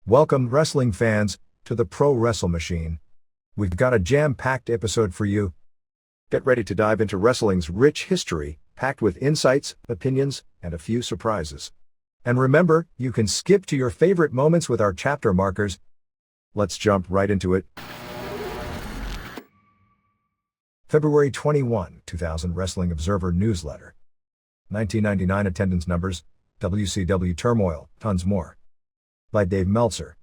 Welcome, wrestling fans, to the Pro Wrestle Machine. We've got a jam-packed episode for you. Get ready to dive into wrestling's rich history, packed with insights, opinions, and a few surprises. And remember, you can skip to your favorite moments with our chapter markers. Let's jump right into it. February 21, 2000 Wrestling Observer Newsletter. 1999 attendance numbers, WCW Turmoil, tons more. By Dave Meltzer.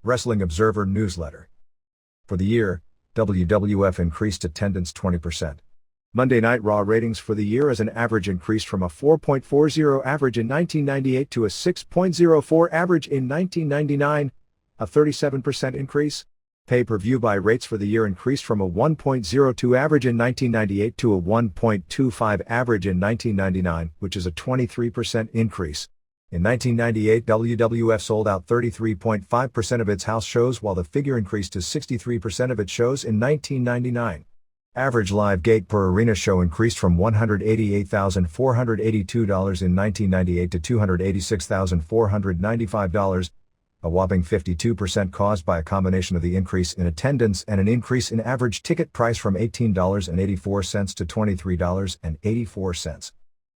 Wrestling Observer Newsletter. For the year, WWF increased attendance 20%. Monday Night Raw ratings for the year as an average increased from a 4.40 average in 1998 to a 6.04 average in 1999, a 37% increase. Pay-per-view buy rates for the year increased from a 1.02 average in 1998 to a 1.25 average in 1999, which is a 23% increase. In 1998, WWF sold out 33.5% of its house shows, while the figure increased to 63% of its shows in 1999. Average live gate per arena show increased from $188,482 in 1998 to $286,495, a whopping 52% caused by a combination of the increase in attendance and an increase in average ticket price from $18.84 to $23.84.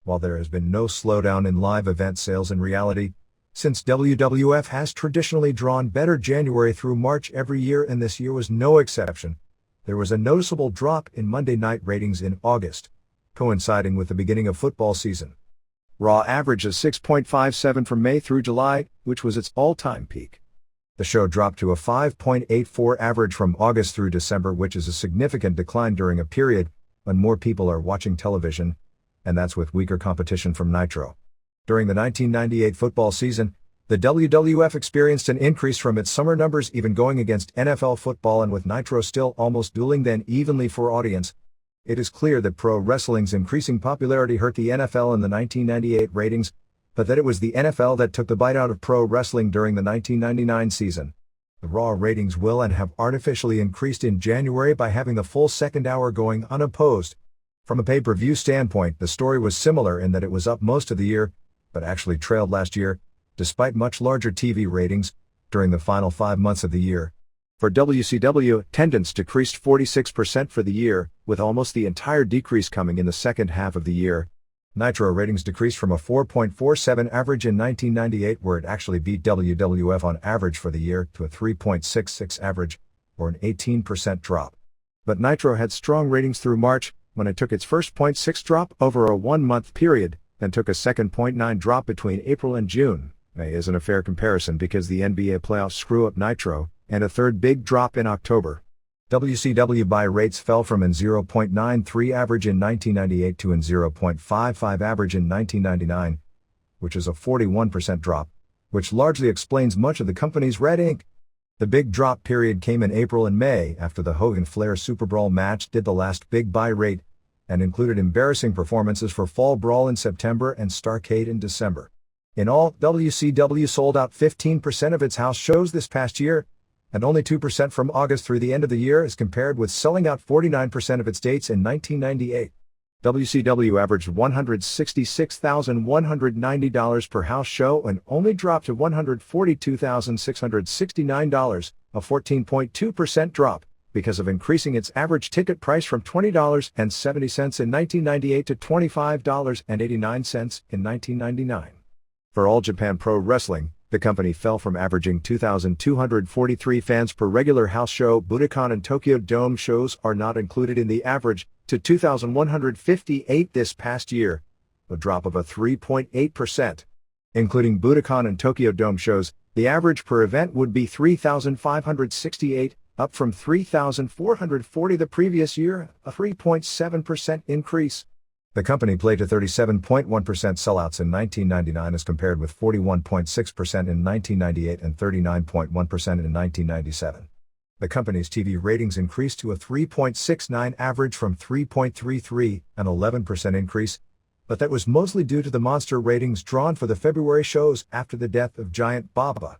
While there has been no slowdown in live event sales in reality, since WWF has traditionally drawn better January through March every year and this year was no exception, there was a noticeable drop in Monday night ratings in August, coinciding with the beginning of football season. Raw averaged a 6.57 from May through July, which was its all-time peak. The show dropped to a 5.84 average from August through December, which is a significant decline during a period when more people are watching television, and that's with weaker competition from Nitro. During the 1998 football season, the WWF experienced an increase from its summer numbers, even going against NFL football, and with Nitro still almost dueling then evenly for audience. It is clear that pro wrestling's increasing popularity hurt the NFL in the 1998 ratings, but that it was the NFL that took the bite out of pro wrestling during the 1999 season. The Raw ratings will and have artificially increased in January by having the full second hour going unopposed. From a pay-per-view standpoint, the story was similar in that it was up most of the year, but actually trailed last year, despite much larger TV ratings, during the final 5 months of the year. For WCW, attendance decreased 46% for the year, with almost the entire decrease coming in the second half of the year. Nitro ratings decreased from a 4.47 average in 1998, where it actually beat WWF on average for the year, to a 3.66 average, or an 18% drop. But Nitro had strong ratings through March, when it took its first 0.6 drop over a 1-month period, then took a second 0.9 drop between April and June. May isn't a fair comparison because the NBA playoffs screw up Nitro, and a third big drop in October. WCW buy rates fell from an 0.93 average in 1998 to an 0.55 average in 1999, which is a 41% drop, which largely explains much of the company's red ink. The big drop period came in April and May after the Hogan-Flair Super Brawl match did the last big buy rate, and included embarrassing performances for Fall Brawl in September and Starrcade in December. In all, WCW sold out 15% of its house shows this past year, and only 2% from August through the end of the year, as compared with selling out 49% of its dates in 1998. WCW averaged $166,190 per house show and only dropped to $142,669, a 14.2% drop, because of increasing its average ticket price from $20.70 in 1998 to $25.89 in 1999. For All Japan Pro Wrestling, the company fell from averaging 2,243 fans per regular house show. Budokan and Tokyo Dome shows are not included in the average, to 2,158 this past year, a drop of a 3.8%. Including Budokan and Tokyo Dome shows, the average per event would be 3,568, up from 3,440 the previous year, a 3.7% increase. The company played to 37.1% sellouts in 1999 as compared with 41.6% in 1998 and 39.1% in 1997. The company's TV ratings increased to a 3.69 average from 3.33, an 11% increase, but that was mostly due to the monster ratings drawn for the February shows after the death of Giant Baba.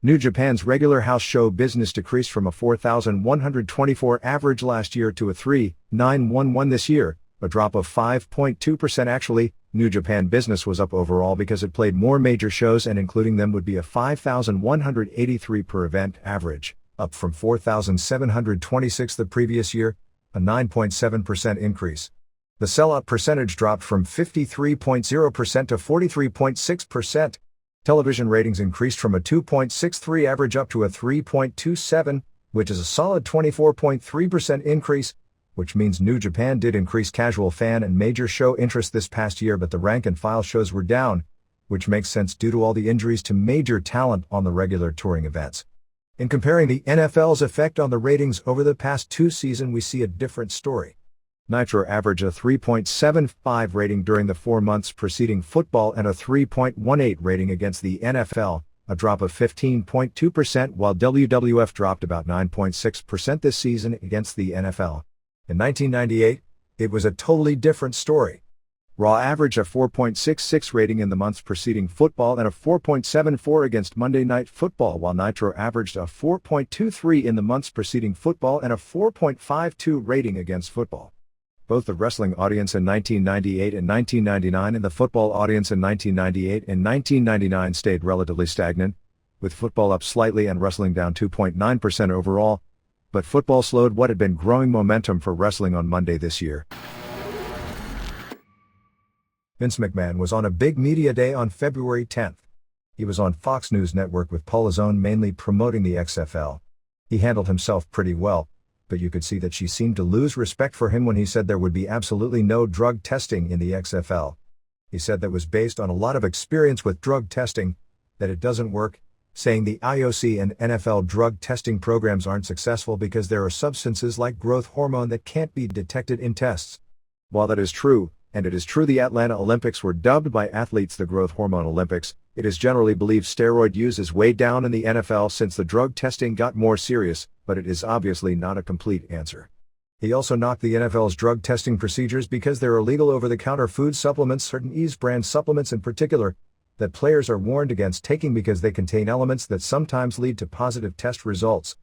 New Japan's regular house show business decreased from a 4,124 average last year to a 3,911 this year, a a drop of 5.2%. Actually, New Japan business was up overall because it played more major shows, and including them would be a 5,183 per event average, up from 4,726 the previous year, a 9.7% increase. The sellout percentage dropped from 53.0% to 43.6%. Television ratings increased from a 2.63 average up to a 3.27, which is a solid 24.3% increase, which means New Japan did increase casual fan and major show interest this past year, but the rank and file shows were down, which makes sense due to all the injuries to major talent on the regular touring events. In comparing the NFL's effect on the ratings over the past 2 seasons, we see a different story. Nitro averaged a 3.75 rating during the 4 months preceding football and a 3.18 rating against the NFL, a drop of 15.2%, while WWF dropped about 9.6% this season against the NFL. In 1998, it was a totally different story. Raw averaged a 4.66 rating in the months preceding football and a 4.74 against Monday Night Football, while Nitro averaged a 4.23 in the months preceding football and a 4.52 rating against football. Both the wrestling audience in 1998 and 1999 and the football audience in 1998 and 1999 stayed relatively stagnant, with football up slightly and wrestling down 2.9% overall, but football slowed what had been growing momentum for wrestling on Monday this year. Vince McMahon was on a big media day on February 10th. He was on Fox News Network with Paula Zone mainly promoting the XFL. He handled himself pretty well, but you could see that she seemed to lose respect for him when he said there would be absolutely no drug testing in the XFL. He said that was based on a lot of experience with drug testing, that it doesn't work, saying the IOC and NFL drug testing programs aren't successful because there are substances like growth hormone that can't be detected in tests. While that is true, and it is true the Atlanta Olympics were dubbed by athletes the growth hormone Olympics, it is generally believed steroid use is way down in the NFL since the drug testing got more serious, but it is obviously not a complete answer. He also knocked the NFL's drug testing procedures because they're illegal over-the-counter food supplements, certain Ease brand supplements in particular, that players are warned against taking because they contain elements that sometimes lead to positive test results.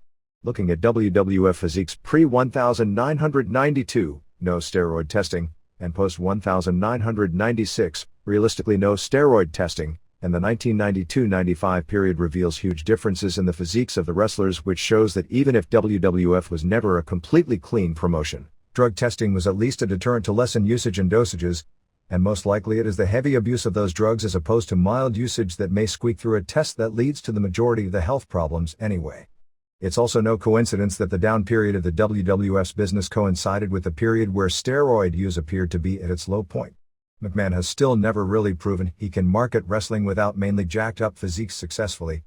Looking at WWF Physique's pre-1992, no steroid testing, and post-1996, realistically no steroid testing, and the 1992-95 period reveals huge differences in the physiques of the wrestlers, which shows that even if WWF was never a completely clean promotion, drug testing was at least a deterrent to lessen usage and dosages, and most likely it is the heavy abuse of those drugs as opposed to mild usage that may squeak through a test that leads to the majority of the health problems anyway. It's also no coincidence that the down period of the WWF's business coincided with the period where steroid use appeared to be at its low point. McMahon has still never really proven he can market wrestling without mainly jacked up physiques successfully.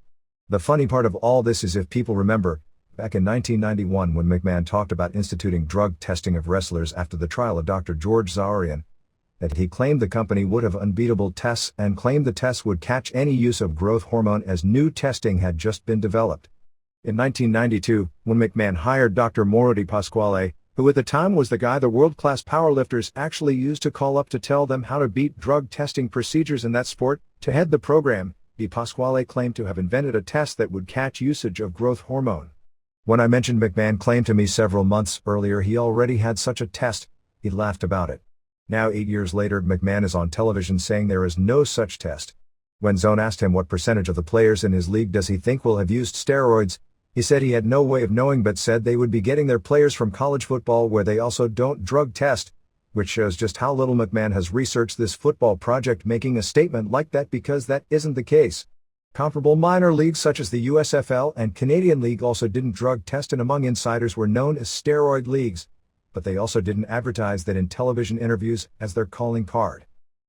The funny part of all this is, if people remember, back in 1991 when McMahon talked about instituting drug testing of wrestlers after the trial of Dr. George Zarian, that he claimed the company would have unbeatable tests and claimed the tests would catch any use of growth hormone as new testing had just been developed. In 1992, when McMahon hired Dr. Mauro Di Pasquale, who at the time was the guy the world-class powerlifters actually used to call up to tell them how to beat drug testing procedures in that sport, to head the program, Di Pasquale claimed to have invented a test that would catch usage of growth hormone. When I mentioned McMahon claimed to me several months earlier he already had such a test, he laughed about it. Now 8 years later, McMahon is on television saying there is no such test. When Zone asked him what percentage of the players in his league does he think will have used steroids, he said he had no way of knowing but said they would be getting their players from college football where they also don't drug test, which shows just how little McMahon has researched this football project, making a statement like that, because that isn't the case. Comparable minor leagues such as the USFL and Canadian League also didn't drug test and among insiders were known as steroid leagues, but they also didn't advertise that in television interviews as their calling card.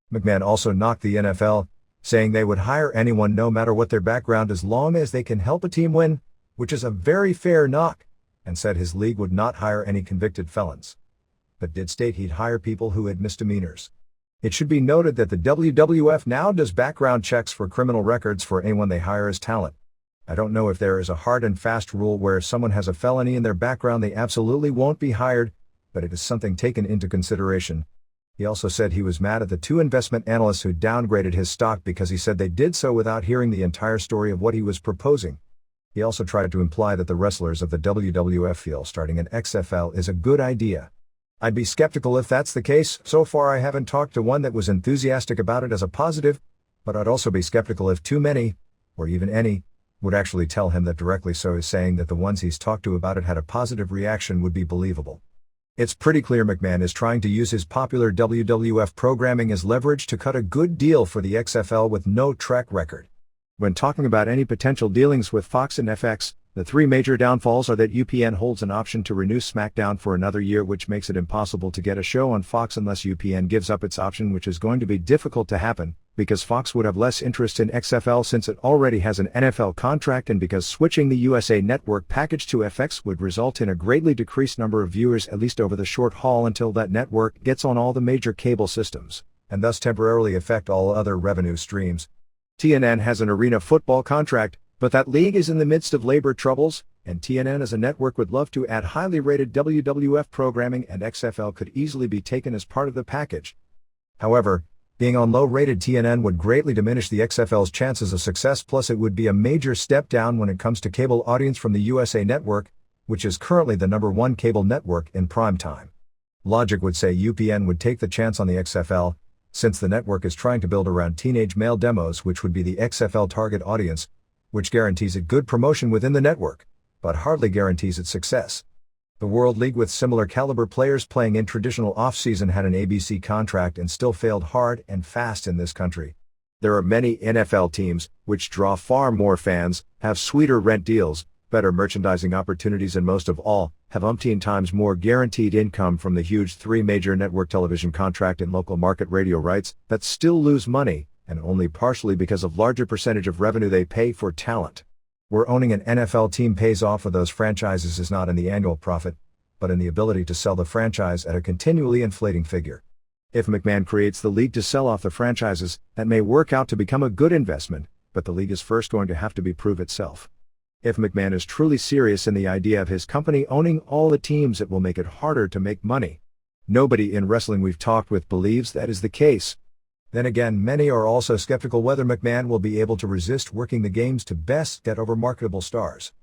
McMahon also knocked the NFL, saying they would hire anyone no matter what their background as long as they can help a team win, which is a very fair knock, and said his league would not hire any convicted felons, but did state he'd hire people who had misdemeanors. It should be noted that the WWF now does background checks for criminal records for anyone they hire as talent. I don't know if there is a hard and fast rule where if someone has a felony in their background they absolutely won't be hired, but it is something taken into consideration. He also said he was mad at the 2 investment analysts who downgraded his stock because he said they did so without hearing the entire story of what he was proposing. He also tried to imply that the wrestlers of the WWF feel starting an XFL is a good idea. I'd be skeptical if that's the case. So far I haven't talked to one that was enthusiastic about it as a positive, but I'd also be skeptical if too many, or even any, would actually tell him that directly. So is saying that the ones he's talked to about it had a positive reaction would be believable. It's pretty clear McMahon is trying to use his popular WWF programming as leverage to cut a good deal for the XFL with no track record. When talking about any potential dealings with Fox and FX, the three major downfalls are that UPN holds an option to renew SmackDown for another year, which makes it impossible to get a show on Fox unless UPN gives up its option, which is going to be difficult to happen, because Fox would have less interest in XFL since it already has an NFL contract, and because switching the USA Network package to FX would result in a greatly decreased number of viewers, at least over the short haul until that network gets on all the major cable systems, and thus temporarily affect all other revenue streams. TNN has an arena football contract, but that league is in the midst of labor troubles, and TNN as a network would love to add highly rated WWF programming, and XFL could easily be taken as part of the package. However, being on low-rated TNN would greatly diminish the XFL's chances of success, plus it would be a major step down when it comes to cable audience from the USA Network, which is currently the #1 cable network in prime time. Logic would say UPN would take the chance on the XFL, since the network is trying to build around teenage male demos, which would be the XFL target audience, which guarantees it good promotion within the network, but hardly guarantees its success. The World League, with similar caliber players playing in traditional off-season, had an ABC contract and still failed hard and fast in this country. There are many NFL teams, which draw far more fans, have sweeter rent deals, better merchandising opportunities, and most of all, have umpteen times more guaranteed income from the huge three major network television contract and local market radio rights, that still lose money, and only partially because of larger percentage of revenue they pay for talent. Where owning an NFL team pays off for those franchises is not in the annual profit, but in the ability to sell the franchise at a continually inflating figure. If McMahon creates the league to sell off the franchises, that may work out to become a good investment, but the league is first going to have to prove itself. If McMahon is truly serious in the idea of his company owning all the teams, it will make it harder to make money. Nobody in wrestling we've talked with believes that is the case. Then again, many are also skeptical whether McMahon will be able to resist working the games to best get over marketable stars.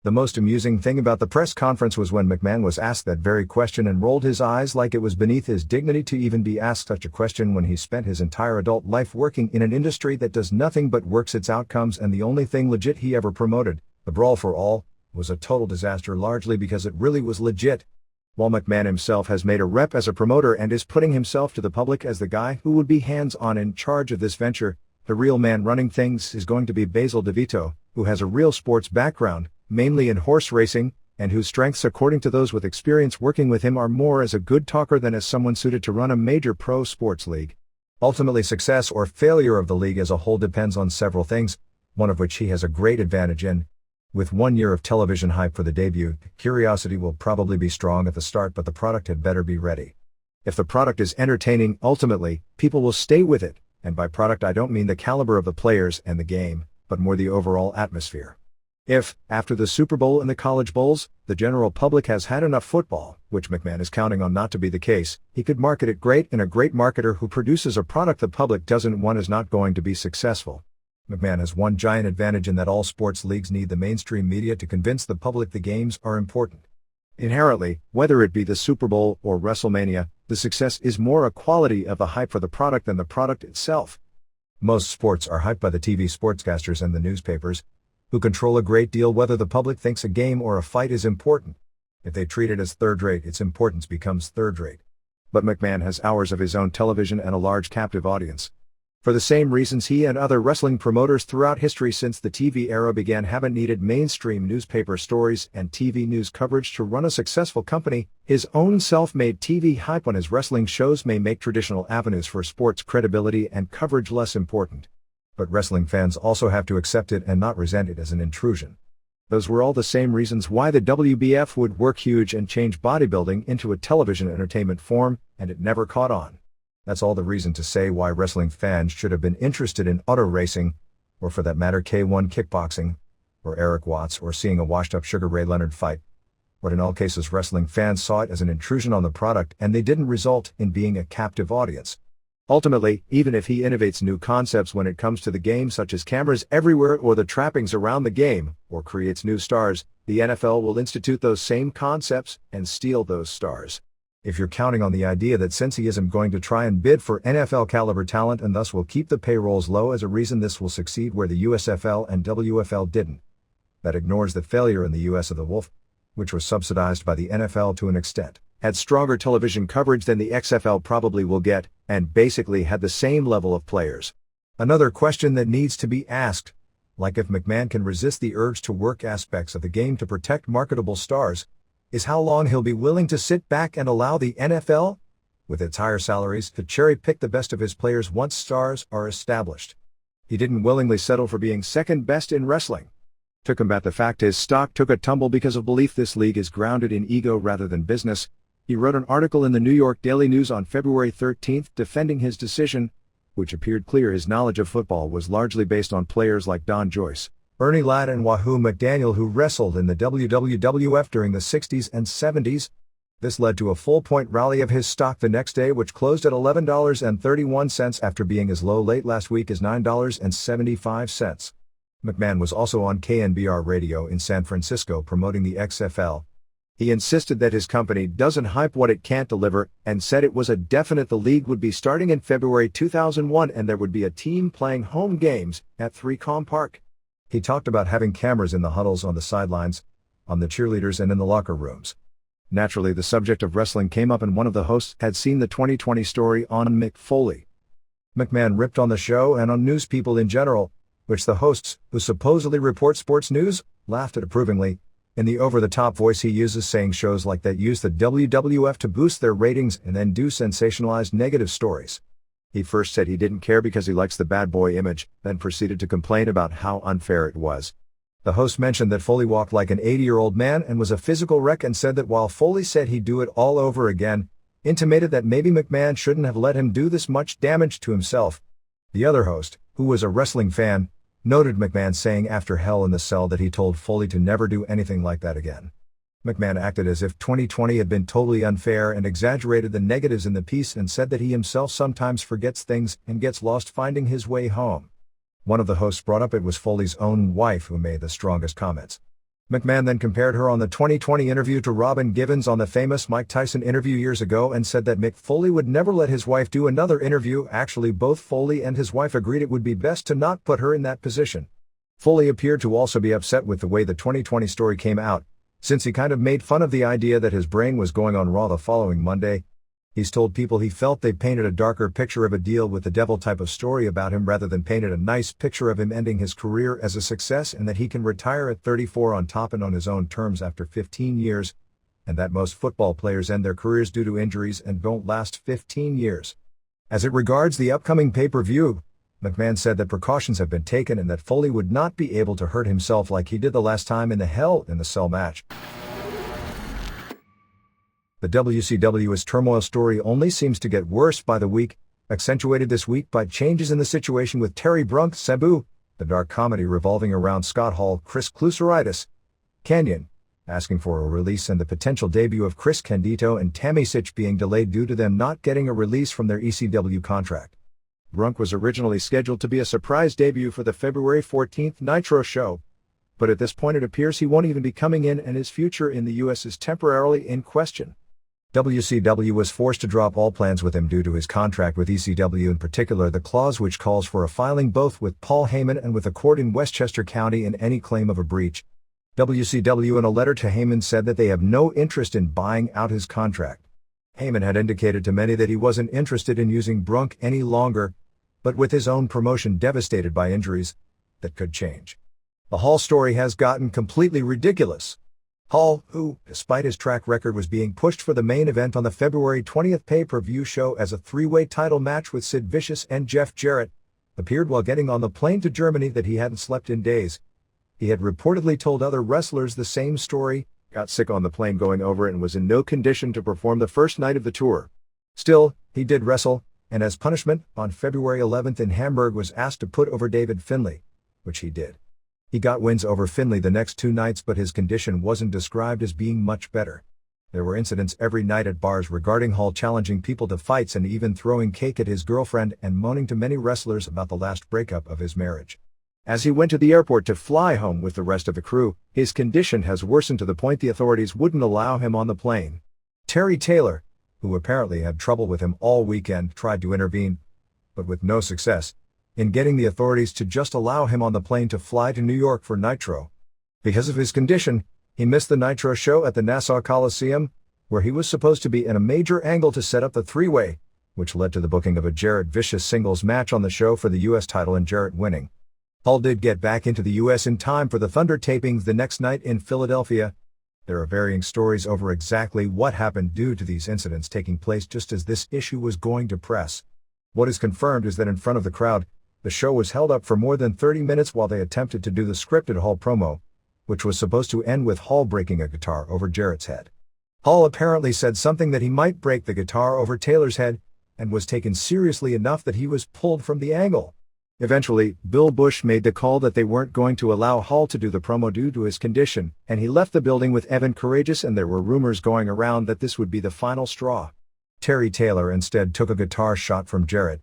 The most amusing thing about the press conference was when McMahon was asked that very question and rolled his eyes like it was beneath his dignity to even be asked such a question when he spent his entire adult life working in an industry that does nothing but works its outcomes, and the only thing legit he ever promoted, the Brawl for All, was a total disaster, largely because it really was legit. While McMahon himself has made a rep as a promoter and is putting himself to the public as the guy who would be hands-on in charge of this venture, the real man running things is going to be Basil DeVito, who has a real sports background, mainly in horse racing, and whose strengths, according to those with experience working with him, are more as a good talker than as someone suited to run a major pro sports league. Ultimately, success or failure of the league as a whole depends on several things, one of which he has a great advantage in. With 1 year of television hype for the debut, curiosity will probably be strong at the start, but the product had better be ready. If the product is entertaining, ultimately, people will stay with it, and by product I don't mean the caliber of the players and the game, but more the overall atmosphere. If, after the Super Bowl and the college bowls, the general public has had enough football, which McMahon is counting on not to be the case, he could market it great, and a great marketer who produces a product the public doesn't want is not going to be successful. McMahon has one giant advantage in that all sports leagues need the mainstream media to convince the public the games are important. Inherently, whether it be the Super Bowl or WrestleMania, the success is more a quality of the hype for the product than the product itself. Most sports are hyped by the TV sportscasters and the newspapers, who control a great deal whether the public thinks a game or a fight is important. If they treat it as third-rate, its importance becomes third-rate. But McMahon has hours of his own television and a large captive audience. For the same reasons he and other wrestling promoters throughout history since the TV era began haven't needed mainstream newspaper stories and TV news coverage to run a successful company, his own self-made TV hype on his wrestling shows may make traditional avenues for sports credibility and coverage less important. But wrestling fans also have to accept it and not resent it as an intrusion. Those were all the same reasons why the WBF would work huge and change bodybuilding into a television entertainment form, and it never caught on. That's all the reason to say why wrestling fans should have been interested in auto racing, or for that matter K1 kickboxing, or Eric Watts, or seeing a washed-up Sugar Ray Leonard fight. But in all cases wrestling fans saw it as an intrusion on the product, and they didn't result in being a captive audience. Ultimately, even if he innovates new concepts when it comes to the game, such as cameras everywhere or the trappings around the game, or creates new stars, the NFL will institute those same concepts and steal those stars. If you're counting on the idea that since he isn't going to try and bid for NFL caliber talent and thus will keep the payrolls low as a reason this will succeed where the USFL and WFL didn't, that ignores the failure in the US of the Wolf, which was subsidized by the NFL to an extent, had stronger television coverage than the XFL probably will get, and basically had the same level of players. Another question that needs to be asked, like if McMahon can resist the urge to work aspects of the game to protect marketable stars, is how long he'll be willing to sit back and allow the NFL, with its higher salaries, to cherry-pick the best of his players once stars are established. He didn't willingly settle for being second best in wrestling. To combat the fact his stock took a tumble because of belief this league is grounded in ego rather than business, he wrote an article in the New York Daily News on February 13 defending his decision, which appeared clear his knowledge of football was largely based on players like Don Joyce, Ernie Ladd and Wahoo McDaniel who wrestled in the WWF during the 60s and 70s. This led to a full-point rally of his stock the next day, which closed at $11.31 after being as low late last week as $9.75. McMahon was also on KNBR radio in San Francisco promoting the XFL. He insisted that his company doesn't hype what it can't deliver, and said it was a definite the league would be starting in February 2001 and there would be a team playing home games at 3Com Park. He talked about having cameras in the huddles on the sidelines, on the cheerleaders and in the locker rooms. Naturally, the subject of wrestling came up and one of the hosts had seen the 2020 story on Mick Foley. McMahon ripped on the show and on news people in general, which the hosts, who supposedly report sports news, laughed at approvingly, in the over-the-top voice he uses, saying shows like that use the WWF to boost their ratings and then do sensationalized negative stories. He first said he didn't care because he likes the bad boy image, then proceeded to complain about how unfair it was. The host mentioned that Foley walked like an 80-year-old man and was a physical wreck and said that while Foley said he'd do it all over again, intimated that maybe McMahon shouldn't have let him do this much damage to himself. The other host, who was a wrestling fan, noted McMahon saying after Hell in the Cell that he told Foley to never do anything like that again. McMahon acted as if 2020 had been totally unfair and exaggerated the negatives in the piece and said that he himself sometimes forgets things and gets lost finding his way home. One of the hosts brought up it was Foley's own wife who made the strongest comments. McMahon then compared her on the 2020 interview to Robin Givens on the famous Mike Tyson interview years ago and said that Mick Foley would never let his wife do another interview. Actually, both Foley and his wife agreed it would be best to not put her in that position. Foley appeared to also be upset with the way the 2020 story came out, since he kind of made fun of the idea that his brain was going on Raw the following Monday. He's told people he felt they painted a darker picture of a deal with the devil type of story about him rather than painted a nice picture of him ending his career as a success and that he can retire at 34 on top and on his own terms after 15 years, and that most football players end their careers due to injuries and don't last 15 years. As it regards the upcoming pay-per-view, McMahon said that precautions have been taken and that Foley would not be able to hurt himself like he did the last time in the Hell in the Cell match. The WCW's Turmoil story only seems to get worse by the week, accentuated this week by changes in the situation with Terry Brunk, Sabu, the dark comedy revolving around Scott Hall, Chris Cluseritis, Canyon, asking for a release and the potential debut of Chris Candido and Tammy Sitch being delayed due to them not getting a release from their ECW contract. Brunk was originally scheduled to be a surprise debut for the February 14th Nitro show, but at this point it appears he won't even be coming in and his future in the US is temporarily in question. WCW was forced to drop all plans with him due to his contract with ECW, in particular the clause which calls for a filing both with Paul Heyman and with a court in Westchester County in any claim of a breach. WCW in a letter to Heyman said that they have no interest in buying out his contract. Heyman had indicated to many that he wasn't interested in using Brunk any longer, but with his own promotion devastated by injuries, that could change. The Hall story has gotten completely ridiculous. Hall, who, despite his track record, was being pushed for the main event on the February 20th pay-per-view show as a three-way title match with Sid Vicious and Jeff Jarrett, appeared while getting on the plane to Germany that he hadn't slept in days. He had reportedly told other wrestlers the same story, got sick on the plane going over and was in no condition to perform the first night of the tour. Still, he did wrestle, and as punishment, on February 11th in Hamburg was asked to put over David Finlay, which he did. He got wins over Finlay the next two nights, but his condition wasn't described as being much better. There were incidents every night at bars regarding Hall challenging people to fights and even throwing cake at his girlfriend and moaning to many wrestlers about the last breakup of his marriage. As he went to the airport to fly home with the rest of the crew, his condition has worsened to the point the authorities wouldn't allow him on the plane. Terry Taylor, who apparently had trouble with him all weekend, tried to intervene, but with no success, in getting the authorities to just allow him on the plane to fly to New York for Nitro. Because of his condition, he missed the Nitro show at the Nassau Coliseum, where he was supposed to be in a major angle to set up the three-way, which led to the booking of a Jarrett Vicious singles match on the show for the U.S. title and Jarrett winning. Hall did get back into the U.S. in time for the Thunder tapings the next night in Philadelphia. There are varying stories over exactly what happened due to these incidents taking place just as this issue was going to press. What is confirmed is that in front of the crowd, the show was held up for more than 30 minutes while they attempted to do the scripted Hall promo, which was supposed to end with Hall breaking a guitar over Jarrett's head. Hall apparently said something that he might break the guitar over Taylor's head, and was taken seriously enough that he was pulled from the angle. Eventually, Bill Bush made the call that they weren't going to allow Hall to do the promo due to his condition, and he left the building with Evan Courageous, and there were rumors going around that this would be the final straw. Terry Taylor instead took a guitar shot from Jarrett.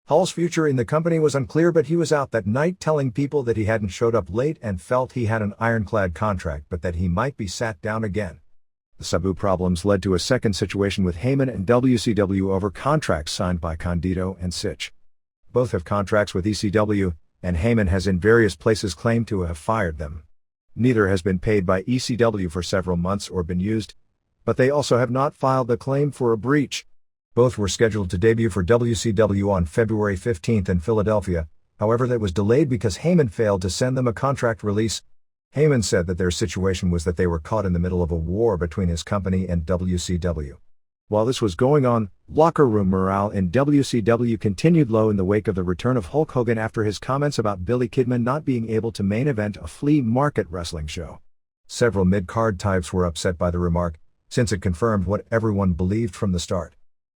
Hall's future in the company was unclear, but he was out that night telling people that he hadn't showed up late and felt he had an ironclad contract but that he might be sat down again. The Sabu problems led to a second situation with Heyman and WCW over contracts signed by Condito and Sitch. Both have contracts with ECW, and Heyman has in various places claimed to have fired them. Neither has been paid by ECW for several months or been used, but they also have not filed a claim for a breach. Both were scheduled to debut for WCW on February 15th in Philadelphia, however that was delayed because Heyman failed to send them a contract release. Heyman said that their situation was that they were caught in the middle of a war between his company and WCW. While this was going on, locker room morale in WCW continued low in the wake of the return of Hulk Hogan after his comments about Billy Kidman not being able to main event a flea market wrestling show. Several mid-card types were upset by the remark, since it confirmed what everyone believed from the start.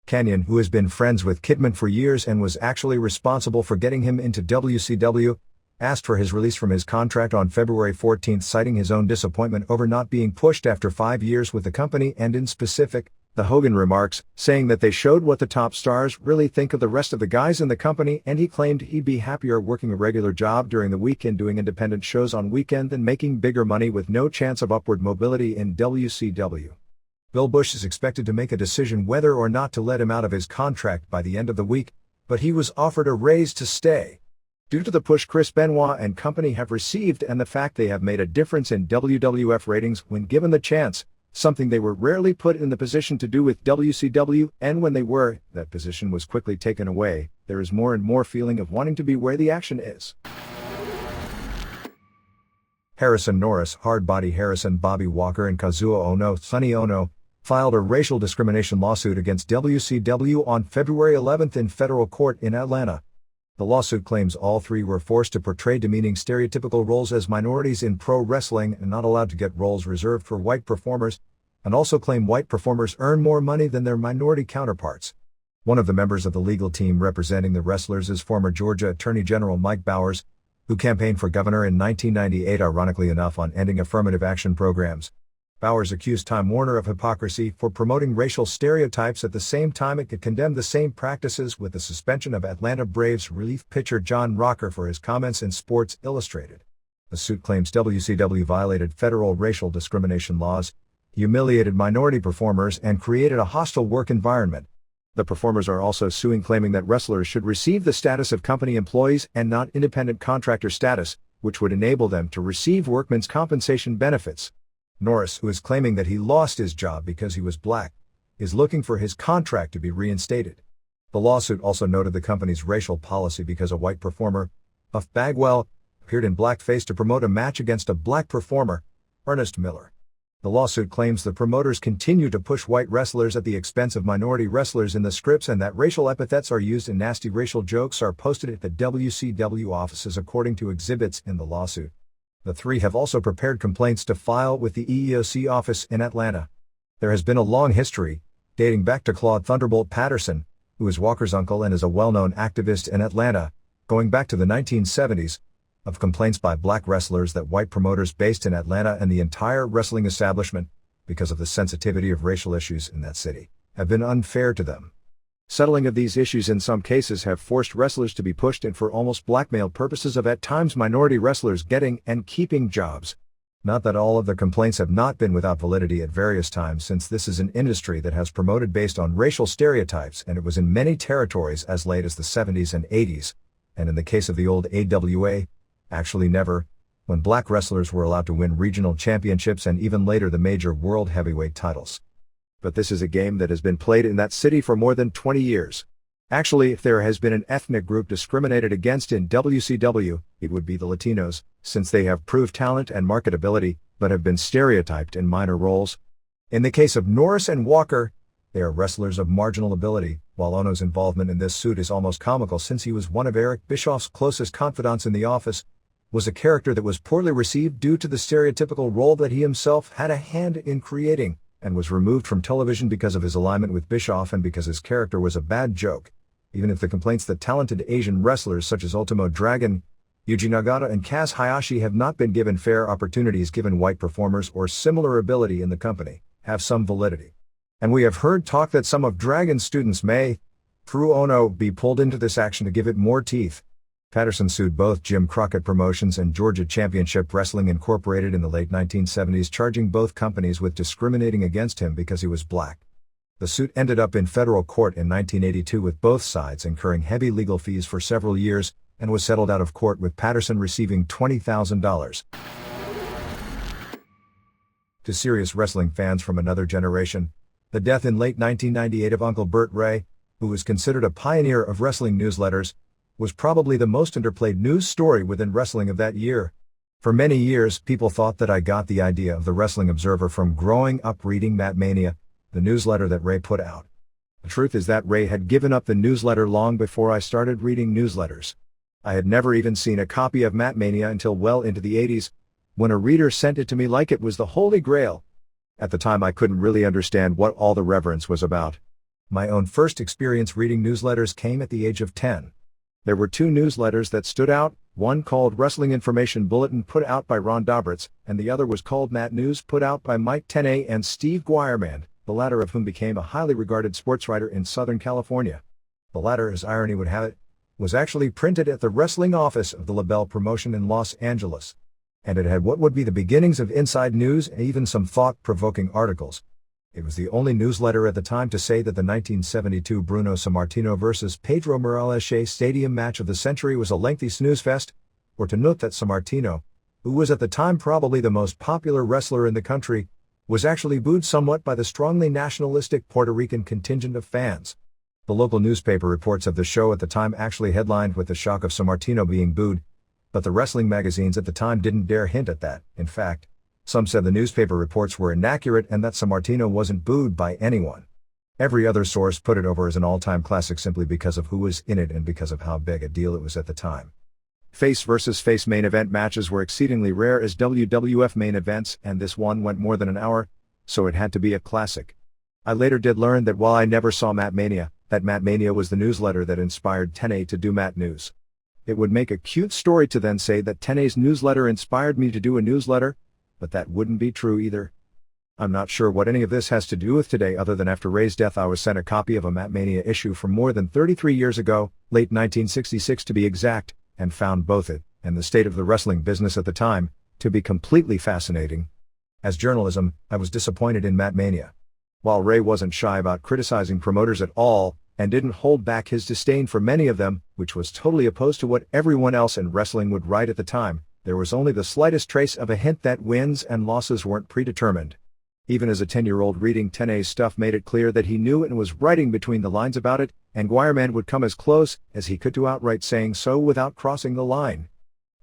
Kanyon, who has been friends with Kidman for years and was actually responsible for getting him into WCW, asked for his release from his contract on February 14, citing his own disappointment over not being pushed after 5 years with the company and in specific, the Hogan remarks, saying that they showed what the top stars really think of the rest of the guys in the company, and he claimed he'd be happier working a regular job during the weekend doing independent shows on weekend than making bigger money with no chance of upward mobility in WCW. Bill Bush is expected to make a decision whether or not to let him out of his contract by the end of the week, but he was offered a raise to stay. Due to the push Chris Benoit and company have received and the fact they have made a difference in WWF ratings when given the chance, something they were rarely put in the position to do with WCW, and when they were, that position was quickly taken away. There is more and more feeling of wanting to be where the action is. Harrison Norris, Hardbody Harrison, Bobby Walker, and Kazuo Ono, Sonny Ono, filed a racial discrimination lawsuit against WCW on February 11 in federal court in Atlanta. The lawsuit claims all three were forced to portray demeaning stereotypical roles as minorities in pro wrestling and not allowed to get roles reserved for white performers, and also claim white performers earn more money than their minority counterparts. One of the members of the legal team representing the wrestlers is former Georgia Attorney General Mike Bowers, who campaigned for governor in 1998, ironically enough, on ending affirmative action programs. Bowers accused Time Warner of hypocrisy for promoting racial stereotypes at the same time it could condemn the same practices, with the suspension of Atlanta Braves relief pitcher John Rocker for his comments in Sports Illustrated. The suit claims WCW violated federal racial discrimination laws, humiliated minority performers, and created a hostile work environment. The performers are also suing, claiming that wrestlers should receive the status of company employees and not independent contractor status, which would enable them to receive workmen's compensation benefits. Norris, who is claiming that he lost his job because he was black, is looking for his contract to be reinstated. The lawsuit also noted the company's racial policy because a white performer, Buff Bagwell, appeared in blackface to promote a match against a black performer, Ernest Miller. The lawsuit claims the promoters continue to push white wrestlers at the expense of minority wrestlers in the scripts, and that racial epithets are used and nasty racial jokes are posted at the WCW offices, according to exhibits in the lawsuit. The three have also prepared complaints to file with the EEOC office in Atlanta. There has been a long history, dating back to Claude Thunderbolt Patterson, who is Walker's uncle and is a well-known activist in Atlanta, going back to the 1970s, of complaints by black wrestlers that white promoters based in Atlanta and the entire wrestling establishment, because of the sensitivity of racial issues in that city, have been unfair to them. Settling of these issues in some cases have forced wrestlers to be pushed in for almost blackmail purposes of at times minority wrestlers getting and keeping jobs. Not that all of the complaints have not been without validity at various times, since this is an industry that has promoted based on racial stereotypes, and it was in many territories as late as the 70s and 80s, and in the case of the old AWA, actually never, when black wrestlers were allowed to win regional championships and even later the major world heavyweight titles. But this is a game that has been played in that city for more than 20 years. Actually, if there has been an ethnic group discriminated against in WCW, it would be the Latinos, since they have proved talent and marketability, but have been stereotyped in minor roles. In the case of Norris and Walker, they are wrestlers of marginal ability, while Ono's involvement in this suit is almost comical since he was one of Eric Bischoff's closest confidants in the office, was a character that was poorly received due to the stereotypical role that he himself had a hand in creating, and was removed from television because of his alignment with Bischoff and because his character was a bad joke. Even if the complaints that talented Asian wrestlers such as Ultimo Dragon, Yuji Nagata and Kaz Hayashi have not been given fair opportunities given white performers or similar ability in the company, have some validity. And we have heard talk that some of Dragon's students may, through Ono, be pulled into this action to give it more teeth. Patterson sued both Jim Crockett Promotions and Georgia Championship Wrestling Incorporated in the late 1970s, charging both companies with discriminating against him because he was black. The suit ended up in federal court in 1982 with both sides incurring heavy legal fees for several years, and was settled out of court with Patterson receiving $20,000. To serious wrestling fans from another generation, the death in late 1998 of Uncle Burt Ray, who was considered a pioneer of wrestling newsletters, was probably the most underplayed news story within wrestling of that year. For many years, people thought that I got the idea of the Wrestling Observer from growing up reading Matmania, the newsletter that Ray put out. The truth is that Ray had given up the newsletter long before I started reading newsletters. I had never even seen a copy of Matmania until well into the 80s, when a reader sent it to me like it was the Holy Grail. At the time I couldn't really understand what all the reverence was about. My own first experience reading newsletters came at the age of 10. There were two newsletters that stood out, one called Wrestling Information Bulletin put out by Ron Dobritz, and the other was called Mat News put out by Mike Tenay and Steve Guireman, the latter of whom became a highly regarded sports writer in Southern California. The latter, as irony would have it, was actually printed at the wrestling office of the LaBelle promotion in Los Angeles. And it had what would be the beginnings of inside news and even some thought-provoking articles. It was the only newsletter at the time to say that the 1972 Bruno Sammartino vs. Pedro Morales Shea Stadium match of the century was a lengthy snooze fest, or to note that Sammartino, who was at the time probably the most popular wrestler in the country, was actually booed somewhat by the strongly nationalistic Puerto Rican contingent of fans. The local newspaper reports of the show at the time actually headlined with the shock of Sammartino being booed, but the wrestling magazines at the time didn't dare hint at that. In fact, some said the newspaper reports were inaccurate and that Sammartino wasn't booed by anyone. Every other source put it over as an all-time classic simply because of who was in it and because of how big a deal it was at the time. Face versus face main event matches were exceedingly rare as WWF main events, and this one went more than an hour, so it had to be a classic. I later did learn that while I never saw Matmania, that Matmania was the newsletter that inspired Tenay to do Mat News. It would make a cute story to then say that Tenay's newsletter inspired me to do a newsletter, but that wouldn't be true either. I'm not sure what any of this has to do with today other than after Ray's death I was sent a copy of a Matmania issue from more than 33 years ago, late 1966 to be exact, and found both it, and the state of the wrestling business at the time, to be completely fascinating. As journalism, I was disappointed in Matmania. While Ray wasn't shy about criticizing promoters at all, and didn't hold back his disdain for many of them, which was totally opposed to what everyone else in wrestling would write at the time, there was only the slightest trace of a hint that wins and losses weren't predetermined. Even as a 10-year-old reading Tenay's stuff made it clear that he knew and was writing between the lines about it, and Guireman would come as close as he could to outright saying so without crossing the line.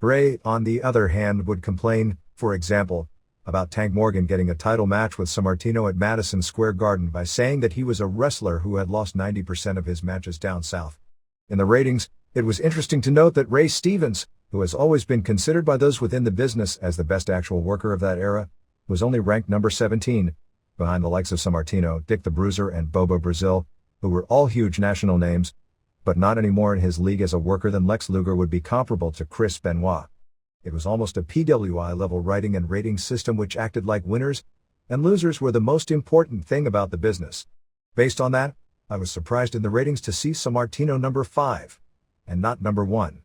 Ray, on the other hand, would complain, for example, about Tank Morgan getting a title match with Sammartino at Madison Square Garden by saying that he was a wrestler who had lost 90% of his matches down south. In the ratings, it was interesting to note that Ray Stevens, who has always been considered by those within the business as the best actual worker of that era, was only ranked number 17, behind the likes of Sammartino, Dick the Bruiser and Bobo Brazil, who were all huge national names, but not any more in his league as a worker than Lex Luger would be comparable to Chris Benoit. It was almost a PWI-level writing and rating system which acted like winners and losers were the most important thing about the business. Based on that, I was surprised in the ratings to see Sammartino number 5, and not number 1.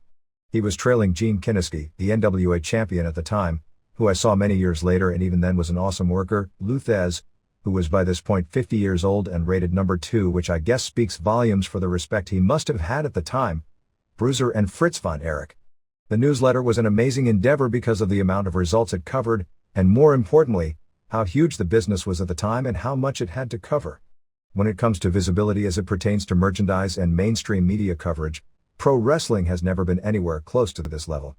He was trailing Gene Kiniski, the NWA champion at the time, who I saw many years later and even then was an awesome worker, Lou Thesz, who was by this point 50 years old and rated number 2, which I guess speaks volumes for the respect he must have had at the time, Bruiser, and Fritz von Erich. The newsletter was an amazing endeavor because of the amount of results it covered, and more importantly, how huge the business was at the time and how much it had to cover. When it comes to visibility as it pertains to merchandise and mainstream media coverage, pro wrestling has never been anywhere close to this level.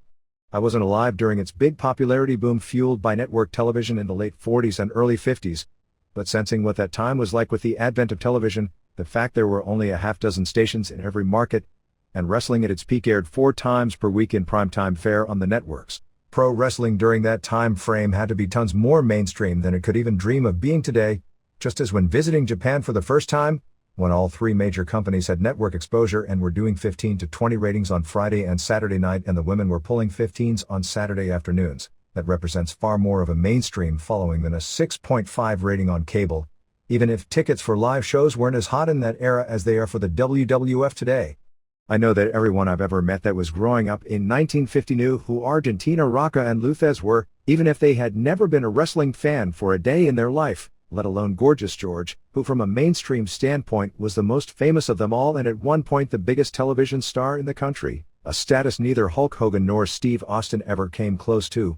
I wasn't alive during its big popularity boom fueled by network television in the late 40s and early 50s, but sensing what that time was like with the advent of television, the fact there were only a half dozen stations in every market, and wrestling at its peak aired 4 times per week in primetime fare on the networks. Pro wrestling during that time frame had to be tons more mainstream than it could even dream of being today, just as when visiting Japan for the first time, when all 3 major companies had network exposure and were doing 15 to 20 ratings on Friday and Saturday night and the women were pulling 15s on Saturday afternoons, that represents far more of a mainstream following than a 6.5 rating on cable, even if tickets for live shows weren't as hot in that era as they are for the WWF today. I know that everyone I've ever met that was growing up in 1950 knew who Argentina Rocca and Lou Thesz were, even if they had never been a wrestling fan for a day in their life, let alone Gorgeous George, who from a mainstream standpoint was the most famous of them all and at one point the biggest television star in the country, a status neither Hulk Hogan nor Steve Austin ever came close to.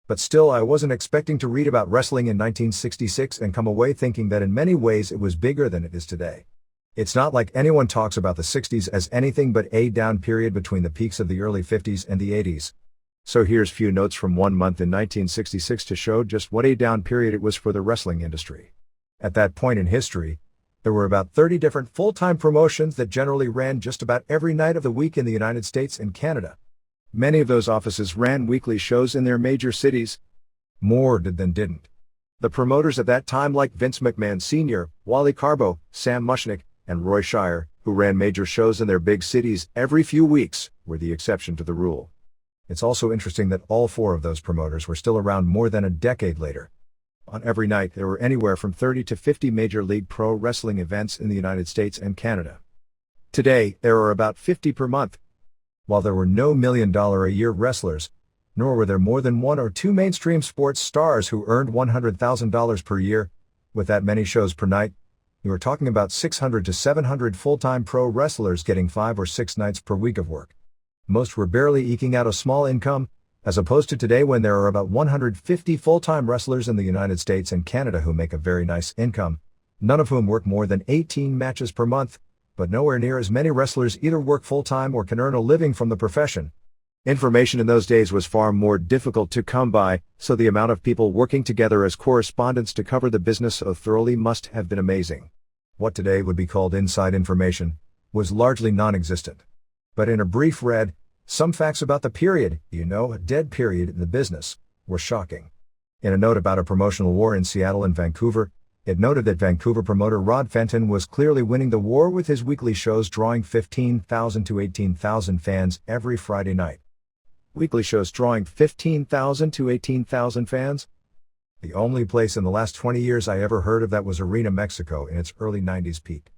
But still, I wasn't expecting to read about wrestling in 1966 and come away thinking that in many ways it was bigger than it is today. It's not like anyone talks about the 60s as anything but a down period between the peaks of the early 50s and the 80s. So here's few notes from one month in 1966 to show just what a down period it was for the wrestling industry. At that point in history, there were about 30 different full-time promotions that generally ran just about every night of the week in the United States and Canada. Many of those offices ran weekly shows in their major cities. More did than didn't. The promoters at that time like Vince McMahon Sr., Wally Carbo, Sam Mushnick, and Roy Shire, who ran major shows in their big cities every few weeks, were the exception to the rule. It's also interesting that all 4 of those promoters were still around more than a decade later. On every night there were anywhere from 30 to 50 major league pro wrestling events in the United States and Canada. Today, there are about 50 per month. While there were no million-dollar-a-year wrestlers, nor were there more than 1 or 2 mainstream sports stars who earned $100,000 per year, with that many shows per night, you are talking about 600 to 700 full-time pro wrestlers getting 5 or 6 nights per week of work. Most were barely eking out a small income, as opposed to today when there are about 150 full-time wrestlers in the United States and Canada who make a very nice income, none of whom work more than 18 matches per month, but nowhere near as many wrestlers either work full-time or can earn a living from the profession. Information in those days was far more difficult to come by, so the amount of people working together as correspondents to cover the business so thoroughly must have been amazing. What today would be called inside information was largely non-existent. But in a brief read, some facts about the period, a dead period in the business, were shocking. In a note about a promotional war in Seattle and Vancouver, it noted that Vancouver promoter Rod Fenton was clearly winning the war with his weekly shows drawing 15,000 to 18,000 fans every Friday night. Weekly shows drawing 15,000 to 18,000 fans? The only place in the last 20 years I ever heard of that was Arena Mexico in its early 90s peak.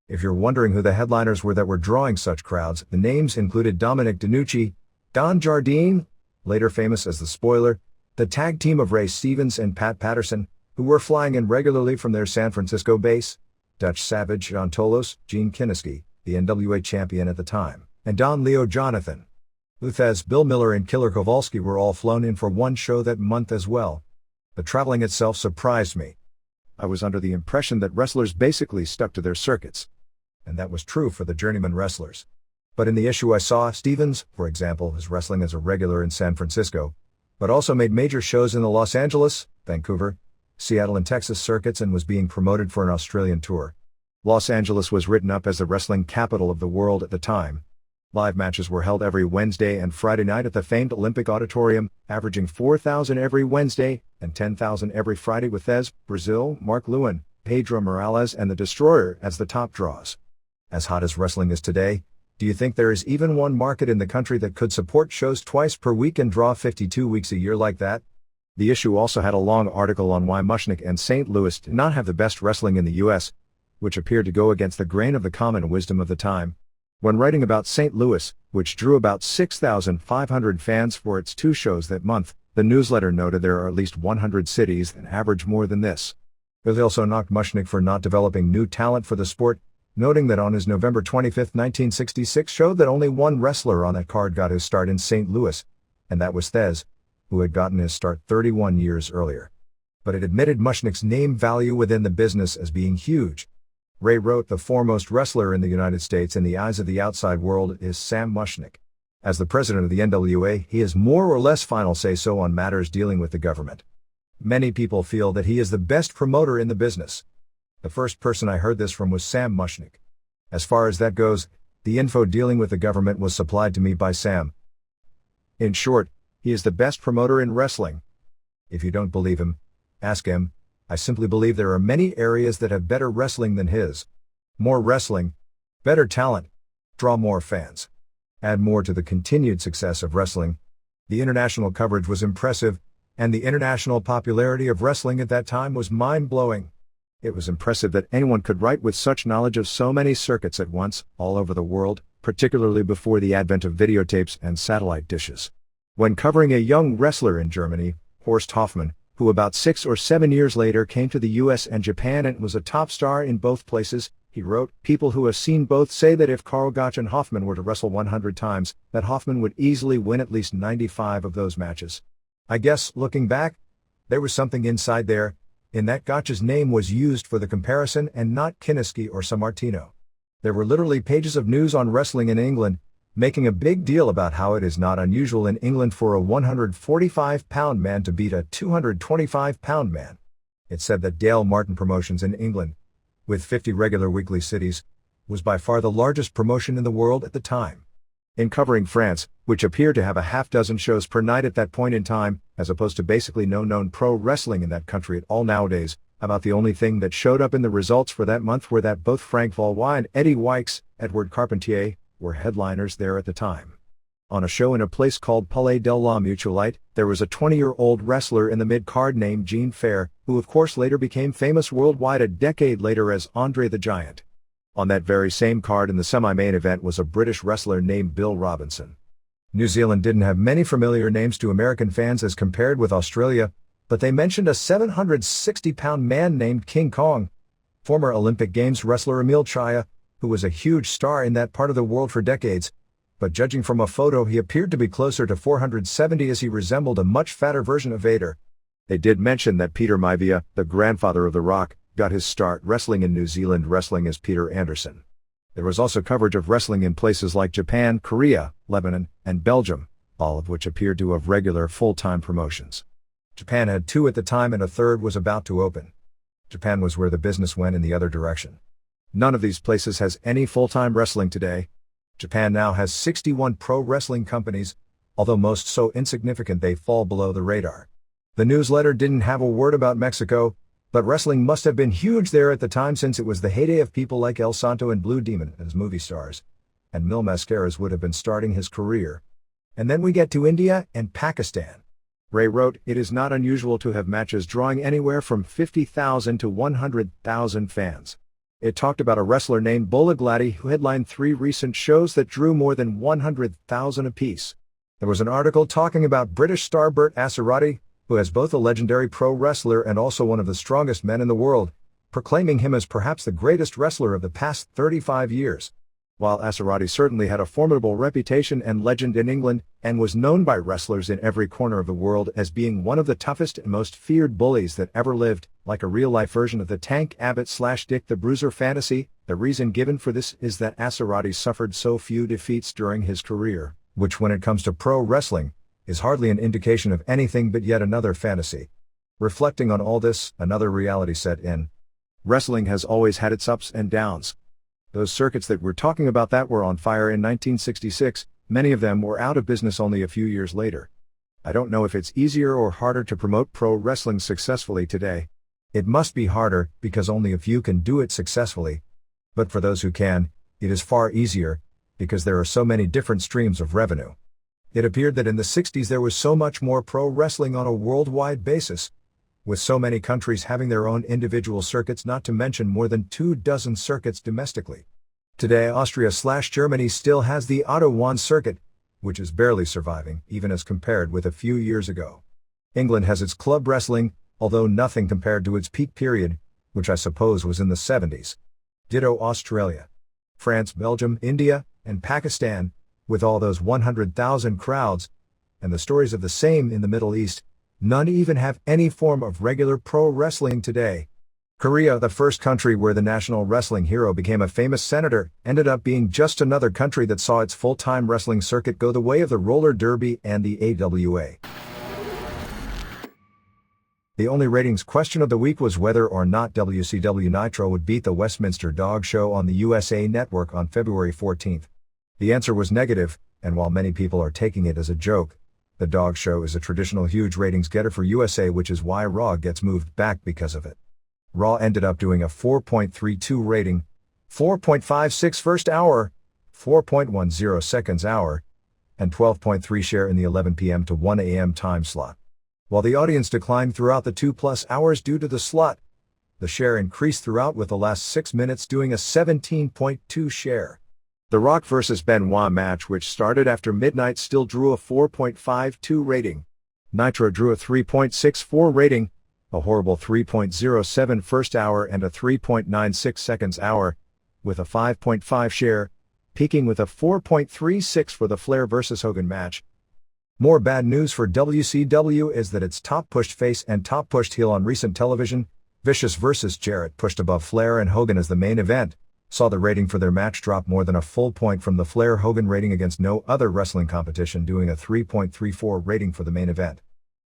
If you're wondering who the headliners were that were drawing such crowds, the names included Dominic DeNucci, Don Jardine, later famous as the Spoiler, the tag team of Ray Stevens and Pat Patterson, who were flying in regularly from their San Francisco base, Dutch Savage John Tolos, Gene Kiniski, the NWA champion at the time, and Don Leo Jonathan. Lou Thesz, Bill Miller and Killer Kowalski were all flown in for one show that month as well. The traveling itself surprised me. I was under the impression that wrestlers basically stuck to their circuits. And that was true for the journeyman wrestlers. But in the issue I saw, Stevens, for example, is wrestling as a regular in San Francisco, but also made major shows in the Los Angeles, Vancouver, Seattle and Texas circuits and was being promoted for an Australian tour. Los Angeles was written up as the wrestling capital of the world at the time. Live matches were held every Wednesday and Friday night at the famed Olympic Auditorium, averaging 4,000 every Wednesday and 10,000 every Friday with Thesz, Brazil, Mark Lewin, Pedro Morales and the Destroyer as the top draws. As hot as wrestling is today, do you think there is even one market in the country that could support shows twice per week and draw 52 weeks a year like that? The issue also had a long article on why Mushnick and St. Louis did not have the best wrestling in the U.S., which appeared to go against the grain of the common wisdom of the time. When writing about St. Louis, which drew about 6,500 fans for its 2 shows that month, The newsletter noted there are at least 100 cities that average more than this. They also knocked Mushnick for not developing new talent for the sport, noting that on his November 25, 1966 show that only one wrestler on that card got his start in St. Louis, and that was Thez, who had gotten his start 31 years earlier. But it admitted Mushnick's name value within the business as being huge. Ray wrote, "The foremost wrestler in the United States in the eyes of the outside world is Sam Mushnick. As the president of the NWA, he has more or less final say-so on matters dealing with the government. Many people feel that he is the best promoter in the business. The first person I heard this from was Sam Mushnick. As far as that goes, the info dealing with the government was supplied to me by Sam. In short, he is the best promoter in wrestling. If you don't believe him, ask him. I simply believe there are many areas that have better wrestling than his. More wrestling, better talent, draw more fans. Add more to the continued success of wrestling. The international coverage was impressive, and the international popularity of wrestling at that time was mind-blowing. It was impressive that anyone could write with such knowledge of so many circuits at once, all over the world, particularly before the advent of videotapes and satellite dishes. When covering a young wrestler in Germany, Horst Hoffmann, who about 6 or 7 years later came to the US and Japan and was a top star in both places, he wrote, "People who have seen both say that if Karl Gotch and Hoffmann were to wrestle 100 times, that Hoffmann would easily win at least 95 of those matches. I guess, looking back, there was something inside there, in that Gotch's name was used for the comparison and not Kinniski or Sammartino. There were literally pages of news on wrestling in England, making a big deal about how it is not unusual in England for a 145-pound man to beat a 225-pound man. It said that Dale Martin Promotions in England, with 50 regular weekly cities, was by far the largest promotion in the world at the time. In covering France, which appeared to have a half-dozen shows per night at that point in time, as opposed to basically no known pro wrestling in that country at all nowadays, about the only thing that showed up in the results for that month were that both Frank Valois and Eddie Wykes, Edward Carpentier, were headliners there at the time. On a show in a place called Palais de la Mutualite, there was a 20-year-old wrestler in the mid-card named Gene Fair, who of course later became famous worldwide a decade later as Andre the Giant. On that very same card in the semi-main event was a British wrestler named Bill Robinson. New Zealand didn't have many familiar names to American fans as compared with Australia, but they mentioned a 760-pound man named King Kong, former Olympic Games wrestler Emil Chaya, who was a huge star in that part of the world for decades, but judging from a photo he appeared to be closer to 470 as he resembled a much fatter version of Vader. They did mention that Peter Maivia, the grandfather of The Rock, got his start wrestling in New Zealand wrestling as Peter Anderson. There was also coverage of wrestling in places like Japan, Korea, Lebanon, and Belgium, all of which appeared to have regular full-time promotions. Japan had 2 at the time and a third was about to open. Japan was where the business went in the other direction. None of these places has any full-time wrestling today. Japan now has 61 pro wrestling companies, although most so insignificant they fall below the radar. The newsletter didn't have a word about Mexico, but wrestling must have been huge there at the time since it was the heyday of people like El Santo and Blue Demon as movie stars, and Mil Mascaras would have been starting his career. And then we get to India and Pakistan. Ray wrote, "It is not unusual to have matches drawing anywhere from 50,000 to 100,000 fans." It talked about a wrestler named Bola Gladi who headlined 3 recent shows that drew more than 100,000 apiece. There was an article talking about British star Burt Asarati, who is both a legendary pro wrestler and also one of the strongest men in the world, proclaiming him as perhaps the greatest wrestler of the past 35 years. While Asarati certainly had a formidable reputation and legend in England, and was known by wrestlers in every corner of the world as being one of the toughest and most feared bullies that ever lived, like a real-life version of the Tank Abbott/Dick the Bruiser fantasy, the reason given for this is that Asarati suffered so few defeats during his career, which when it comes to pro wrestling, is hardly an indication of anything but yet another fantasy. Reflecting on all this, another reality set in. Wrestling has always had its ups and downs. Those circuits that we're talking about that were on fire in 1966, many of them were out of business only a few years later. I don't know if it's easier or harder to promote pro wrestling successfully today. It must be harder, because only a few can do it successfully. But for those who can, it is far easier, because there are so many different streams of revenue. It appeared that in the 60s there was so much more pro wrestling on a worldwide basis, with so many countries having their own individual circuits, not to mention more than 24 circuits domestically. Today Austria/Germany still has the OUTTRO circuit, which is barely surviving, even as compared with a few years ago. England has its club wrestling, although nothing compared to its peak period, which I suppose was in the 70s. Ditto Australia. France, Belgium, India, and Pakistan, with all those 100,000 crowds, and the stories of the same in the Middle East, none even have any form of regular pro wrestling today. Korea, the first country where the national wrestling hero became a famous senator, ended up being just another country that saw its full-time wrestling circuit go the way of the roller derby and the AWA. The only ratings question of the week was whether or not WCW Nitro would beat the Westminster Dog Show on the USA Network on February 14th. The answer was negative, and while many people are taking it as a joke, the Dog Show is a traditional huge ratings getter for USA, which is why Raw gets moved back because of it. Raw ended up doing a 4.32 rating, 4.56 first hour, 4.10 seconds hour, and 12.3 share in the 11 p.m. to 1 a.m. time slot. While the audience declined throughout the 2+ hours due to the slot, the share increased throughout, with the last 6 minutes doing a 17.2 share. The Rock vs. Benoit match, which started after midnight, still drew a 4.52 rating. Nitro drew a 3.64 rating, a horrible 3.07 first hour and a 3.96 seconds hour, with a 5.5 share, peaking with a 4.36 for the Flair vs. Hogan match. More bad news for WCW is that its top-pushed face and top-pushed heel on recent television, Vicious vs. Jarrett, pushed above Flair and Hogan as the main event, saw the rating for their match drop more than a full point from the Flair-Hogan rating against no other wrestling competition, doing a 3.34 rating for the main event.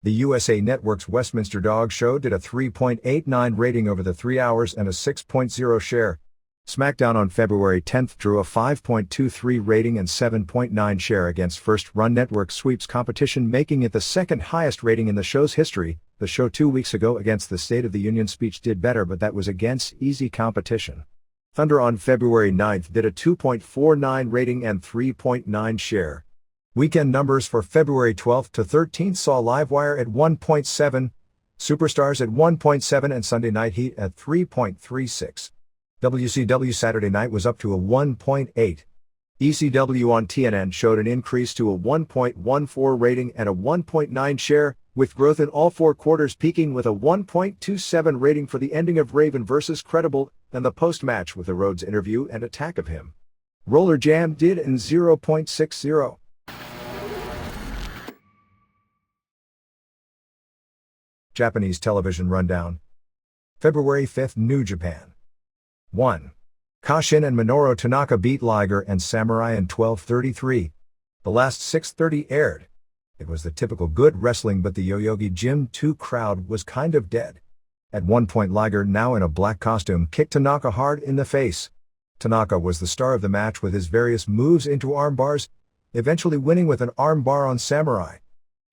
The USA Network's Westminster Dog Show did a 3.89 rating over the 3 hours and a 6.0 share. SmackDown on February 10th drew a 5.23 rating and 7.9 share against first-run network sweeps competition, making it the second highest rating in the show's history. The show 2 weeks ago against the State of the Union speech did better, but that was against easy competition. Thunder on February 9th did a 2.49 rating and 3.9 share. Weekend numbers for February 12th to 13th saw Livewire at 1.7, Superstars at 1.7, and Sunday Night Heat at 3.36. WCW Saturday Night was up to a 1.8. ECW on TNN showed an increase to a 1.14 rating and a 1.9 share, with growth in all 4 quarters, peaking with a 1.27 rating for the ending of Raven vs. Credible and the post-match with a Rhodes interview and attack of him. Roller Jam did in 0.60. Japanese television rundown. February 5th, New Japan. 1. Kashin and Minoru Tanaka beat Liger and Samurai in 12:33. The last 6:30 aired. It was the typical good wrestling, but the Yoyogi Gym 2 crowd was kind of dead. At one point, Liger, now in a black costume, kicked Tanaka hard in the face. Tanaka was the star of the match with his various moves into arm bars, eventually winning with an arm bar on Samurai.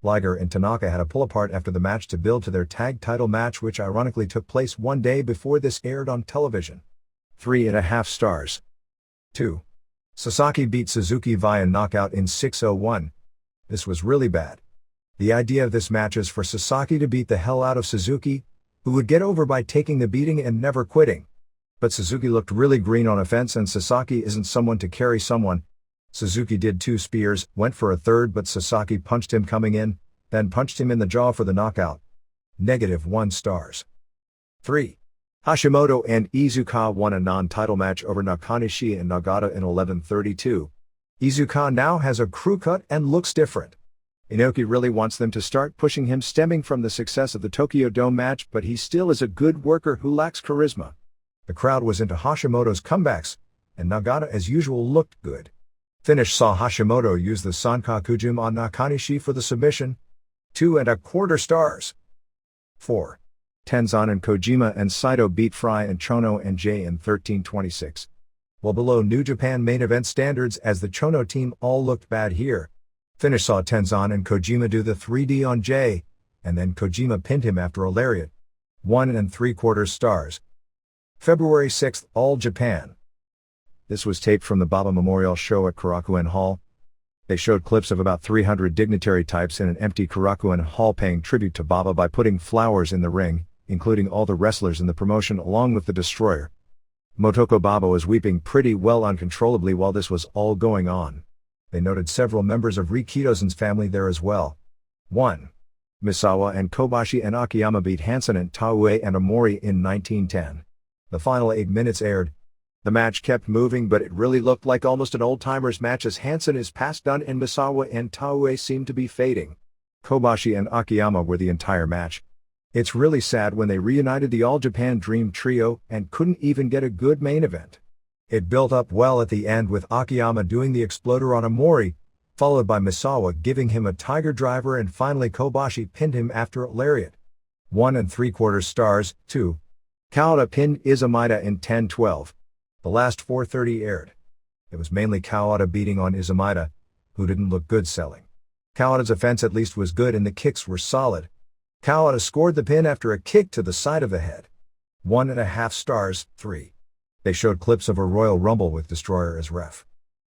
Liger and Tanaka had a pull-apart after the match to build to their tag title match, which ironically took place one day before this aired on television. 3.5 stars. 2. Sasaki beat Suzuki via knockout in 6:01. This was really bad. The idea of this match is for Sasaki to beat the hell out of Suzuki, who would get over by taking the beating and never quitting. But Suzuki looked really green on offense, and Sasaki isn't someone to carry someone. Suzuki did 2 spears, went for a third, but Sasaki punched him coming in, then punched him in the jaw for the knockout. -1 stars. 3. Hashimoto and Iizuka won a non-title match over Nakanishi and Nagata in 11:32. Iizuka now has a crew cut and looks different. Inoki really wants them to start pushing him, stemming from the success of the Tokyo Dome match, but he still is a good worker who lacks charisma. The crowd was into Hashimoto's comebacks, and Nagata as usual looked good. Finish saw Hashimoto use the Sankakujin on Nakanishi for the submission. 2.25 stars. 4. Tenzan and Kojima and Saito beat Fry and Chono and Jay in 13:26. While below New Japan main event standards, as the Chono team all looked bad here. Finish saw Tenzan and Kojima do the 3D on Jay, and then Kojima pinned him after a lariat. 1.75 stars. February 6th, All Japan. This was taped from the Baba Memorial Show at Korakuen Hall. They showed clips of about 300 dignitary types in an empty Korakuen Hall paying tribute to Baba by putting flowers in the ring, including all the wrestlers in the promotion along with the Destroyer. Motoko Baba was weeping pretty well uncontrollably while this was all going on. They noted several members of Rikidozan's family there as well. 1. Misawa and Kobashi and Akiyama beat Hansen and Taue and Omori in 1910. The final 8 minutes aired. The match kept moving, but it really looked like almost an old-timers match as Hansen is past done and Misawa and Taue seemed to be fading. Kobashi and Akiyama were the entire match. It's really sad when they reunited the All Japan Dream Trio and couldn't even get a good main event. It built up well at the end with Akiyama doing the exploder on Omori, followed by Misawa giving him a tiger driver and finally Kobashi pinned him after a lariat. 1 3/4 stars, 2. Kawada pinned Izumida in 10-12. The last 4:30 aired. It was mainly Kawada beating on Izumida, who didn't look good selling. Kawada's offense at least was good and the kicks were solid. Kawada scored the pin after a kick to the side of the head. 1.5 stars, 3. They showed clips of a Royal Rumble with Destroyer as ref.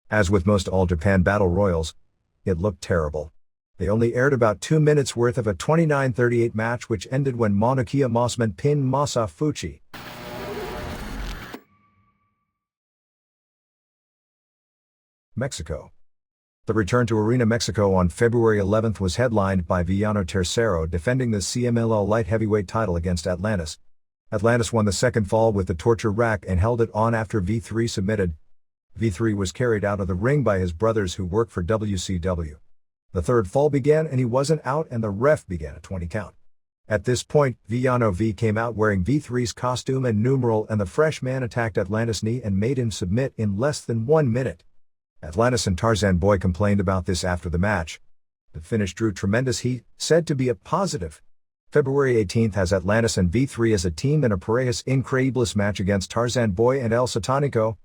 As with most All Japan Battle Royals, it looked terrible. They only aired about 2 minutes worth of a 29-38 match which ended when Monokia Mossman pinned Masafuchi. Mexico. The return to Arena Mexico on February 11th was headlined by Villano Tercero defending the CMLL light heavyweight title against Atlantis. Atlantis won the second fall with the torture rack and held it on after V3 submitted. V3 was carried out of the ring by his brothers who work for WCW. The third fall began and he wasn't out and the ref began a 20 count. At this point, Villano V came out wearing V3's costume and numeral and the fresh man attacked Atlantis' knee and made him submit in less than 1 minute. Atlantis and Tarzan Boy complained about this after the match. The finish drew tremendous heat, said to be a positive. February 18th has Atlantis and V3 as a team in a Parejas Increíbles match against Tarzan Boy and El Satanico.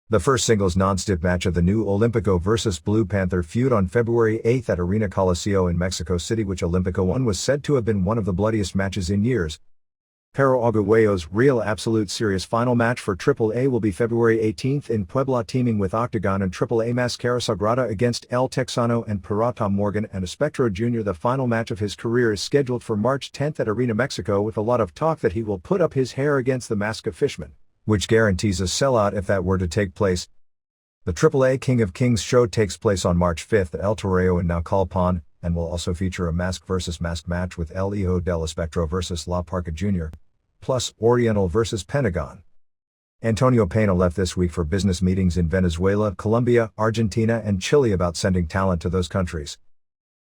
The first singles non-stiff match of the new Olympico vs. Blue Panther feud on February 8th at Arena Coliseo in Mexico City, which Olympico won, was said to have been one of the bloodiest matches in years. Pero Aguayo's Real Absolute Series final match for AAA will be February 18th in Puebla, teaming with Octagon and AAA Mascara Sagrada against El Texano and Pirata Morgan and Espectro Jr. The final match of his career is scheduled for March 10th at Arena Mexico, with a lot of talk that he will put up his hair against the Mask of Fishman, which guarantees a sellout if that were to take place. The AAA King of Kings show takes place on March 5th at El Toreo in Naucalpan, and will also feature a mask vs. mask match with El Hijo del Espectro vs. La Parca Jr., plus Oriental vs. Pentagon. Antonio Pena left this week for business meetings in Venezuela, Colombia, Argentina, and Chile about sending talent to those countries.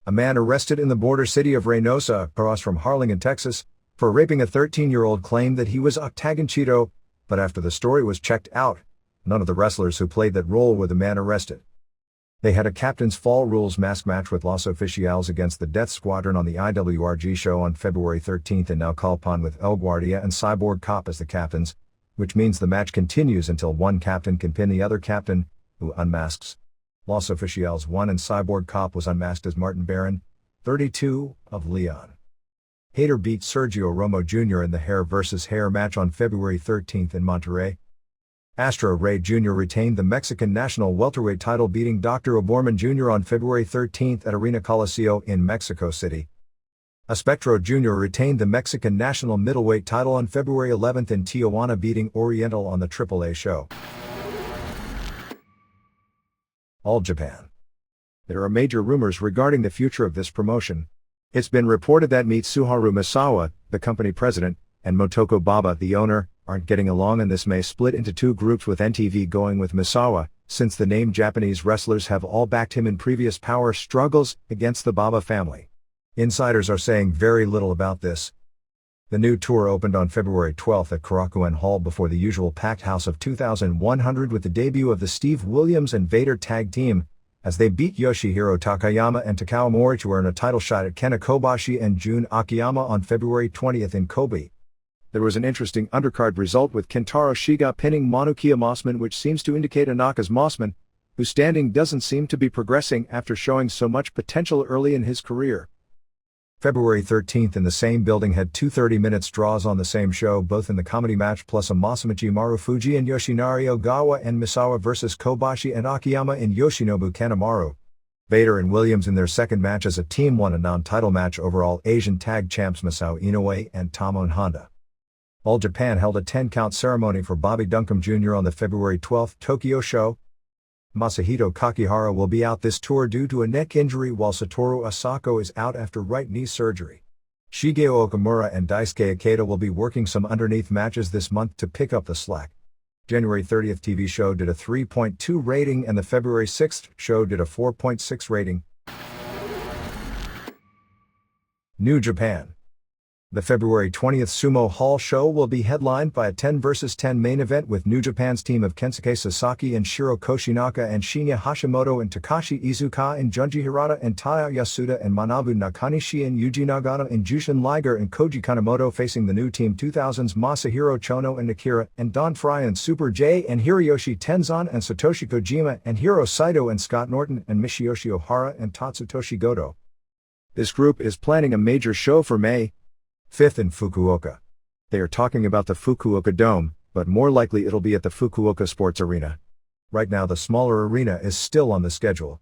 A man arrested in the border city of Reynosa, across from Harlingen, Texas, for raping a 13-year-old claimed that he was Octagon Cheeto, but after the story was checked out, none of the wrestlers who played that role were the man arrested. They had a Captain's Fall Rules mask match with Los Oficiales against the Death Squadron on the IWRG show on February 13th in Naucalpan, with El Guardia and Cyborg Cop as the captains, which means the match continues until one captain can pin the other captain, who unmasks. Los Oficiales won and Cyborg Cop was unmasked as Martin Barron, 32, of Leon. Hayter beat Sergio Romo Jr. in the hair vs. hair match on February 13th in Monterrey. Astro Ray Jr. retained the Mexican national welterweight title, beating Dr. O'Borman Jr. on February 13th at Arena Coliseo in Mexico City. Espectro Jr. retained the Mexican national middleweight title on February 11th in Tijuana, beating Oriental on the AAA show. All Japan. There are major rumors regarding the future of this promotion. It's been reported that Mitsuharu Misawa, the company president, and Motoko Baba, the owner, aren't getting along, and this may split into two groups, with NTV going with Misawa, since the named Japanese wrestlers have all backed him in previous power struggles against the Baba family. Insiders are saying very little about this. The new tour opened on February 12th at Korakuen Hall before the usual packed house of 2,100 with the debut of the Steve Williams and Vader tag team, as they beat Yoshihiro Takayama and Takao Mori to earn a title shot at Kena Kobashi and Jun Akiyama on February 20th in Kobe. There was an interesting undercard result with Kentaro Shiga pinning Monokia Mossman, which seems to indicate Anaka's Mossman, whose standing doesn't seem to be progressing after showing so much potential early in his career. February 13th in the same building had two 30-minute draws on the same show, both in the comedy match plus a Masamichi Marufuji and Yoshinari Ogawa and Misawa vs. Kobashi and Akiyama in Yoshinobu Kanemaru. Vader and Williams in their second match as a team won a non-title match over All Asian Tag Champs Masao Inoue and Tamon Honda. All Japan held a 10-count ceremony for Bobby Duncombe Jr. on the February 12th Tokyo show. Masahito Kakihara will be out this tour due to a neck injury while Satoru Asako is out after right knee surgery. Shigeo Okamura and Daisuke Ikeda will be working some underneath matches this month to pick up the slack. January 30th TV show did a 3.2 rating and the February 6th show did a 4.6 rating. New Japan. The February 20th Sumo Hall show will be headlined by a 10 vs 10 main event with New Japan's team of Kensuke Sasaki and Shiro Koshinaka and Shinya Hashimoto and Takashi Iizuka and Junji Hirata and Taya Yasuda and Manabu Nakanishi and Yuji Nagata and Jushin Liger and Koji Kanemoto facing the new Team 2000's Masahiro Chono and Akira and Don Frye and Super J and Hiroyoshi Tenzan and Satoshi Kojima and Hiro Saito and Scott Norton and Michiyoshi Ohara and Tatsutoshi Goto. This group is planning a major show for May 5th in Fukuoka. They are talking about the Fukuoka Dome, but more likely it'll be at the Fukuoka Sports Arena. Right now the smaller arena is still on the schedule.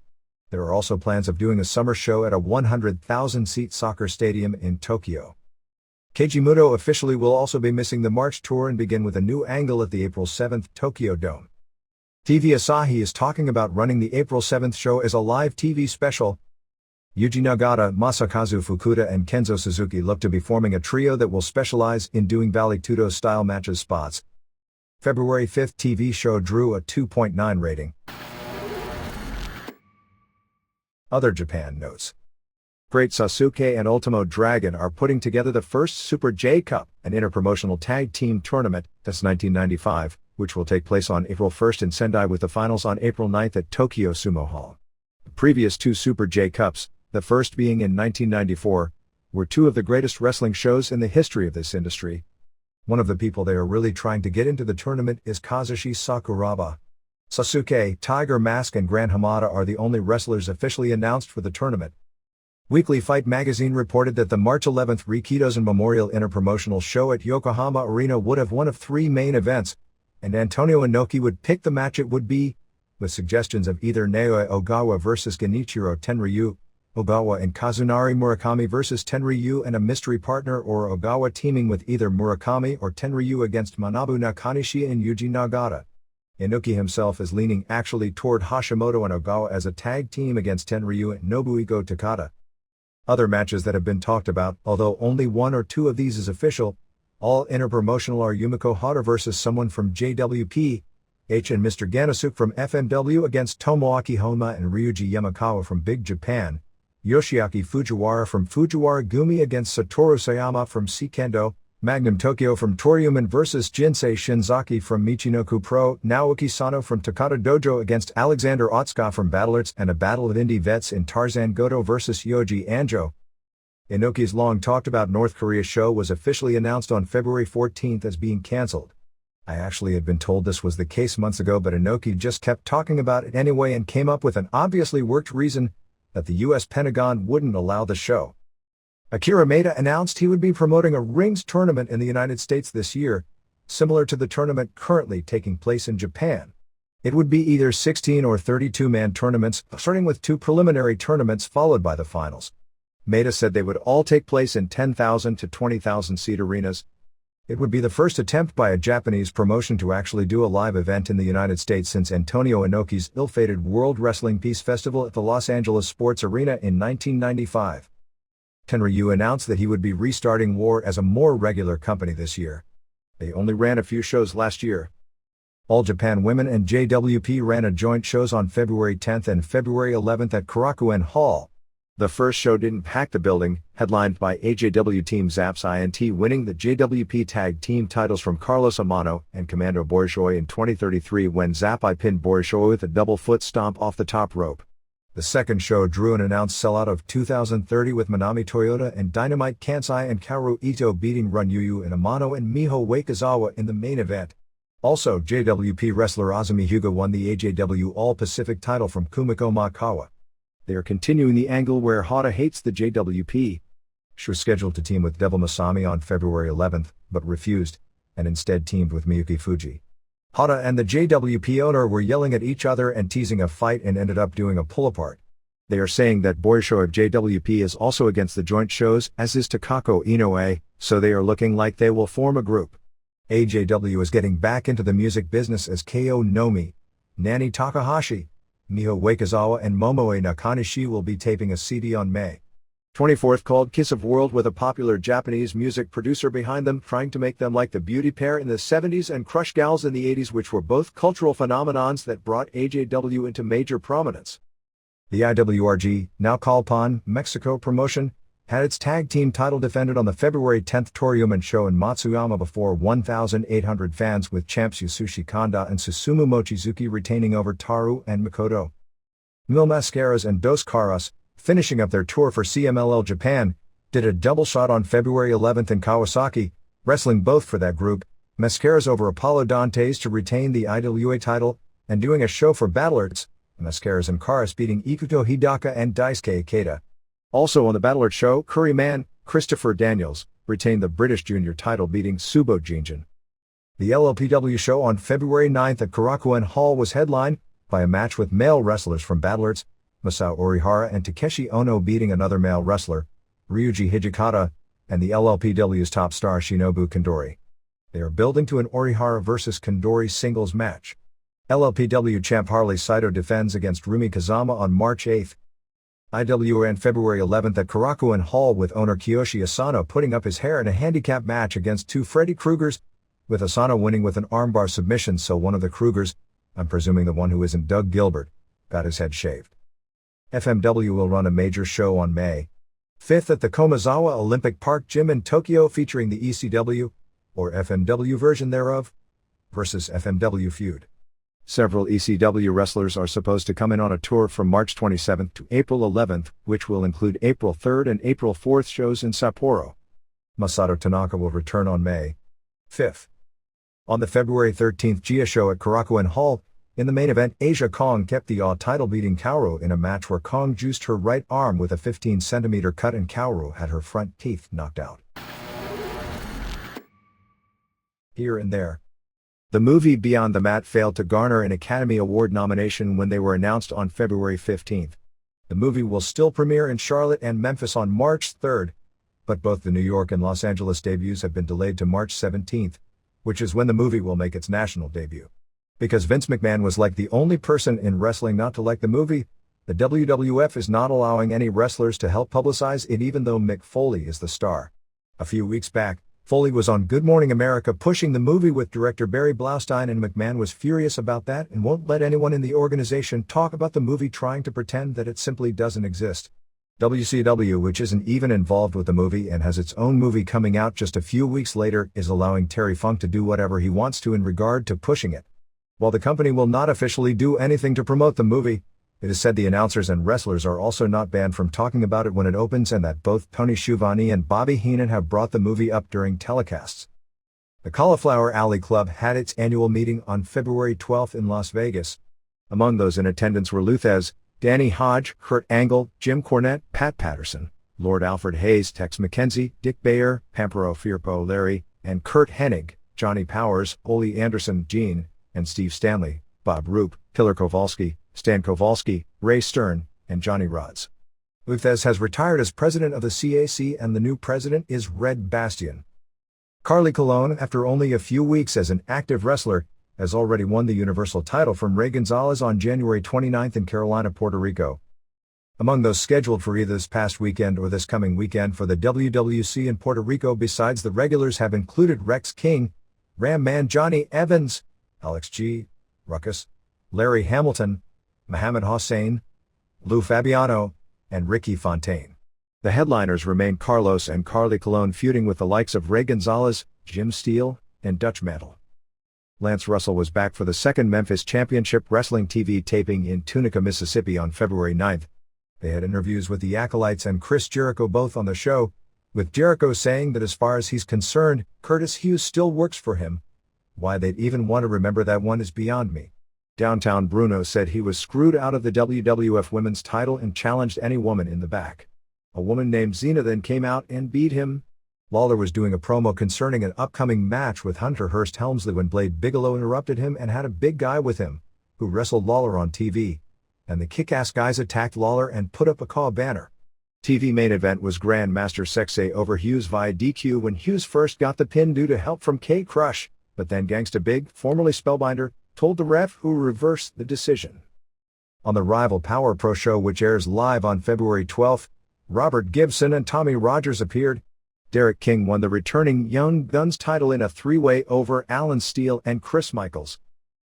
There are also plans of doing a summer show at a 100,000-seat soccer stadium in Tokyo. Keiji Muto officially will also be missing the March tour and begin with a new angle at the April 7th Tokyo Dome. TV Asahi is talking about running the April 7th show as a live TV special. Yuji Nagata, Masakazu Fukuda and Kenzo Suzuki look to be forming a trio that will specialize in doing Vale Tudo-style matches spots. February 5th TV show drew a 2.9 rating. Other Japan notes. Great Sasuke and Ultimo Dragon are putting together the first Super J Cup, an interpromotional tag team tournament, that's 1995, which will take place on April 1st in Sendai with the finals on April 9th at Tokyo Sumo Hall. The previous two Super J Cups, the first being in 1994, were two of the greatest wrestling shows in the history of this industry. One of the people they are really trying to get into the tournament is Kazushi Sakuraba. Sasuke, Tiger Mask and Gran Hamada are the only wrestlers officially announced for the tournament. Weekly Fight magazine reported that the March 11th Rikidozen Memorial Interpromotional show at Yokohama Arena would have one of three main events, and Antonio Inoki would pick the match it would be, with suggestions of either Naoya Ogawa vs Genichiro Tenryu, Ogawa and Kazunari Murakami vs Tenryu and a mystery partner, or Ogawa teaming with either Murakami or Tenryu against Manabu Nakanishi and Yuji Nagata. Inoki himself is leaning actually toward Hashimoto and Ogawa as a tag team against Tenryu and Nobuhiko Takada. Other matches that have been talked about, although only one or two of these is official, all interpromotional, are Yumiko Hara vs someone from JWP, H and Mr. Ganasuke from FMW against Tomoaki Honma and Ryuji Yamakawa from Big Japan, Yoshiaki Fujiwara from Fujiwara Gumi against Satoru Sayama from Seikendo, Magnum Tokyo from Toriuman vs Jinsei Shinzaki from Michinoku Pro, Naoki Sano from Takata Dojo against Alexander Otsuka from Battlerts, and a battle of indie vets in Tarzan Goto vs Yoji Anjo. Inoki's long talked about North Korea show was officially announced on February 14th as being cancelled. I actually had been told this was the case months ago, but Inoki just kept talking about it anyway and came up with an obviously worked reason that the US Pentagon wouldn't allow the show. Akira Maeda announced he would be promoting a rings tournament in the United States this year, similar to the tournament currently taking place in Japan. It would be either 16 or 32-man tournaments, starting with two preliminary tournaments followed by the finals. Maeda said they would all take place in 10,000 to 20,000 seat arenas. It would be the first attempt by a Japanese promotion to actually do a live event in the United States since Antonio Inoki's ill-fated World Wrestling Peace Festival at the Los Angeles Sports Arena in 1995. Tenryu announced that he would be restarting WAR as a more regular company this year. They only ran a few shows last year. All Japan Women and JWP ran a joint shows on February 10th and February 11th at Korakuen Hall. The first show didn't pack the building, headlined by AJW Team Zaps INT winning the JWP Tag Team titles from Carlos Amano and Commando Borishoy in 2033 when Zapai pinned Borishoy with a double foot stomp off the top rope. The second show drew an announced sellout of 2,030 with Manami Toyota and Dynamite Kansai and Kaoru Ito beating Run Yuyu and Amano and Miho Wakizawa in the main event. Also, JWP wrestler Azumi Hyuga won the AJW All-Pacific title from Kumiko Makawa. They are continuing the angle where Hara hates the JWP. She was scheduled to team with Devil Masami on February 11th, but refused, and instead teamed with Miyuki Fuji. Hara and the JWP owner were yelling at each other and teasing a fight and ended up doing a pull-apart. They are saying that Borishoy of JWP is also against the joint shows, as is Takako Inoue, so they are looking like they will form a group. AJW is getting back into the music business as Ko Nomi, Nani Takahashi, Miho Wakizawa and Momoe Nakanishi will be taping a CD on May 24th called Kiss of World, with a popular Japanese music producer behind them, trying to make them like the beauty pair in the 70s and Crush Gals in the 80s, which were both cultural phenomenons that brought AJW into major prominence. The IWRG, now called PON, Mexico promotion, had its tag team title defended on the February 10th Toryuman show in Matsuyama before 1,800 fans, with champs Yasushi Kanda and Susumu Mochizuki retaining over Taru and Mikoto. Mil Mascaras and Dos Caras, finishing up their tour for CMLL Japan, did a double shot on February 11th in Kawasaki, wrestling both for that group, Mascaras over Apollo Dantes to retain the IWA title, and doing a show for Battle Arts, Mascaras and Caras beating Ikuto Hidaka and Daisuke Ikeda. Also on the Battle Arts show, Curry Man, Christopher Daniels, retained the British Junior title, beating Subo Jinjin. The LLPW show on February 9th at Korakuen Hall was headlined by a match with male wrestlers from Battle Arts, Masao Orihara and Takeshi Ono beating another male wrestler, Ryuji Hijikata, and the LLPW's top star Shinobu Kandori. They are building to an Orihara vs. Kandori singles match. LLPW champ Harley Saito defends against Rumi Kazama on March 8th. IWA on February 11th at Korakuen Hall, with owner Kiyoshi Asano putting up his hair in a handicap match against two Freddy Krugers, with Asano winning with an armbar submission, so one of the Krugers, I'm presuming the one who isn't Doug Gilbert, got his head shaved. FMW will run a major show on May 5th at the Komazawa Olympic Park Gym in Tokyo, featuring the ECW, or FMW version thereof, versus FMW feud. Several ECW wrestlers are supposed to come in on a tour from March 27th to April 11th, which will include April 3rd and April 4th shows in Sapporo. Masato Tanaka will return on May 5th. On the February 13th Gia show at Korakuen Hall, in the main event, Asia Kong kept the title, beating Kaoru in a match where Kong juiced her right arm with a 15cm cut and Kaoru had her front teeth knocked out. Here and there. The movie Beyond the Mat failed to garner an Academy Award nomination when they were announced on February 15th. The movie will still premiere in Charlotte and Memphis on March 3rd, but both the New York and Los Angeles debuts have been delayed to March 17th, which is when the movie will make its national debut. Because Vince McMahon was like the only person in wrestling not to like the movie, the WWF is not allowing any wrestlers to help publicize it, even though Mick Foley is the star. A few weeks back, Foley was on Good Morning America pushing the movie with director Barry Blaustein, and McMahon was furious about that and won't let anyone in the organization talk about the movie, trying to pretend that it simply doesn't exist. WCW, which isn't even involved with the movie and has its own movie coming out just a few weeks later, is allowing Terry Funk to do whatever he wants to in regard to pushing it. While the company will not officially do anything to promote the movie, it is said the announcers and wrestlers are also not banned from talking about it when it opens, and that both Tony Schiavone and Bobby Heenan have brought the movie up during telecasts. The Cauliflower Alley Club had its annual meeting on February 12th in Las Vegas. Among those in attendance were Luthez, Danny Hodge, Kurt Angle, Jim Cornette, Pat Patterson, Lord Alfred Hayes, Tex McKenzie, Dick Bayer, Pampero Firpo Larry, and Kurt Hennig, Johnny Powers, Ole Anderson, Gene, and Steve Stanley, Bob Roop, Killer Kowalski, Stan Kowalski, Ray Stern, and Johnny Rods. Luthez has retired as president of the CAC, and the new president is Red Bastian. Carly Colon, after only a few weeks as an active wrestler, has already won the Universal title from Ray Gonzalez on January 29th in Carolina, Puerto Rico. Among those scheduled for either this past weekend or this coming weekend for the WWC in Puerto Rico besides the regulars have included Rex King, Ram Man Johnny Evans, Alex G., Ruckus, Larry Hamilton, Muhammad Hossein, Lou Fabiano, and Ricky Fontaine. The headliners remain Carlos and Carly Colon feuding with the likes of Ray Gonzalez, Jim Steele, and Dutch Mantle. Lance Russell was back for the second Memphis Championship Wrestling TV taping in Tunica, Mississippi on February 9th. They had interviews with the Acolytes and Chris Jericho both on the show, with Jericho saying that as far as he's concerned, Curtis Hughes still works for him. Why they'd even want to remember that one is beyond me. Downtown Bruno said he was screwed out of the WWF Women's title and challenged any woman in the back. A woman named Xena then came out and beat him. Lawler was doing a promo concerning an upcoming match with Hunter Hearst Helmsley when Blade Bigelow interrupted him and had a big guy with him, who wrestled Lawler on TV, and the Kick-Ass guys attacked Lawler and put up a CAW banner. TV main event was Grandmaster Sexay over Hughes via DQ when Hughes first got the pin due to help from K-Crush, but then Gangsta Big, formerly Spellbinder, told the ref, who reversed the decision. On the Rival Power Pro show, which airs live on February 12, Robert Gibson and Tommy Rogers appeared. Derek King won the returning Young Guns title in a three-way over Alan Steele and Chris Michaels.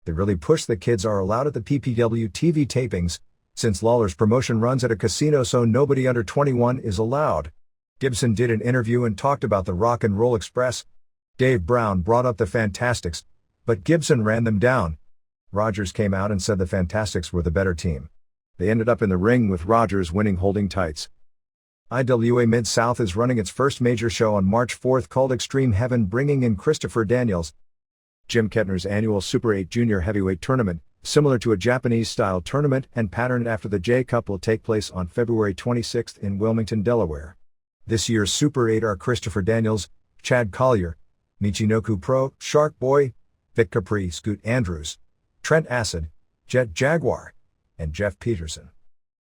They really push the kids are allowed at the PPW TV tapings, since Lawler's promotion runs at a casino, so nobody under 21 is allowed. Gibson did an interview and talked about the Rock and Roll Express. Dave Brown brought up the Fantastics, but Gibson ran them down. Rogers came out and said the Fantastics were the better team. They ended up in the ring with Rogers winning holding tights. IWA Mid-South is running its first major show on March 4th called Extreme Heaven, bringing in Christopher Daniels. Jim Kettner's annual Super 8 Junior Heavyweight Tournament, similar to a Japanese-style tournament and patterned after the J-Cup, will take place on February 26th in Wilmington, Delaware. This year's Super 8 are Christopher Daniels, Chad Collier, Michinoku Pro, Shark Boy, Vic Capri, Scoot Andrews, Trent Acid, Jet Jaguar, and Jeff Peterson.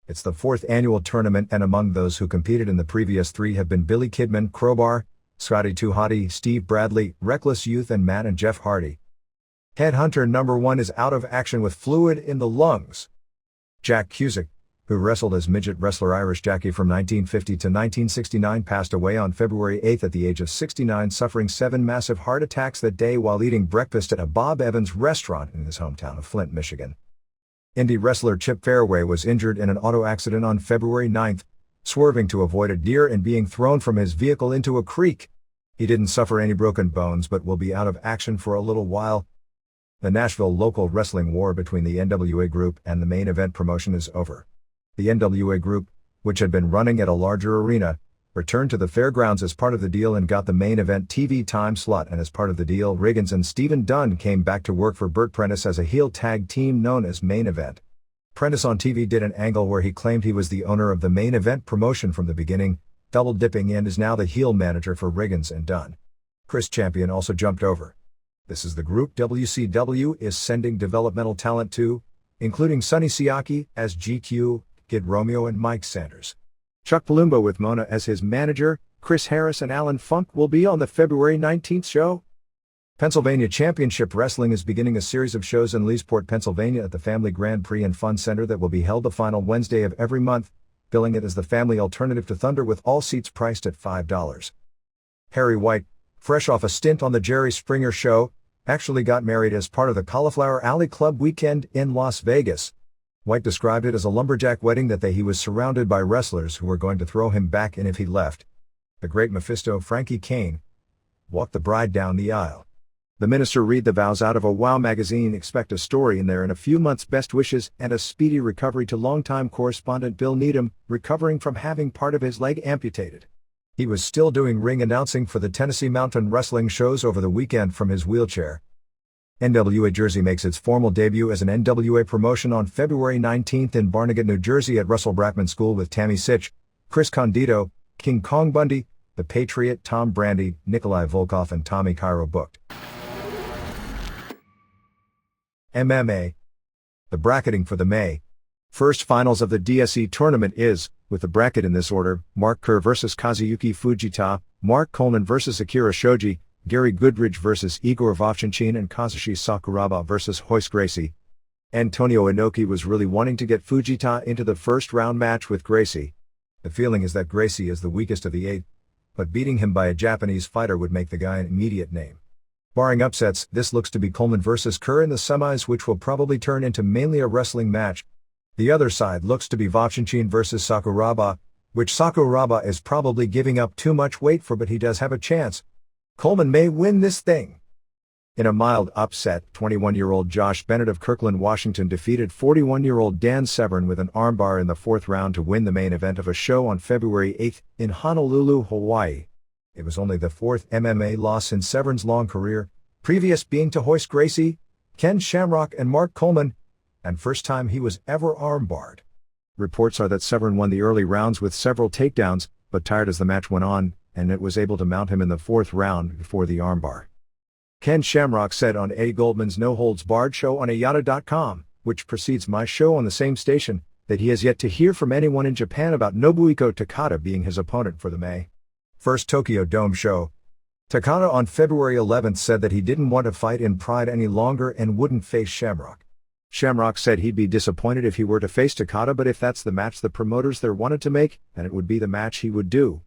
It's the fourth annual tournament, and among those who competed in the previous three have been Billy Kidman, Crowbar, Scotty 2 Hotty, Steve Bradley, Reckless Youth, and Matt and Jeff Hardy. Headhunter number 1 is out of action with fluid in the lungs. Jack Cusick, who wrestled as midget wrestler Irish Jackie from 1950 to 1969, passed away on February 8 at the age of 69, suffering 7 massive heart attacks that day while eating breakfast at a Bob Evans restaurant in his hometown of Flint, Michigan. Indie wrestler Chip Fairway was injured in an auto accident on February 9, swerving to avoid a deer and being thrown from his vehicle into a creek. He didn't suffer any broken bones but will be out of action for a little while. The Nashville local wrestling war between the NWA Group and the Main Event promotion is over. The NWA Group, which had been running at a larger arena, returned to the fairgrounds as part of the deal and got the Main Event TV time slot, and as part of the deal, Riggins and Stephen Dunn came back to work for Burt Prentice as a heel tag team known as Main Event. Prentice on TV did an angle where he claimed he was the owner of the Main Event promotion from the beginning, double dipping, and is now the heel manager for Riggins and Dunn. Chris Champion also jumped over. This is the group WCW is sending developmental talent to, including Sonny Siaki as GQ, Kid Romeo, and Mike Sanders. Chuck Palumbo with Mona as his manager. Chris Harris and Alan Funk will be on the February 19th show. Pennsylvania Championship Wrestling is beginning a series of shows in Leesport, Pennsylvania at the Family Grand Prix and Fun Center that will be held the final Wednesday of every month, billing it as the family alternative to Thunder with all seats priced at $5. Harry White, fresh off a stint on the Jerry Springer Show, actually got married as part of the Cauliflower Alley Club weekend in Las Vegas. White described it as a lumberjack wedding that he was surrounded by wrestlers who were going to throw him back in if he left. The great Mephisto Frankie Kane walked the bride down the aisle. The minister read the vows out of a WOW magazine. Expect a story in there in a few months. Best wishes and a speedy recovery to longtime correspondent Bill Needham, recovering from having part of his leg amputated. He was still doing ring announcing for the Tennessee Mountain Wrestling shows over the weekend from his wheelchair. NWA Jersey makes its formal debut as an NWA promotion on February 19th in Barnegat, New Jersey at Russell Brackman School with Tammy Sitch, Chris Condito, King Kong Bundy, The Patriot, Tom Brandy, Nikolai Volkov, and Tommy Cairo booked. MMA. The bracketing for the May 1st finals of the DSE tournament is, with the bracket in this order: Mark Kerr vs. Kazuyuki Fujita, Mark Coleman vs. Akira Shoji, Gary Goodridge vs. Igor Vovchanchyn, and Kazushi Sakuraba vs. Hoist Gracie. Antonio Inoki was really wanting to get Fujita into the first round match with Gracie. The feeling is that Gracie is the weakest of the 8, but beating him by a Japanese fighter would make the guy an immediate name. Barring upsets, this looks to be Coleman vs. Kerr in the semis, which will probably turn into mainly a wrestling match. The other side looks to be Vovchanchyn vs. Sakuraba, which Sakuraba is probably giving up too much weight for, but he does have a chance. Coleman may win this thing. In a mild upset, 21-year-old Josh Bennett of Kirkland, Washington defeated 41-year-old Dan Severn with an armbar in the 4th round to win the main event of a show on February 8 in Honolulu, Hawaii. It was only the 4th MMA loss in Severn's long career, previous being to Hoist Gracie, Ken Shamrock, and Mark Coleman, and first time he was ever armbarred. Reports are that Severn won the early rounds with several takedowns, but tired as the match went on, and it was able to mount him in the 4th round before the armbar. Ken Shamrock said on Eddie Goldman's No Holds Barred show on Ayata.com, which precedes my show on the same station, that he has yet to hear from anyone in Japan about Nobuhiko Takada being his opponent for the May 1st Tokyo Dome show. Takada on February 11 said that he didn't want to fight in Pride any longer and wouldn't face Shamrock. Shamrock said he'd be disappointed if he were to face Takada, but if that's the match the promoters there wanted to make, then it would be the match he would do.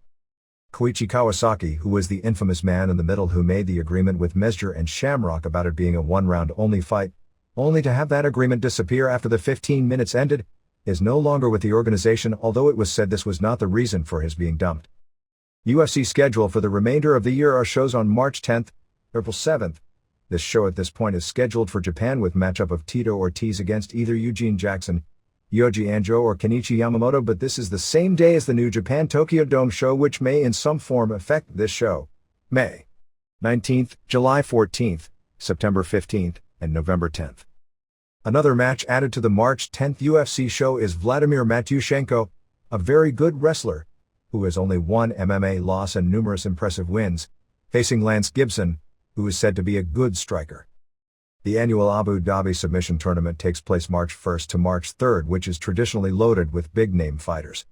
Koichi Kawasaki, who was the infamous man in the middle who made the agreement with Mesger and Shamrock about it being a one-round only fight, only to have that agreement disappear after the 15 minutes ended, is no longer with the organization, although it was said this was not the reason for his being dumped. UFC schedule for the remainder of the year are shows on March 10th, April 7th. This show at this point is scheduled for Japan with matchup of Tito Ortiz against either Eugene Jackson, Yoji Anjo or Kenichi Yamamoto, but this is the same day as the New Japan Tokyo Dome show, which may in some form affect this show. May 19th, July 14th, September 15th, and November 10th. Another match added to the March 10th UFC show is Vladimir Matyushenko, a very good wrestler, who has only one MMA loss and numerous impressive wins, facing Lance Gibson, who is said to be a good striker. The annual Abu Dhabi submission tournament takes place March 1st to March 3rd, which is traditionally loaded with big-name fighters.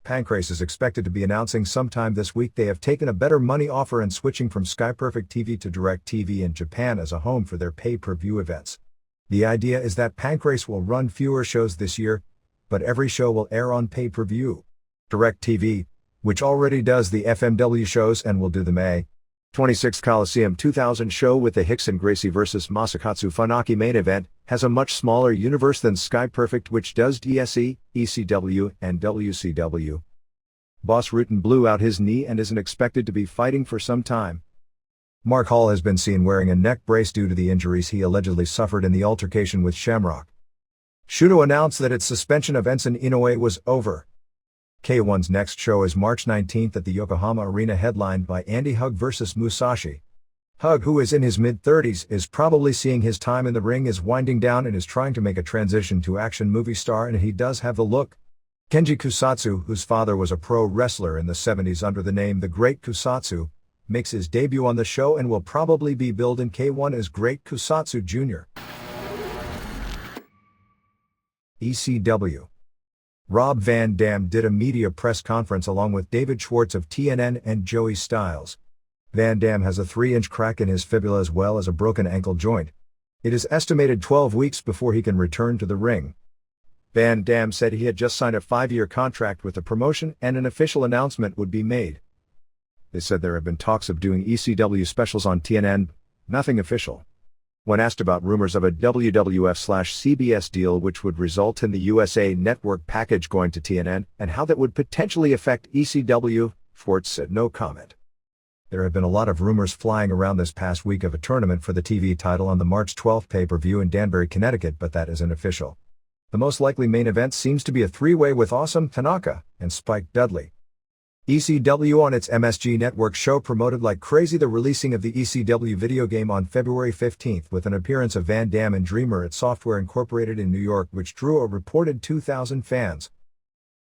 Pancrase is expected to be announcing sometime this week they have taken a better money offer and switching from Sky Perfect TV to DirecTV in Japan as a home for their pay-per-view events. The idea is that Pancrase will run fewer shows this year, but every show will air on pay-per-view. DirecTV, which already does the FMW shows and will do the May 26th Coliseum 2000 show with the Hickson Gracie vs. Masakatsu Funaki main event, has a much smaller universe than Sky Perfect, which does DSE, ECW, and WCW. Boss Rutten blew out his knee and isn't expected to be fighting for some time. Mark Hall has been seen wearing a neck brace due to the injuries he allegedly suffered in the altercation with Shamrock. Shuto announced that its suspension of Enson Inoue was over. K1's next show is March 19th at the Yokohama Arena, headlined by Andy Hug vs. Musashi. Hug, who is in his mid-30s, is probably seeing his time in the ring is winding down and is trying to make a transition to action movie star, and he does have the look. Kenji Kusatsu, whose father was a pro wrestler in the 70s under the name The Great Kusatsu, makes his debut on the show and will probably be billed in K1 as Great Kusatsu Jr. ECW. Rob Van Dam did a media press conference along with David Schwartz of TNN and Joey Styles. Van Dam has a 3-inch crack in his fibula as well as a broken ankle joint. It is estimated 12 weeks before he can return to the ring. Van Dam said he had just signed a 5-year contract with the promotion and an official announcement would be made. They said there have been talks of doing ECW specials on TNN, nothing official. When asked about rumors of a WWF/CBS deal which would result in the USA Network package going to TNN and how that would potentially affect ECW, Schwartz said no comment. There have been a lot of rumors flying around this past week of a tournament for the TV title on the March 12th pay-per-view in Danbury, Connecticut, but that isn't official. The most likely main event seems to be a 3-way with Awesome Tanaka and Spike Dudley. ECW on its MSG Network show promoted like crazy the releasing of the ECW video game on February 15th with an appearance of Van Dam and Dreamer at Software Incorporated in New York, which drew a reported 2,000 fans.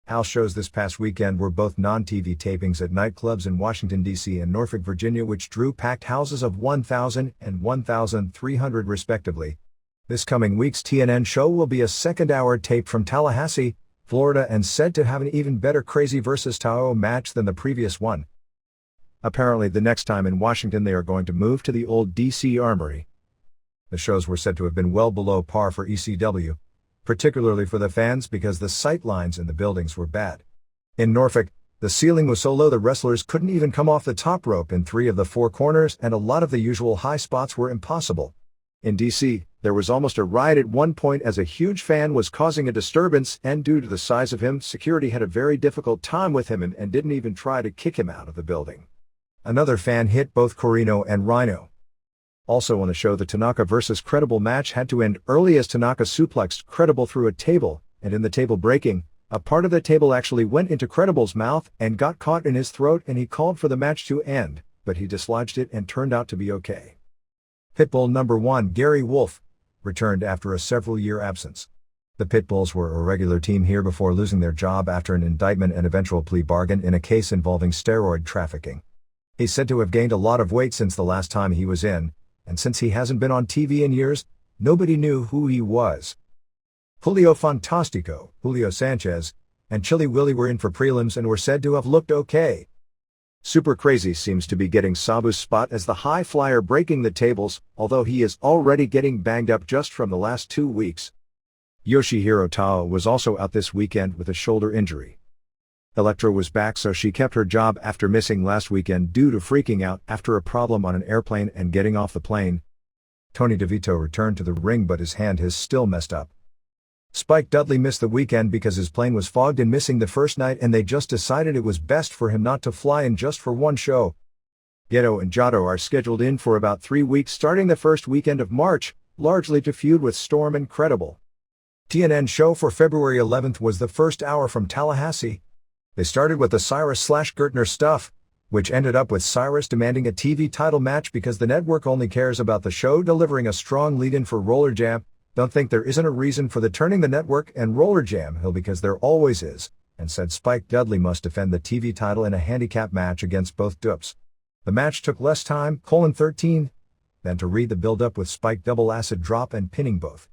House shows this past weekend were both non-TV tapings at nightclubs in Washington, D.C. and Norfolk, Virginia, which drew packed houses of 1,000 and 1,300 respectively. This coming week's TNN show will be a second-hour tape from Tallahassee, Florida, and said to have an even better Crazy vs. Tao match than the previous one. Apparently the next time in Washington they are going to move to the old DC Armory. The shows were said to have been well below par for ECW, particularly for the fans because the sight lines in the buildings were bad. In Norfolk, the ceiling was so low the wrestlers couldn't even come off the top rope in 3 of the 4 corners, and a lot of the usual high spots were impossible. In DC, there was almost a riot at one point as a huge fan was causing a disturbance, and due to the size of him, security had a very difficult time with him and didn't even try to kick him out of the building. Another fan hit both Corino and Rhino. Also on the show, the Tanaka vs. Credible match had to end early as Tanaka suplexed Credible through a table, and in the table breaking, a part of the table actually went into Credible's mouth and got caught in his throat, and he called for the match to end, but he dislodged it and turned out to be okay. Pitbull number 1 Gary Wolf returned after a several-year absence. The Pitbulls were a regular team here before losing their job after an indictment and eventual plea bargain in a case involving steroid trafficking. He's said to have gained a lot of weight since the last time he was in, and since he hasn't been on TV in years, nobody knew who he was. Julio Fantastico, Julio Sanchez, and Chili Willy were in for prelims and were said to have looked okay. Super Crazy seems to be getting Sabu's spot as the high flyer breaking the tables, although he is already getting banged up just from the last 2 weeks. Yoshihiro Tao was also out this weekend with a shoulder injury. OUTTRO was back, so she kept her job after missing last weekend due to freaking out after a problem on an airplane and getting off the plane. Tony DeVito returned to the ring, but his hand is still messed up. Spike Dudley missed the weekend because his plane was fogged and missing the first night, and they just decided it was best for him not to fly in just for one show. Geto and Jado are scheduled in for about 3 weeks starting the first weekend of March, largely to feud with Storm and Credible. TNN show for February 11th was the first hour from Tallahassee. They started with the Cyrus/Gertner stuff, which ended up with Cyrus demanding a TV title match because the network only cares about the show, delivering a strong lead-in for Roller Jam. Don't think there isn't a reason for the turning the network and Roller Jam hill, because there always is, and said Spike Dudley must defend the TV title in a handicap match against both Dupes. The match took less time, 13, than to read the build-up with Spike double acid drop and pinning both.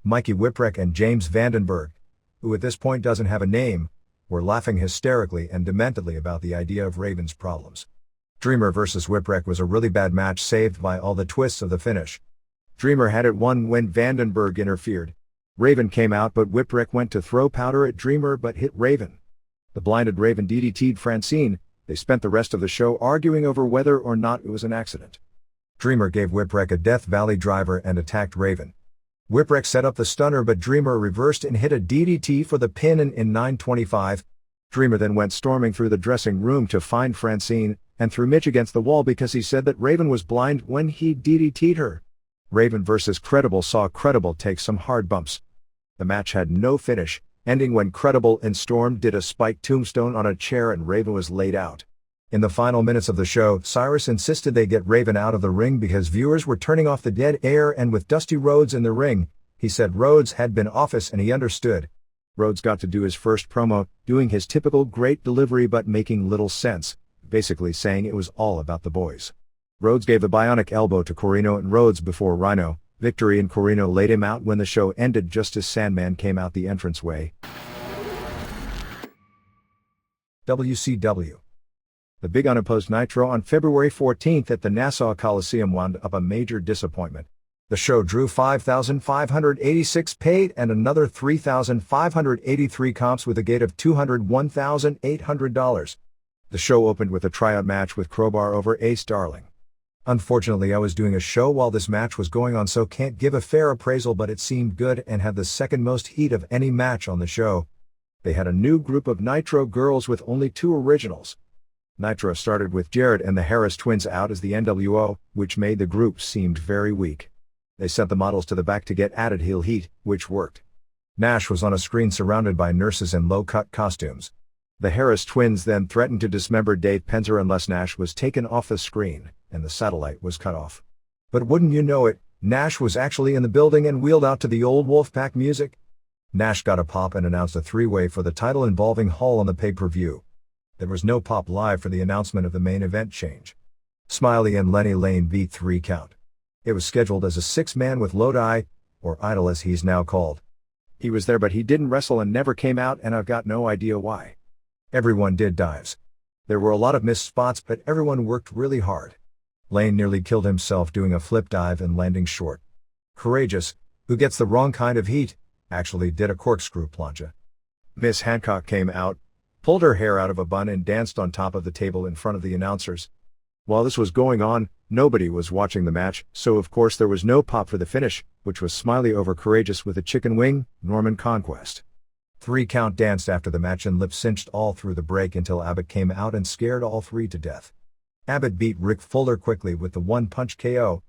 Mikey Whipwreck and James Vandenberg, who at this point doesn't have a name, were laughing hysterically and dementedly about the idea of Raven's problems. Dreamer vs. Whipwreck was a really bad match, saved by all the twists of the finish. Dreamer had it won when Vandenberg interfered. Raven came out, but Whipwreck went to throw powder at Dreamer but hit Raven. The blinded Raven DDT'd Francine. They spent the rest of the show arguing over whether or not it was an accident. Dreamer gave Whipwreck a Death Valley driver and attacked Raven. Whipwreck set up the stunner, but Dreamer reversed and hit a DDT for the pin in 9:25. Dreamer then went storming through the dressing room to find Francine, and threw Mitch against the wall because he said that Raven was blind when he DDT'd her. Raven vs. Credible saw Credible take some hard bumps. The match had no finish, ending when Credible and Storm did a spike tombstone on a chair and Raven was laid out. In the final minutes of the show, Cyrus insisted they get Raven out of the ring because viewers were turning off the dead air, and with Dusty Rhodes in the ring, he said Rhodes had been office and he understood. Rhodes got to do his first promo, doing his typical great delivery but making little sense, basically saying it was all about the boys. Rhodes gave the bionic elbow to Corino and Rhodes before Rhino victory, and Corino laid him out when the show ended just as Sandman came out the entranceway. WCW. The big unopposed Nitro on February 14th at the Nassau Coliseum wound up a major disappointment. The show drew 5,586 paid and another 3,583 comps with a gate of $201,800. The show opened with a tryout match with Crowbar over Ace Darling. Unfortunately, I was doing a show while this match was going on, so can't give a fair appraisal, but it seemed good and had the second most heat of any match on the show. They had a new group of Nitro girls with only 2 originals. Nitro started with Jarrett and the Harris twins out as the NWO, which made the group seemed very weak. They sent the models to the back to get added heel heat, which worked. Nash was on a screen surrounded by nurses in low-cut costumes. The Harris twins then threatened to dismember Dave Penzer unless Nash was taken off the screen, and the satellite was cut off. But wouldn't you know it, Nash was actually in the building and wheeled out to the old Wolfpack music. Nash got a pop and announced a 3-way for the title involving Hall on the pay-per-view. There was no pop live for the announcement of the main event change. Smiley and Lenny Lane beat 3 count. It was scheduled as a 6-man with Lodi, or Idol as he's now called. He was there, but he didn't wrestle and never came out, and I've got no idea why. Everyone did dives. There were a lot of missed spots, but everyone worked really hard. Lane nearly killed himself doing a flip dive and landing short. Courageous, who gets the wrong kind of heat, actually did a corkscrew plancha. Miss Hancock came out, pulled her hair out of a bun and danced on top of the table in front of the announcers. While this was going on, nobody was watching the match, so of course there was no pop for the finish, which was Smiley over Courageous with a chicken wing, Norman Conquest. 3 count danced after the match and lip-cinched all through the break until Abbott came out and scared all 3 to death. Abbott beat Rick Fuller quickly with the 1-punch KO.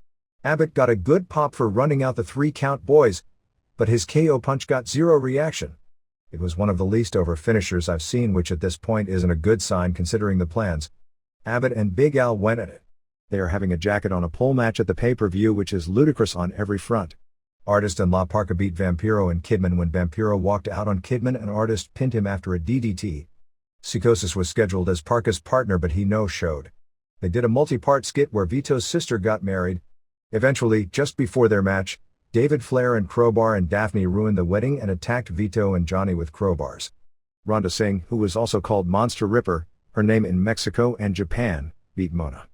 Abbott got a good pop for running out the 3 count boys, but his KO punch got 0 reaction. It was one of the least over finishers I've seen, which at this point isn't a good sign considering the plans. Abbott and Big Al went at it. They are having a jacket on a pole match at the pay-per-view, which is ludicrous on every front. Artist and La Parka beat Vampiro and Kidman when Vampiro walked out on Kidman and Artist pinned him after a DDT. Psychosis was scheduled as Parka's partner, but he no-showed. They did a multi-part skit where Vito's sister got married. Eventually, just before their match, David Flair and Crowbar and Daphne ruined the wedding and attacked Vito and Johnny with crowbars. Rhonda Singh, who was also called Monster Ripper, her name in Mexico and Japan, beat Mona.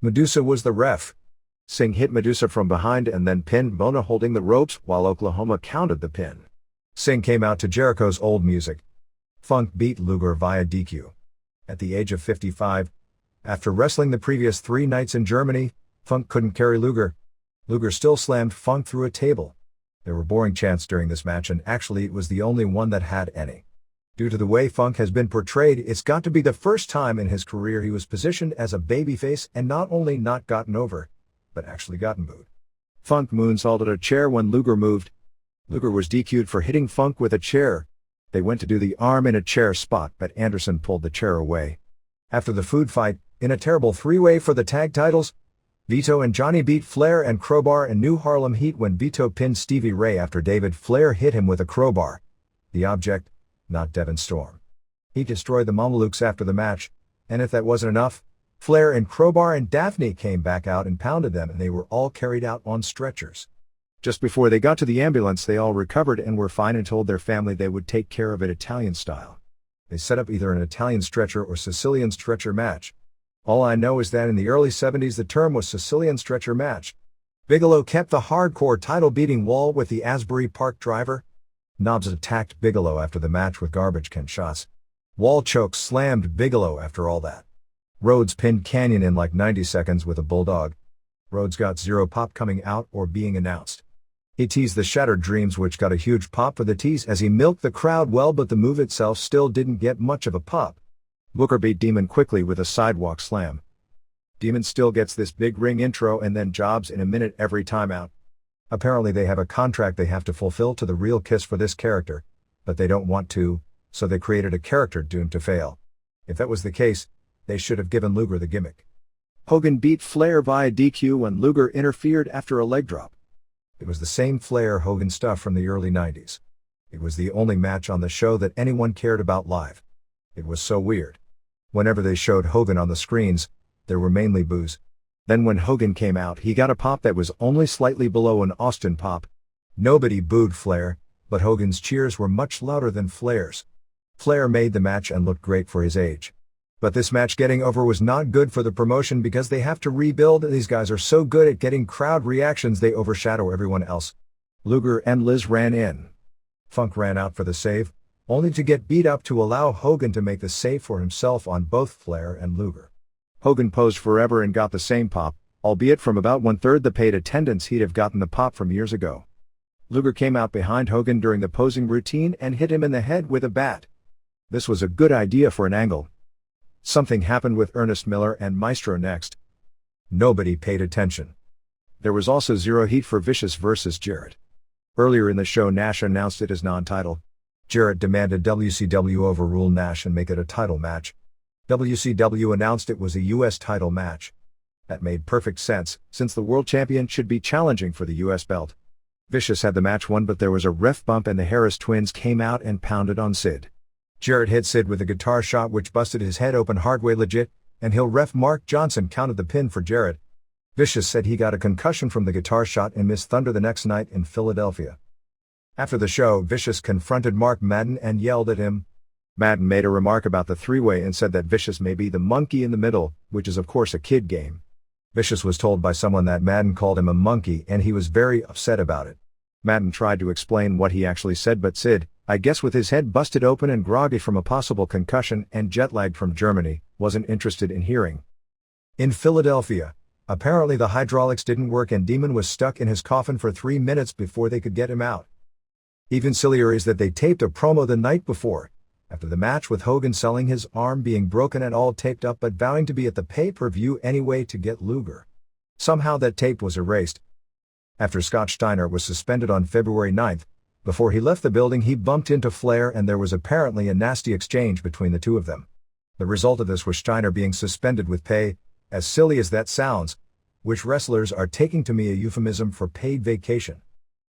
Medusa was the ref. Singh hit Medusa from behind and then pinned Mona holding the ropes while Oklahoma counted the pin. Singh came out to Jericho's old music. Funk beat Luger via DQ. At the age of 55, after wrestling the previous 3 nights in Germany, Funk couldn't carry Luger. Luger still slammed Funk through a table. There were boring chants during this match, and actually it was the only one that had any. Due to the way Funk has been portrayed, it's got to be the first time in his career he was positioned as a babyface and not only not gotten over, but actually gotten booed. Funk moonsaulted a chair when Luger moved. Luger was DQ'd for hitting Funk with a chair. They went to do the arm in a chair spot, but Anderson pulled the chair away. After the food fight, in a terrible 3-way for the tag titles, Vito and Johnny beat Flair and Crowbar in New Harlem Heat when Vito pinned Stevie Ray after David Flair hit him with a crowbar. The object, not Devon Storm. He destroyed the Mamalukes after the match, and if that wasn't enough, Flair and Crowbar and Daphne came back out and pounded them, and they were all carried out on stretchers. Just before they got to the ambulance, they all recovered and were fine and told their family they would take care of it Italian style. They set up either an Italian stretcher or Sicilian stretcher match. All I know is that in the early 70s the term was Sicilian stretcher match. Bigelow kept the hardcore title beating Wall with the Asbury Park driver. Knobbs attacked Bigelow after the match with garbage can shots. Wall choke slammed Bigelow after all that. Rhodes pinned Canyon in like 90 seconds with a bulldog. Rhodes got 0 pop coming out or being announced. He teased the Shattered Dreams, which got a huge pop for the tease as he milked the crowd well, but the move itself still didn't get much of a pop. Booker beat Demon quickly with a sidewalk slam. Demon still gets this big ring intro and then jobs in a minute every time out. Apparently they have a contract they have to fulfill to the real Kiss for this character, but they don't want to, so they created a character doomed to fail. If that was the case, they should have given Luger the gimmick. Hogan beat Flair via DQ when Luger interfered after a leg drop. It was the same Flair-Hogan stuff from the early 90s. It was the only match on the show that anyone cared about live. It was so weird. Whenever they showed Hogan on the screens, there were mainly boos. Then when Hogan came out, he got a pop that was only slightly below an Austin pop. Nobody booed Flair, but Hogan's cheers were much louder than Flair's. Flair made the match and looked great for his age. But this match getting over was not good for the promotion because they have to rebuild. These guys are so good at getting crowd reactions they overshadow everyone else. Luger and Liz ran in. Funk ran out for the save, only to get beat up to allow Hogan to make the save for himself on both Flair and Luger. Hogan posed forever and got the same pop, albeit from about 1/3 the paid attendance he'd have gotten the pop from years ago. Luger came out behind Hogan during the posing routine and hit him in the head with a bat. This was a good idea for an angle. Something happened with Ernest Miller and Maestro next. Nobody paid attention. There was also 0 heat for Vicious vs. Jarrett. Earlier in the show Nash announced it as non-title. Jarrett demanded WCW overrule Nash and make it a title match. WCW announced it was a US title match. That made perfect sense, since the world champion should be challenging for the US belt. Vicious had the match won, but there was a ref bump and the Harris twins came out and pounded on Sid. Jarrett hit Sid with a guitar shot which busted his head open hard way legit, and heel ref Mark Johnson counted the pin for Jarrett. Vicious said he got a concussion from the guitar shot and missed Thunder the next night in Philadelphia. After the show, Vicious confronted Mark Madden and yelled at him. Madden made a remark about the 3-way and said that Vicious may be the monkey in the middle, which is of course a kid game. Vicious was told by someone that Madden called him a monkey and he was very upset about it. Madden tried to explain what he actually said, but Sid, I guess with his head busted open and groggy from a possible concussion and jet-lagged from Germany, wasn't interested in hearing. In Philadelphia, apparently the hydraulics didn't work and Demon was stuck in his coffin for 3 minutes before they could get him out. Even sillier is that they taped a promo the night before, after the match, with Hogan selling his arm being broken and all taped up but vowing to be at the pay-per-view anyway to get Luger. Somehow that tape was erased. After Scott Steiner was suspended on February 9th, before he left the building he bumped into Flair and there was apparently a nasty exchange between the two of them. The result of this was Steiner being suspended with pay, as silly as that sounds, which wrestlers are taking to me a euphemism for paid vacation.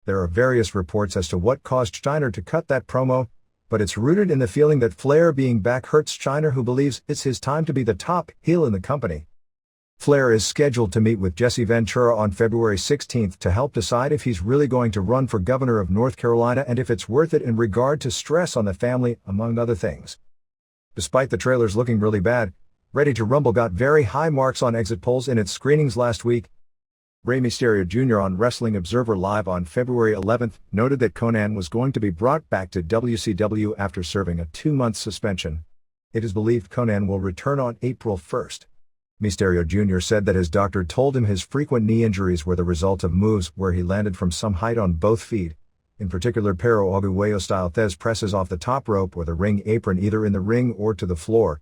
There are various reports as to what caused Steiner to cut that promo, but it's rooted in the feeling that Flair being back hurts Steiner, who believes it's his time to be the top heel in the company. Flair is scheduled to meet with Jesse Ventura on February 16th to help decide if he's really going to run for governor of North Carolina and if it's worth it in regard to stress on the family, among other things. Despite the trailers looking really bad, Ready to Rumble got very high marks on exit polls in its screenings last week. Rey Mysterio Jr. on Wrestling Observer Live on February 11th noted that Konnan was going to be brought back to WCW after serving a 2-month suspension. It is believed Konnan will return on April 1st. Mysterio Jr. said that his doctor told him his frequent knee injuries were the result of moves where he landed from some height on both feet, in particular Pero Aguayo-style Thez presses off the top rope or the ring apron either in the ring or to the floor.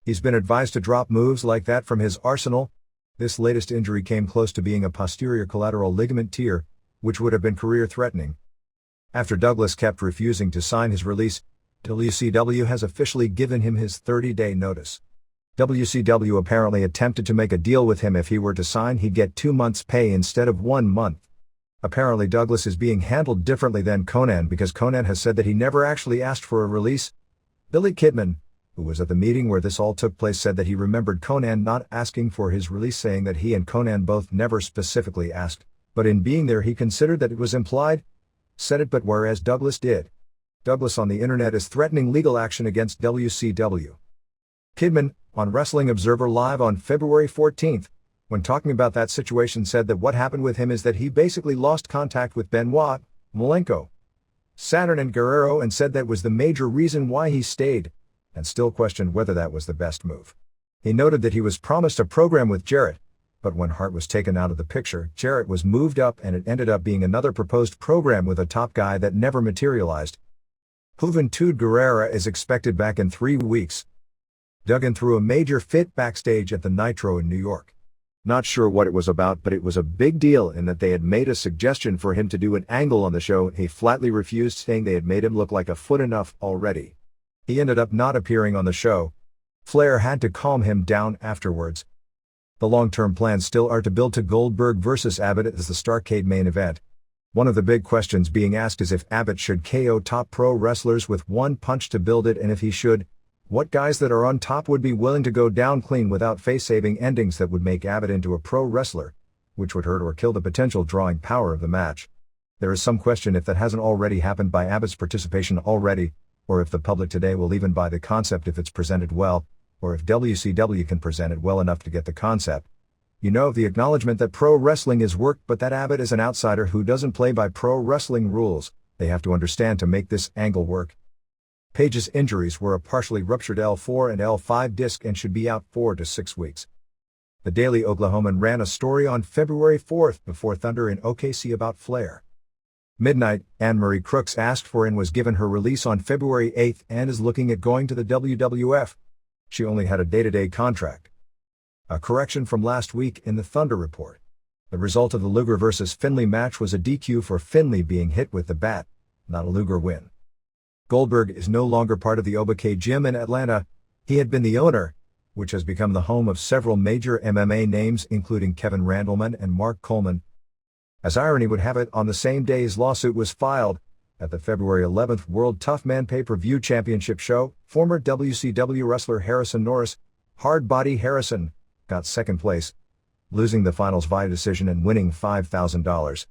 He's been advised to drop moves like that from his arsenal. This latest injury came close to being a posterior collateral ligament tear, which would have been career-threatening. After Douglas kept refusing to sign his release, WCW has officially given him his 30-day notice. WCW apparently attempted to make a deal with him. If he were to sign, he'd get 2 months' pay instead of 1 month. Apparently Douglas is being handled differently than Konnan because Konnan has said that he never actually asked for a release. Billy Kidman, who was at the meeting where this all took place, said that he remembered Konnan not asking for his release, saying that he and Konnan both never specifically asked, but in being there he considered that it was implied. Said it, but whereas Douglas did. Douglas on the internet is threatening legal action against WCW. Kidman, on Wrestling Observer Live on February 14th, when talking about that situation, said that what happened with him is that he basically lost contact with Benoit, Malenko, Saturn and Guerrero, and said that was the major reason why he stayed, and still questioned whether that was the best move. He noted that he was promised a program with Jarrett, but when Hart was taken out of the picture, Jarrett was moved up and it ended up being another proposed program with a top guy that never materialized. Juventud Guerrera is expected back in 3 weeks. Duggan threw a major fit backstage at the Nitro in New York. Not sure what it was about, but it was a big deal in that they had made a suggestion for him to do an angle on the show. He flatly refused, saying they had made him look like a foot enough already. He ended up not appearing on the show. Flair had to calm him down afterwards. The long-term plans still are to build to Goldberg vs. Abbott as the Starrcade main event. One of the big questions being asked is if Abbott should KO top pro wrestlers with one punch to build it, and if he should, what guys that are on top would be willing to go down clean without face-saving endings that would make Abbott into a pro wrestler, which would hurt or kill the potential drawing power of the match. There is some question if that hasn't already happened by Abbott's participation already, or if the public today will even buy the concept if it's presented well, or if WCW can present it well enough to get the concept. You know, the acknowledgement that pro wrestling is work, but that Abbott is an outsider who doesn't play by pro wrestling rules. They have to understand to make this angle work. Page's injuries were a partially ruptured L4 and L5 disc and should be out 4 to 6 weeks. The Daily Oklahoman ran a story on February 4th before Thunder in OKC about Flair. Midnight, Anne-Marie Crooks asked for and was given her release on February 8th and is looking at going to the WWF. She only had a day-to-day contract. A correction from last week in the Thunder report. The result of the Luger vs. Finlay match was a DQ for Finlay being hit with the bat, not a Luger win. Goldberg is no longer part of the Obake Gym in Atlanta. He had been the owner, which has become the home of several major MMA names including Kevin Randleman and Mark Coleman. As irony would have it, on the same day his lawsuit was filed, at the February 11th World Tough Man Pay-Per-View Championship show, former WCW wrestler Harrison Norris, Hardbody Harrison, got second place, losing the finals via decision and winning $5,000.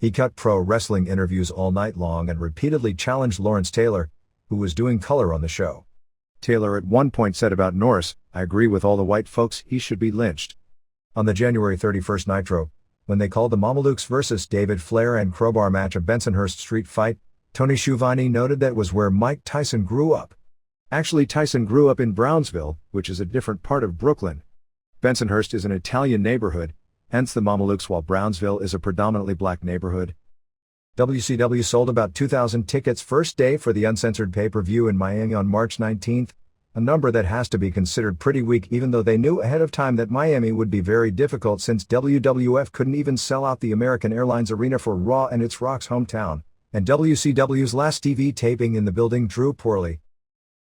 He cut pro wrestling interviews all night long and repeatedly challenged Lawrence Taylor, who was doing color on the show. Taylor at one point said about Norris, "I agree with all the white folks, he should be lynched." On the January 31st Nitro, when they called the Mamalukes vs. David Flair and Crowbar match a Bensonhurst street fight, Tony Schiavone noted that was where Mike Tyson grew up. Actually, Tyson grew up in Brownsville, which is a different part of Brooklyn. Bensonhurst is an Italian neighborhood, hence the Mamalukes, while Brownsville is a predominantly black neighborhood. WCW sold about 2,000 tickets first day for the uncensored pay-per-view in Miami on March 19th, a number that has to be considered pretty weak even though they knew ahead of time that Miami would be very difficult since WWF couldn't even sell out the American Airlines Arena for Raw and its Rock's hometown, and WCW's last TV taping in the building drew poorly.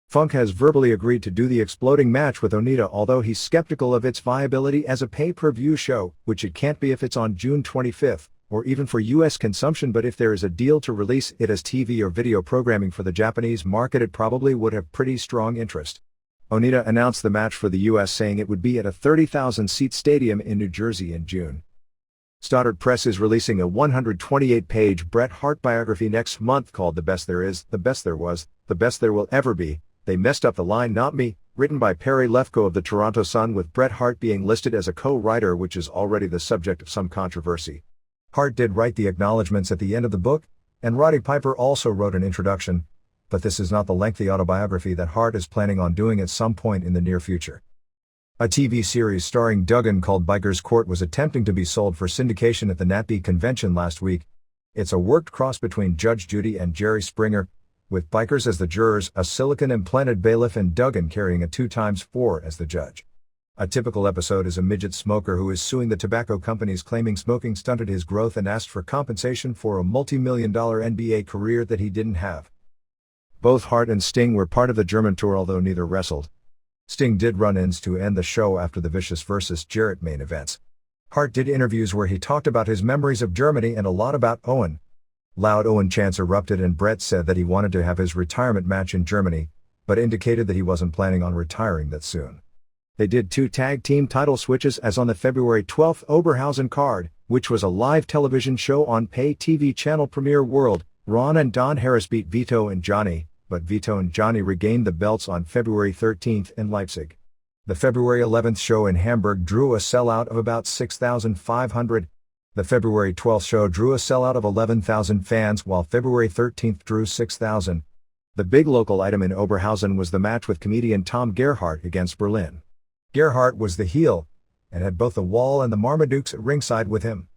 Funk has verbally agreed to do the exploding match with Onita, although he's skeptical of its viability as a pay-per-view show, which it can't be if it's on June 25th, or even for US consumption, but if there is a deal to release it as TV or video programming for the Japanese market, it probably would have pretty strong interest. Onita announced the match for the US, saying it would be at a 30,000-seat stadium in New Jersey in June. Stoddard Press is releasing a 128-page Bret Hart biography next month called The Best There Is, The Best There Was, The Best There Will Ever Be, They messed up the line, not me, written by Perry Lefko of the Toronto Sun, with Bret Hart being listed as a co-writer, which is already the subject of some controversy. Hart did write the acknowledgments at the end of the book, and Roddy Piper also wrote an introduction, but this is not the lengthy autobiography that Hart is planning on doing at some point in the near future. A TV series starring Duggan called Biker's Court was attempting to be sold for syndication at the NATB convention last week. It's a worked cross between Judge Judy and Jerry Springer, with bikers as the jurors, a silicone-implanted bailiff, and Duggan carrying a 2x4 as the judge. A typical episode is a midget smoker who is suing the tobacco companies, claiming smoking stunted his growth and asked for compensation for a multi-million-dollar NBA career that he didn't have. Both Hart and Sting were part of the German tour, although neither wrestled. Sting did run-ins to end the show after the Vicious vs. Jarrett main events. Hart did interviews where he talked about his memories of Germany and a lot about Owen. Loud Owen chants erupted, and Bret said that he wanted to have his retirement match in Germany, but indicated that he wasn't planning on retiring that soon. They did 2 tag team title switches, as on the February 12th Oberhausen card, which was a live television show on pay TV channel Premiere World. Ron and Don Harris beat Vito and Johnny, but Vito and Johnny regained the belts on February 13th in Leipzig. The February 11th show in Hamburg drew a sellout of about 6,500. The February 12th show drew a sellout of 11,000 fans, while February 13th drew 6,000. The big local item in Oberhausen was the match with comedian Tom Gerhardt against Berlin. Gerhardt was the heel, and had both the Wall and the Marmadukes at ringside with him.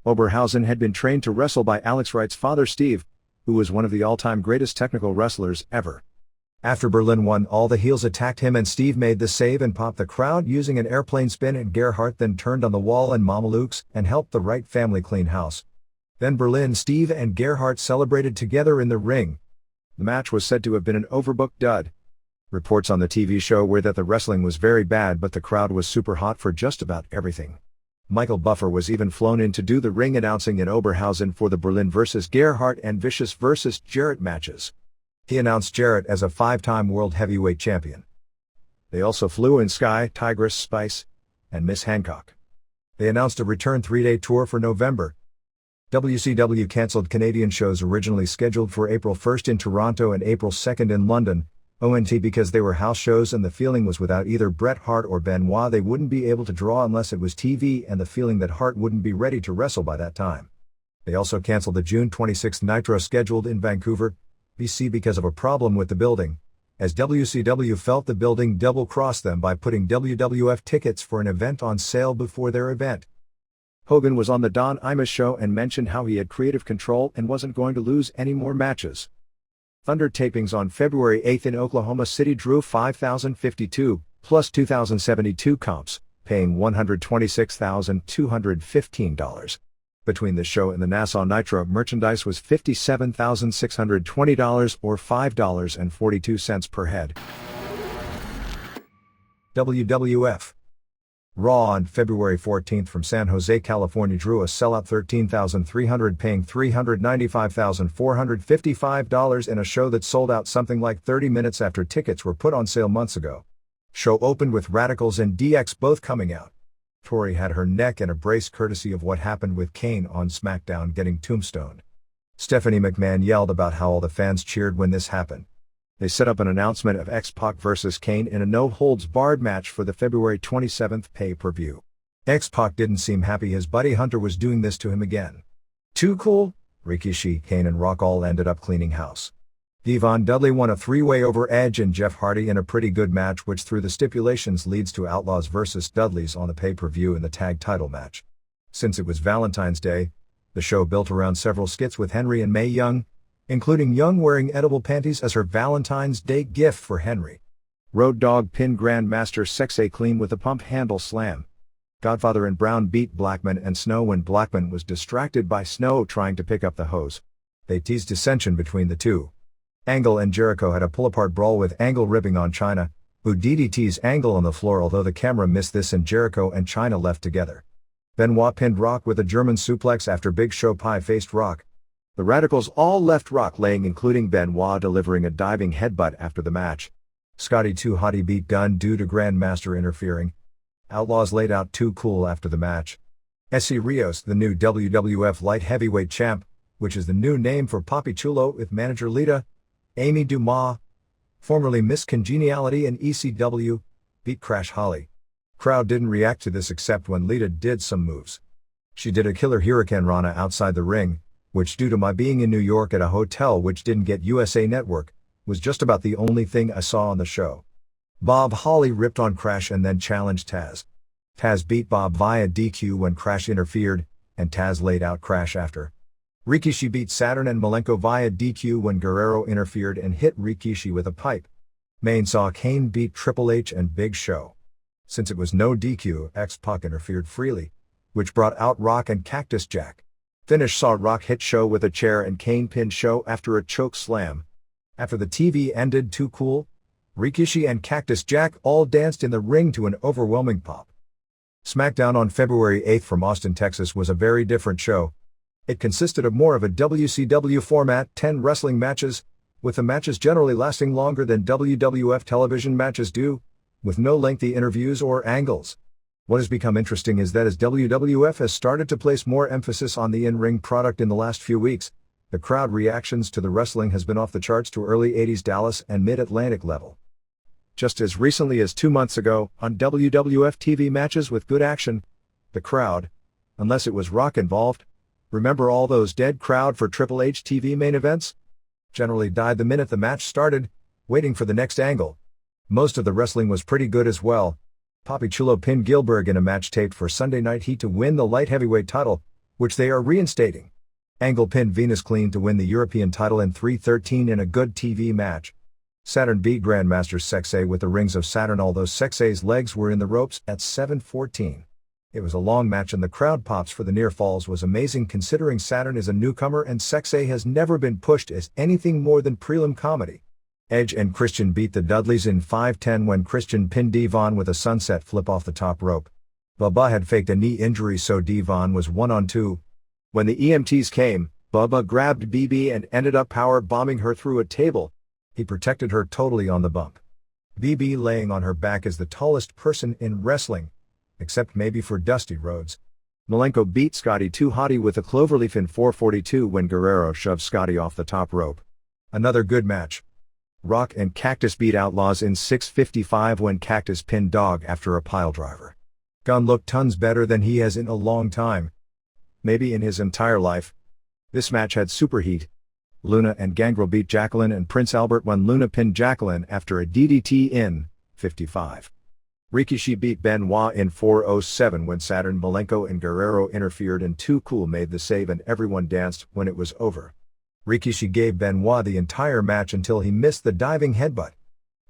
Oberhausen had been trained to wrestle by Alex Wright's father Steve, who was one of the all-time greatest technical wrestlers ever. After Berlin won, all the heels attacked him, and Steve made the save and popped the crowd using an airplane spin, and Gerhardt then turned on the Wall and Mamalukes and helped the Wright family clean house. Then Berlin, Steve, and Gerhardt celebrated together in the ring. The match was said to have been an overbooked dud. Reports on the TV show were that the wrestling was very bad, but the crowd was super hot for just about everything. Michael Buffer was even flown in to do the ring announcing in Oberhausen for the Berlin vs. Gerhardt and Vicious vs. Jarrett matches. He announced Jarrett as a 5-time world heavyweight champion. They also flew in Sky, Tigress, Spice, and Miss Hancock. They announced a return 3-day tour for November. WCW canceled Canadian shows originally scheduled for April 1st in Toronto and April 2nd in London, ONT, because they were house shows, and the feeling was without either Bret Hart or Benoit they wouldn't be able to draw unless it was TV, and the feeling that Hart wouldn't be ready to wrestle by that time. They also canceled the June 26th Nitro scheduled in Vancouver, BC, because of a problem with the building, as WCW felt the building double-crossed them by putting WWF tickets for an event on sale before their event. Hogan was on the Don Imus show and mentioned how he had creative control and wasn't going to lose any more matches. Thunder tapings on February 8th in Oklahoma City drew 5,052, plus 2,072 comps, paying $126,215. Between the show and the Nassau Nitro, merchandise was $57,620 or $5.42 per head. WWF. Raw on February 14th from San Jose, California drew a sellout 13,300, paying $395,455 in a show that sold out something like 30 minutes after tickets were put on sale months ago. Show opened with Radicals and DX both coming out. Tori had her neck in a brace courtesy of what happened with Kane on SmackDown getting tombstoned. Stephanie McMahon yelled about how all the fans cheered when this happened. They set up an announcement of X-Pac vs. Kane in a no-holds-barred match for the February 27th pay-per-view. X-Pac didn't seem happy his buddy Hunter was doing this to him again. Too cool? Rikishi, Kane, and Rock all ended up cleaning house. Devon Dudley won a 3-way over Edge and Jeff Hardy in a pretty good match, which through the stipulations leads to Outlaws vs. Dudleys on the pay-per-view in the tag title match. Since it was Valentine's Day, the show built around several skits with Henry and Mae Young, including Young wearing edible panties as her Valentine's Day gift for Henry. Road Dogg pinned Grandmaster Sexay clean with a pump handle slam. Godfather and Brown beat Blackman and Snow when Blackman was distracted by Snow trying to pick up the hose. They teased dissension between the two. Angle and Jericho had a pull-apart brawl with Angle ripping on Chyna, who DDT's Angle on the floor, although the camera missed this and Jericho and Chyna left together. Benoit pinned Rock with a German suplex after Big Show Pie faced Rock. The Radicals all left Rock laying, including Benoit delivering a diving headbutt after the match. Scotty 2 Hottie beat Gunn due to Grandmaster interfering. Outlaws laid out Too Cool after the match. S.C. Rios, the new WWF light heavyweight champ, which is the new name for Papi Chulo, with manager Lita, Amy Dumas, formerly Miss Congeniality and ECW, beat Crash Holly. Crowd didn't react to this except when Lita did some moves. She did a killer Hurricane Rana outside the ring, which due to my being in New York at a hotel which didn't get USA Network, was just about the only thing I saw on the show. Bob Holly ripped on Crash and then challenged Taz. Taz beat Bob via DQ when Crash interfered, and Taz laid out Crash after. Rikishi beat Saturn and Malenko via DQ when Guerrero interfered and hit Rikishi with a pipe. Main saw Kane beat Triple H and Big Show. Since it was no DQ, X-Pac interfered freely, which brought out Rock and Cactus Jack. Finish saw Rock hit Show with a chair and Kane pinned Show after a choke slam. After the TV ended Too Cool, Rikishi and Cactus Jack all danced in the ring to an overwhelming pop. SmackDown on February 8 from Austin, Texas was a very different show. It consisted of more of a WCW format, 10 wrestling matches, with the matches generally lasting longer than WWF television matches do, with no lengthy interviews or angles. What has become interesting is that as WWF has started to place more emphasis on the in-ring product in the last few weeks, the crowd reactions to the wrestling has been off the charts to early 80s Dallas and Mid-Atlantic level. Just as recently as 2 months ago, on WWF TV matches with good action, the crowd, unless it was Rock involved, remember all those dead crowd for Triple H TV main events? Generally died the minute the match started, waiting for the next angle. Most of the wrestling was pretty good as well. Papi Chulo pinned Gilbert in a match taped for Sunday Night Heat to win the light heavyweight title, which they are reinstating. Angle pinned Venus Clean to win the European title in 3:13 in a good TV match. Saturn beat Grandmaster Sexay with the rings of Saturn, although Sexay's legs were in the ropes at 7:14. It was a long match and the crowd pops for the near falls was amazing considering Saturn is a newcomer and Sexay has never been pushed as anything more than prelim comedy. Edge and Christian beat the Dudleys in 5:10 when Christian pinned Devon with a sunset flip off the top rope. Bubba had faked a knee injury so Devon was 1-on-2. When the EMTs came, Bubba grabbed BB and ended up power bombing her through a table. He protected her totally on the bump. BB laying on her back is the tallest person in wrestling, except maybe for Dusty Rhodes. Malenko beat Scotty 2 Hottie with a cloverleaf in 4:42 when Guerrero shoved Scotty off the top rope. Another good match. Rock and Cactus beat Outlaws in 6:55 when Cactus pinned Dog after a piledriver. Gunn looked tons better than he has in a long time. Maybe in his entire life. This match had super heat. Luna and Gangrel beat Jacqueline and Prince Albert when Luna pinned Jacqueline after a DDT in 55. Rikishi beat Benoit in 4:07 when Saturn, Malenko and Guerrero interfered and Too Cool made the save and everyone danced when it was over. Rikishi gave Benoit the entire match until he missed the diving headbutt.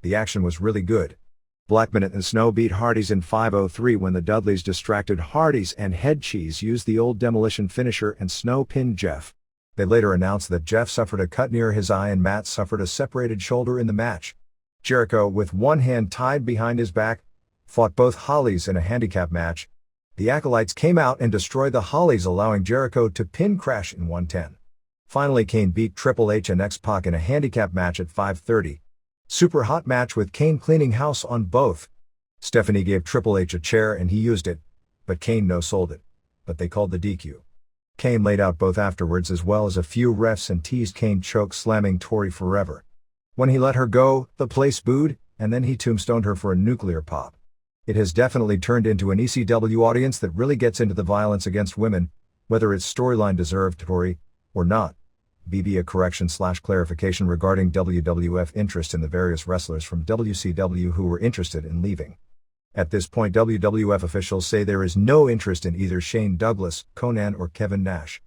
The action was really good. Blackman and Snow beat Hardys in 5:03 when the Dudleys distracted Hardys and Head Cheese used the old demolition finisher and Snow pinned Jeff. They later announced that Jeff suffered a cut near his eye and Matt suffered a separated shoulder in the match. Jericho, with one hand tied behind his back, fought both Hollies in a handicap match. The Acolytes came out and destroyed the Hollies, allowing Jericho to pin Crash in 1:10. Finally, Kane beat Triple H and X-Pac in a handicap match at 5:30. Super hot match with Kane cleaning house on both. Stephanie gave Triple H a chair and he used it, but Kane no-sold it. But they called the DQ. Kane laid out both afterwards as well as a few refs and teased Kane choke slamming Tori forever. When he let her go, the place booed, and then he tombstoned her for a nuclear pop. It has definitely turned into an ECW audience that really gets into the violence against women, whether its storyline deserved Tori or not. BB a correction/clarification regarding WWF interest in the various wrestlers from WCW who were interested in leaving. At this point, WWF officials say there is no interest in either Shane Douglas, Conan or Kevin Nash.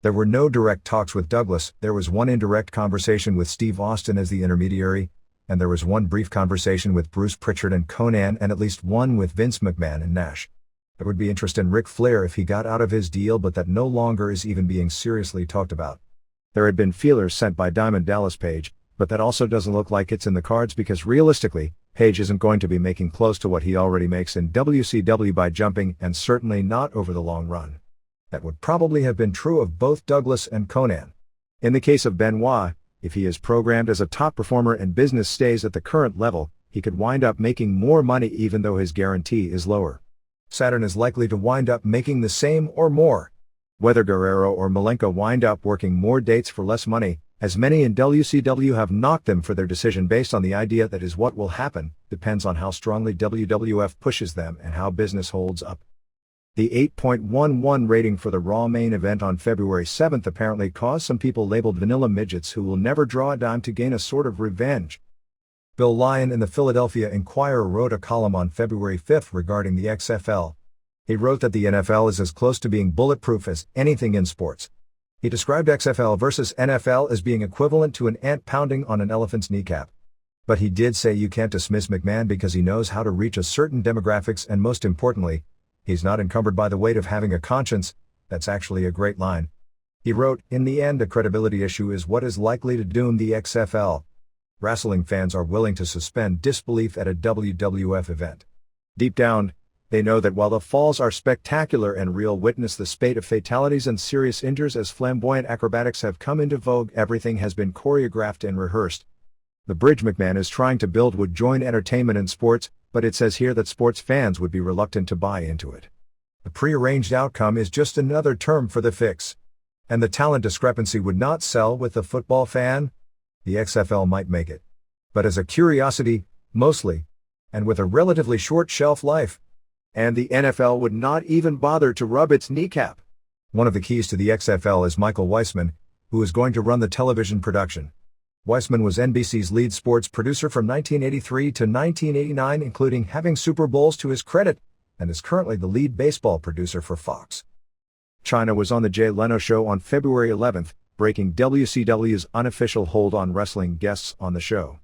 There were no direct talks with Douglas, there was one indirect conversation with Steve Austin as the intermediary, and there was one brief conversation with Bruce Pritchard and Conan and at least one with Vince McMahon and Nash. There would be interest in Ric Flair if he got out of his deal, but that no longer is even being seriously talked about. There had been feelers sent by Diamond Dallas Page, but that also doesn't look like it's in the cards because realistically, Page isn't going to be making close to what he already makes in WCW by jumping, and certainly not over the long run. That would probably have been true of both Douglas and Conan. In the case of Benoit, if he is programmed as a top performer and business stays at the current level, he could wind up making more money even though his guarantee is lower. Saturn is likely to wind up making the same or more. Whether Guerrero or Malenko wind up working more dates for less money, As many in WCW have knocked them for their decision based on the idea that is what will happen, depends on how strongly WWF pushes them and how business holds up. The 8.11 rating for the Raw main event on February 7th apparently caused some people labeled vanilla midgets who will never draw a dime to gain a sort of revenge. Bill Lyon in the Philadelphia Inquirer wrote a column on February 5th regarding the XFL. He wrote that the NFL is as close to being bulletproof as anything in sports. He described XFL versus NFL as being equivalent to an ant pounding on an elephant's kneecap. But he did say you can't dismiss McMahon because he knows how to reach a certain demographics, and most importantly, he's not encumbered by the weight of having a conscience. That's actually a great line. He wrote, in the end, a credibility issue is what is likely to doom the XFL. Wrestling fans are willing to suspend disbelief at a WWF event. Deep down, they know that while the falls are spectacular and real, witness the spate of fatalities and serious injuries as flamboyant acrobatics have come into vogue, everything has been choreographed and rehearsed. The bridge McMahon is trying to build would join entertainment and sports, but it says here that sports fans would be reluctant to buy into it. The prearranged outcome is just another term for the fix. And the talent discrepancy would not sell with the football fan? The XFL might make it. But as a curiosity, mostly. And with a relatively short shelf life. And the NFL would not even bother to rub its kneecap. One of the keys to the XFL is Michael Weissman, who is going to run the television production. Weissman was NBC's lead sports producer from 1983 to 1989, including having Super Bowls to his credit, and is currently the lead baseball producer for Fox. China was on the Jay Leno Show on February 11th, breaking WCW's unofficial hold on wrestling guests on the show.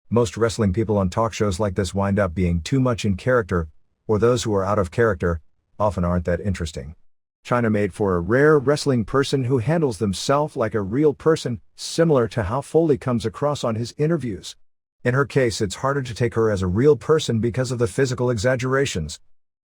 Most wrestling people on talk shows like this wind up being too much in character, or those who are out of character often aren't that interesting. China made for a rare wrestling person who handles themselves like a real person, similar to how Foley comes across on his interviews. In her case, it's harder to take her as a real person because of the physical exaggerations.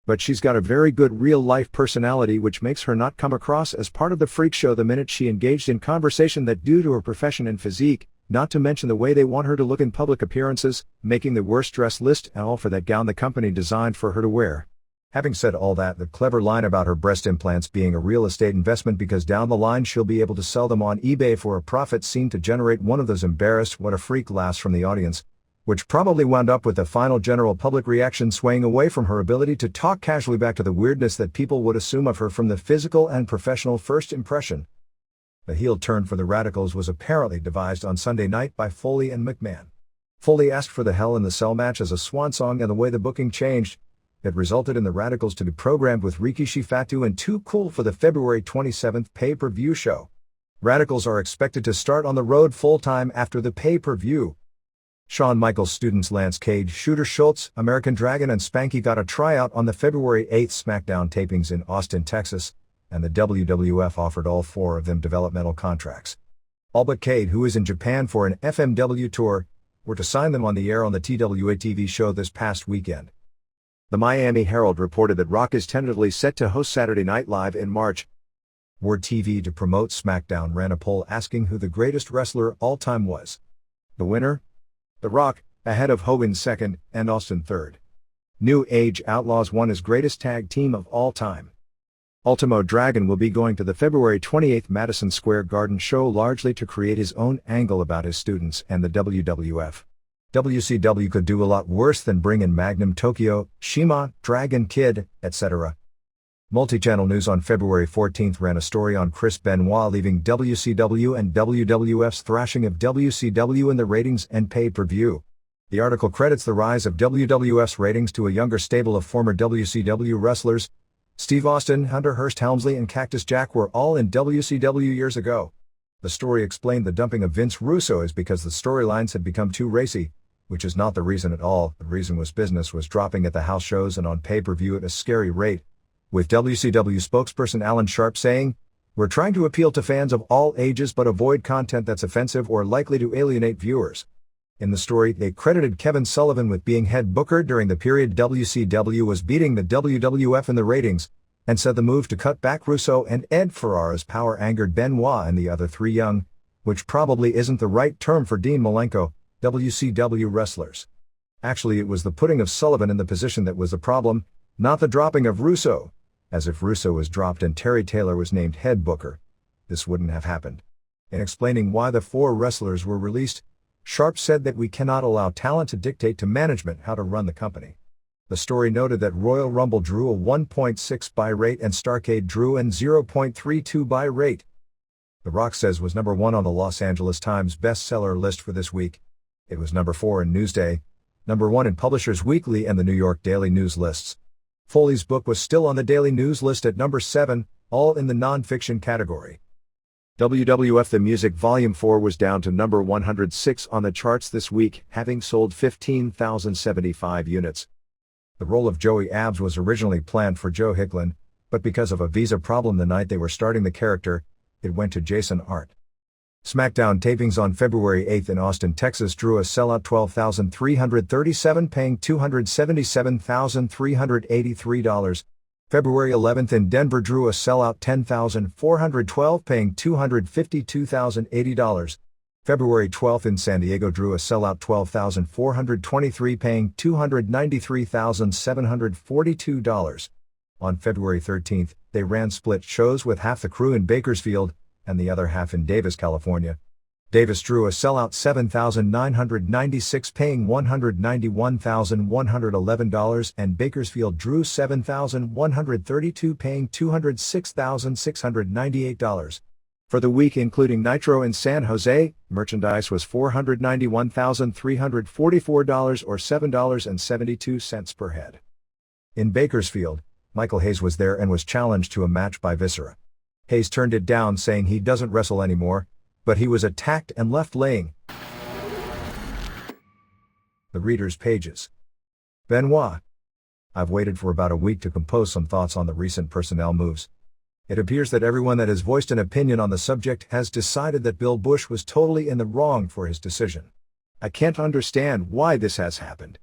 But she's got a very good real-life personality which makes her not come across as part of the freak show the minute she engaged in conversation that, due to her profession and physique, not to mention the way they want her to look in public appearances, making the worst dress list and all for that gown the company designed for her to wear. Having said all that, the clever line about her breast implants being a real estate investment because down the line she'll be able to sell them on eBay for a profit seemed to generate one of those embarrassed what a freak laughs from the audience, which probably wound up with the final general public reaction swaying away from her ability to talk casually back to the weirdness that people would assume of her from the physical and professional first impression. The heel turn for the Radicals was apparently devised on Sunday night by Foley and McMahon. Foley asked for the Hell in the Cell match as a swan song, and the way the booking changed, it resulted in the Radicals to be programmed with Rikishi Fatu and Too Cool for the February 27th pay-per-view show. Radicals are expected to start on the road full-time after the pay-per-view. Shawn Michaels' students Lance Cage, Shooter Schultz, American Dragon and Spanky got a tryout on the February 8th SmackDown tapings in Austin, Texas, and the WWF offered all four of them developmental contracts. All but Cade, who is in Japan for an FMW tour, were to sign them on the air on the TWA TV show this past weekend. The Miami Herald reported that Rock is tentatively set to host Saturday Night Live in March. Word TV, to promote SmackDown, ran a poll asking who the greatest wrestler all time was. The winner? The Rock, ahead of Hogan second and Austin third. New Age Outlaws won as greatest tag team of all time. Ultimo Dragon will be going to the February 28th Madison Square Garden show largely to create his own angle about his students and the WWF. WCW could do a lot worse than bring in Magnum Tokyo, Shima, Dragon Kid, etc. Multichannel News on February 14th ran a story on Chris Benoit leaving WCW and WWF's thrashing of WCW in the ratings and pay-per-view. The article credits the rise of WWF's ratings to a younger stable of former WCW wrestlers. Steve Austin, Hunter Hearst Helmsley and Cactus Jack were all in WCW years ago. The story explained the dumping of Vince Russo is because the storylines had become too racy, which is not the reason at all. The reason was business was dropping at the house shows and on pay-per-view at a scary rate, with WCW spokesperson Alan Sharp saying, "We're trying to appeal to fans of all ages but avoid content that's offensive or likely to alienate viewers." In the story, they credited Kevin Sullivan with being head booker during the period WCW was beating the WWF in the ratings, and said the move to cut back Russo and Ed Ferrara's power angered Benoit and the other three young, which probably isn't the right term for Dean Malenko, WCW wrestlers. Actually, it was the putting of Sullivan in the position that was the problem, not the dropping of Russo. As if Russo was dropped and Terry Taylor was named head booker, this wouldn't have happened. In explaining why the 4 wrestlers were released, Sharp said that we cannot allow talent to dictate to management how to run the company. The story noted that Royal Rumble drew a 1.6 buy rate and Starrcade drew an 0.32 buy rate. The Rock says was number 1 on the Los Angeles Times bestseller list for this week. It was number 4 in Newsday, number 1 in Publishers Weekly and the New York Daily News lists. Foley's book was still on the Daily News list at number 7, all in the non-fiction category. WWF The Music Volume 4 was down to number 106 on the charts this week, having sold 15,075 units. The role of Joey Abs was originally planned for Joe Hicklin, but because of a visa problem the night they were starting the character, it went to Jason Art. SmackDown tapings on February 8 in Austin, Texas drew a sellout 12,337 paying $277,383. February 11 in Denver drew a sellout 10,412 paying $252,080. February 12 in San Diego drew a sellout 12,423 paying $293,742. On February 13, they ran split shows with half the crew in Bakersfield and the other half in Davis, California. Davis drew a sellout 7,996 paying $191,111 and Bakersfield drew 7,132 paying $206,698. For the week including Nitro in San Jose, merchandise was $491,344 or $7.72 per head. In Bakersfield, Michael Hayes was there and was challenged to a match by Viscera. Hayes turned it down saying he doesn't wrestle anymore, but he was attacked and left laying. The readers' pages. Benoit. I've waited for about a week to compose some thoughts on the recent personnel moves. It appears that everyone that has voiced an opinion on the subject has decided that Bill Bush was totally in the wrong for his decision. I can't understand why this has happened.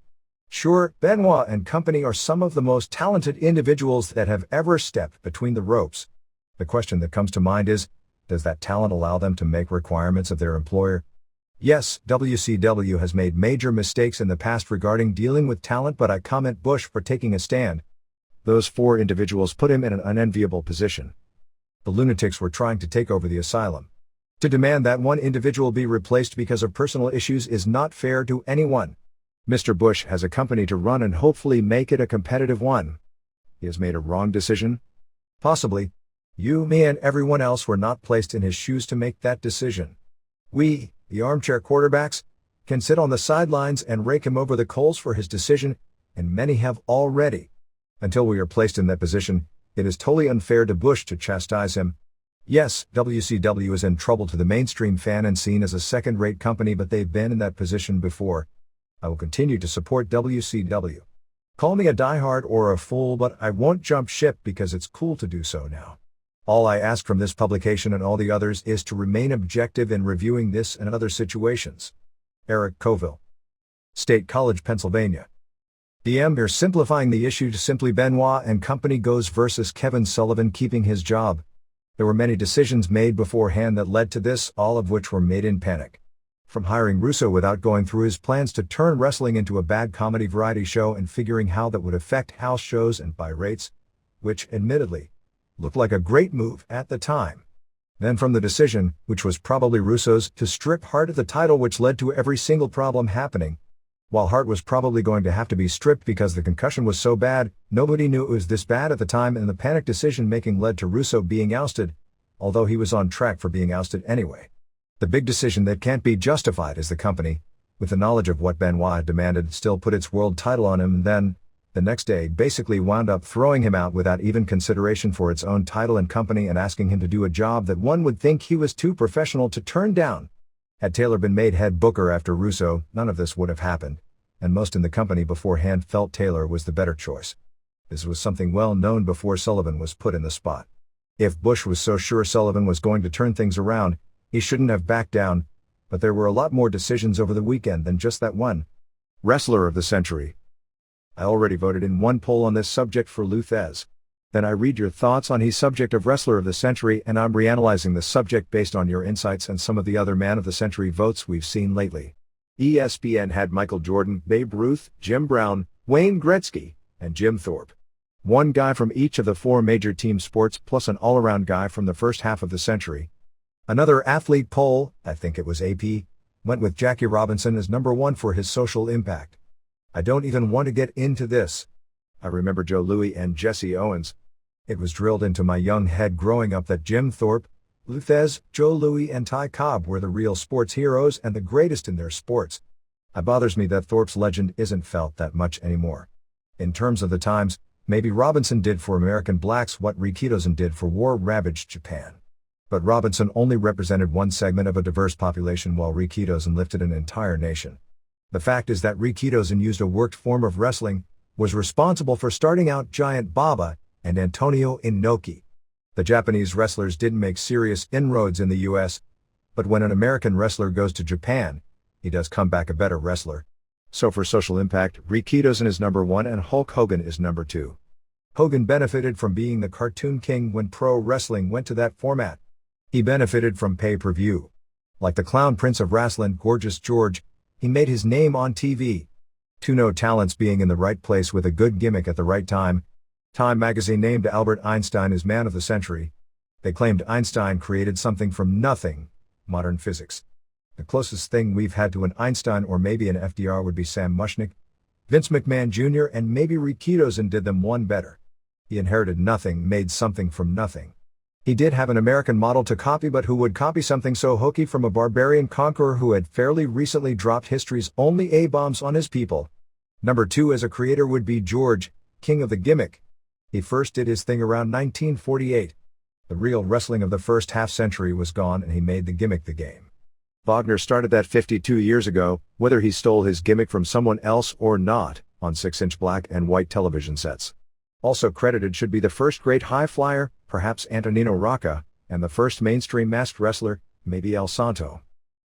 Sure, Benoit and company are some of the most talented individuals that have ever stepped between the ropes. The question that comes to mind is, does that talent allow them to make requirements of their employer? Yes, WCW has made major mistakes in the past regarding dealing with talent, but I commend Bush for taking a stand. Those 4 individuals put him in an unenviable position. The lunatics were trying to take over the asylum. To demand that one individual be replaced because of personal issues is not fair to anyone. Mr. Bush has a company to run and hopefully make it a competitive one. He has made a wrong decision? Possibly. You, me and everyone else were not placed in his shoes to make that decision. We, the armchair quarterbacks, can sit on the sidelines and rake him over the coals for his decision, and many have already. Until we are placed in that position, it is totally unfair to Bush to chastise him. Yes, WCW is in trouble to the mainstream fan and seen as a second-rate company, but they've been in that position before. I will continue to support WCW. Call me a diehard or a fool, but I won't jump ship because it's cool to do so now. All I ask from this publication and all the others is to remain objective in reviewing this and other situations. Eric Coville. State College, Pennsylvania. DM, you're simplifying the issue to simply Benoit and company goes versus Kevin Sullivan keeping his job. There were many decisions made beforehand that led to this, all of which were made in panic. From hiring Russo without going through his plans to turn wrestling into a bad comedy variety show and figuring how that would affect house shows and buy rates, which, admittedly, looked like a great move at the time. Then from the decision, which was probably Russo's, to strip Hart of the title, which led to every single problem happening. While Hart was probably going to have to be stripped because the concussion was so bad, nobody knew it was this bad at the time, and the panic decision-making led to Russo being ousted, although he was on track for being ousted anyway. The big decision that can't be justified is the company, with the knowledge of what Benoit had demanded, still put its world title on him and then, the next day, basically wound up throwing him out without even consideration for its own title and company and asking him to do a job that one would think he was too professional to turn down. Had Taylor been made head booker after Russo, none of this would have happened, and most in the company beforehand felt Taylor was the better choice. This was something well known before Sullivan was put in the spot. If Bush was so sure Sullivan was going to turn things around, he shouldn't have backed down, but there were a lot more decisions over the weekend than just that one. Wrestler of the Century. I already voted in one poll on this subject for Lou Thez. Then I read your thoughts on his subject of Wrestler of the Century, and I'm reanalyzing the subject based on your insights and some of the other Man of the Century votes we've seen lately. ESPN had Michael Jordan, Babe Ruth, Jim Brown, Wayne Gretzky, and Jim Thorpe. One guy from each of the 4 major team sports plus an all-around guy from the first half of the century. Another athlete poll, I think it was AP, went with Jackie Robinson as number 1 for his social impact. I don't even want to get into this. I remember Joe Louis and Jesse Owens. It was drilled into my young head growing up that Jim Thorpe, Lou Thesz, Joe Louis and Ty Cobb were the real sports heroes and the greatest in their sports. It bothers me that Thorpe's legend isn't felt that much anymore. In terms of the times, maybe Robinson did for American blacks what Rikidozan did for war-ravaged Japan. But Robinson only represented one segment of a diverse population while Rikidozan lifted an entire nation. The fact is that Rikidozan used a worked form of wrestling, was responsible for starting out Giant Baba and Antonio Inoki. The Japanese wrestlers didn't make serious inroads in the US, but when an American wrestler goes to Japan, he does come back a better wrestler. So for social impact, Rikidozan is number 1 and Hulk Hogan is number 2. Hogan benefited from being the cartoon king when pro wrestling went to that format. He benefited from pay-per-view. Like the clown prince of wrestling, Gorgeous George, he made his name on TV. Two no talents being in the right place with a good gimmick at the right time. Time magazine named Albert Einstein as Man of the Century. They claimed Einstein created something from nothing, modern physics. The closest thing we've had to an Einstein or maybe an FDR would be Sam Mushnick, Vince McMahon Jr. and maybe Rikidozan did them one better. He inherited nothing, made something from nothing. He did have an American model to copy, but who would copy something so hokey from a barbarian conqueror who had fairly recently dropped history's only A-bombs on his people? Number 2 as a creator would be George, king of the gimmick. He first did his thing around 1948. The real wrestling of the first half-century was gone and he made the gimmick the game. Wagner started that 52 years ago, whether he stole his gimmick from someone else or not, on 6-inch black and white television sets. Also credited should be the first great high flyer, perhaps Antonino Rocca, and the first mainstream masked wrestler, maybe El Santo.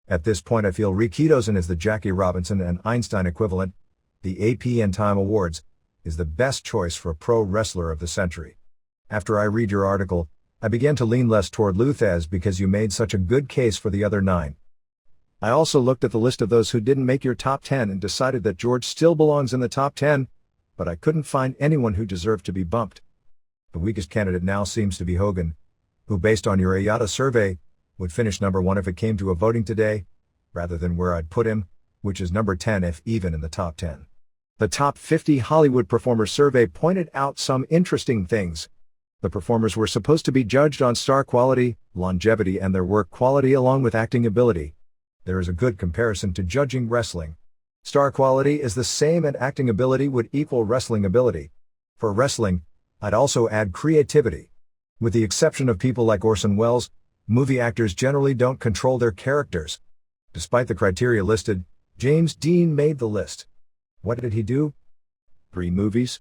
At this point I feel Rikidozan is the Jackie Robinson and Einstein equivalent. The AP and Time Awards is the best choice for a pro wrestler of the century. After I read your article, I began to lean less toward Lou Thesz because you made such a good case for the other 9. I also looked at the list of those who didn't make your top 10 and decided that George still belongs in the top 10, but I couldn't find anyone who deserved to be bumped. The weakest candidate now seems to be Hogan, who based on your IATA survey, would finish number 1 if it came to a voting today, rather than where I'd put him, which is number 10 if even in the top 10. The top 50 Hollywood Performers survey pointed out some interesting things. The performers were supposed to be judged on star quality, longevity and their work quality along with acting ability. There is a good comparison to judging wrestling. Star quality is the same and acting ability would equal wrestling ability. For wrestling, I'd also add creativity. With the exception of people like Orson Welles, movie actors generally don't control their characters. Despite the criteria listed, James Dean made the list. What did he do? 3 movies.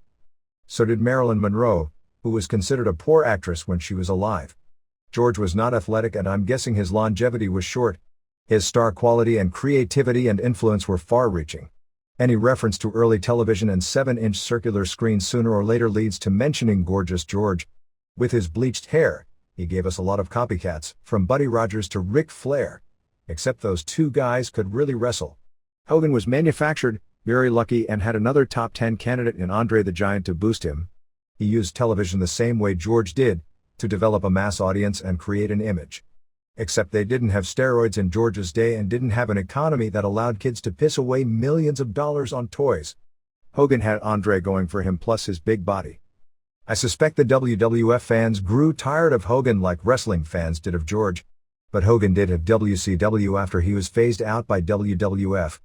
So did Marilyn Monroe, who was considered a poor actress when she was alive. George was not athletic and I'm guessing his longevity was short. His star quality and creativity and influence were far-reaching. Any reference to early television and 7-inch circular screens sooner or later leads to mentioning Gorgeous George. With his bleached hair, he gave us a lot of copycats, from Buddy Rogers to Ric Flair. Except those 2 guys could really wrestle. Hogan was manufactured, very lucky and had another top 10 candidate in Andre the Giant to boost him. He used television the same way George did, to develop a mass audience and create an image. Except they didn't have steroids in George's day and didn't have an economy that allowed kids to piss away millions of dollars on toys. Hogan had Andre going for him plus his big body. I suspect the WWF fans grew tired of Hogan like wrestling fans did of George. But Hogan did have WCW after he was phased out by WWF.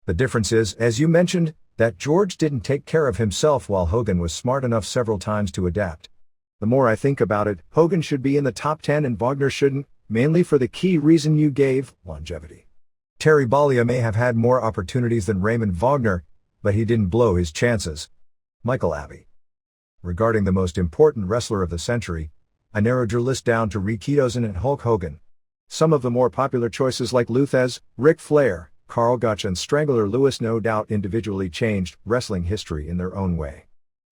The difference is, as you mentioned, that George didn't take care of himself while Hogan was smart enough several times to adapt. The more I think about it, Hogan should be in the top 10 and Wagner shouldn't, mainly for the key reason you gave, longevity. Terry Bollea may have had more opportunities than Raymond Wagner, but he didn't blow his chances. Michael Abbey. Regarding the most important wrestler of the century, I narrowed your list down to Rikidozan and Hulk Hogan. Some of the more popular choices like Lou Thesz, Ric Flair, Carl Gotch and Strangler Lewis no doubt individually changed wrestling history in their own way.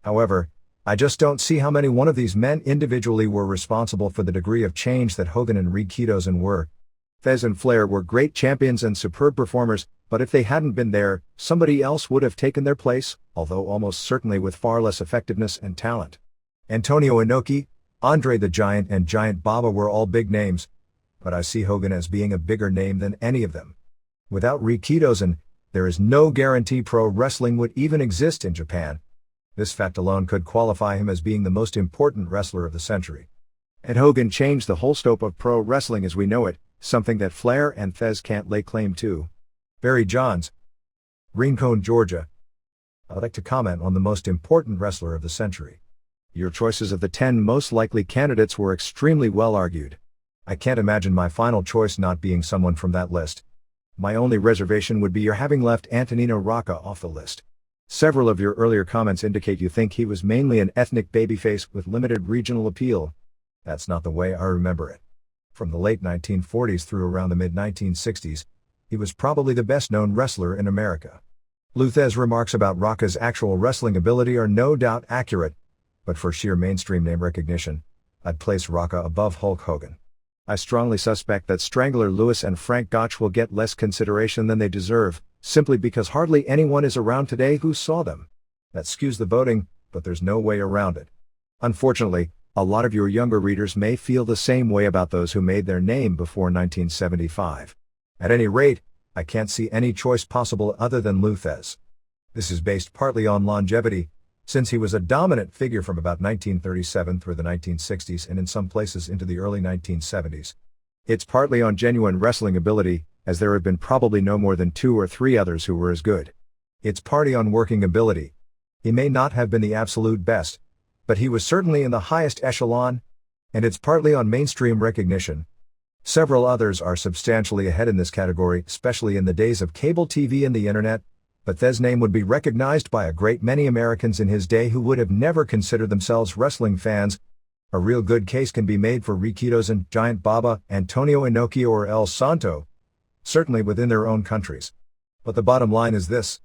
However, I just don't see how many one of these men individually were responsible for the degree of change that Hogan and Rikidozan were. Thesz and Flair were great champions and superb performers, but if they hadn't been there, somebody else would have taken their place, although almost certainly with far less effectiveness and talent. Antonio Inoki, Andre the Giant and Giant Baba were all big names, but I see Hogan as being a bigger name than any of them. Without Rikidozan, there is no guarantee pro wrestling would even exist in Japan. This fact alone could qualify him as being the most important wrestler of the century. And Hogan changed the whole scope of pro wrestling as we know it, something that Flair and Thesz can't lay claim to. Barry Johns, Rincon, Georgia. I'd like to comment on the most important wrestler of the century. Your choices of the 10 most likely candidates were extremely well argued. I can't imagine my final choice not being someone from that list. My only reservation would be your having left Antonino Rocca off the list. Several of your earlier comments indicate you think he was mainly an ethnic babyface with limited regional appeal. That's not the way I remember it. From the late 1940s through around the mid-1960s, he was probably the best-known wrestler in America. Lou Thesz' remarks about Rocca's actual wrestling ability are no doubt accurate, but for sheer mainstream name recognition, I'd place Rocca above Hulk Hogan. I strongly suspect that Strangler Lewis and Frank Gotch will get less consideration than they deserve, simply because hardly anyone is around today who saw them. That skews the voting, but there's no way around it. Unfortunately, a lot of your younger readers may feel the same way about those who made their name before 1975. At any rate, I can't see any choice possible other than Lou Thesz. This is based partly on longevity, since he was a dominant figure from about 1937 through the 1960s and in some places into the early 1970s. It's partly on genuine wrestling ability, as there have been probably no more than 2 or 3 others who were as good. It's partly on working ability. He may not have been the absolute best, but he was certainly in the highest echelon, and it's partly on mainstream recognition. Several others are substantially ahead in this category, especially in the days of cable TV and the internet, but Thesz' name would be recognized by a great many Americans in his day who would have never considered themselves wrestling fans. A real good case can be made for Rikidozan, Giant Baba, Antonio Inoki or El Santo, certainly within their own countries. But the bottom line is this: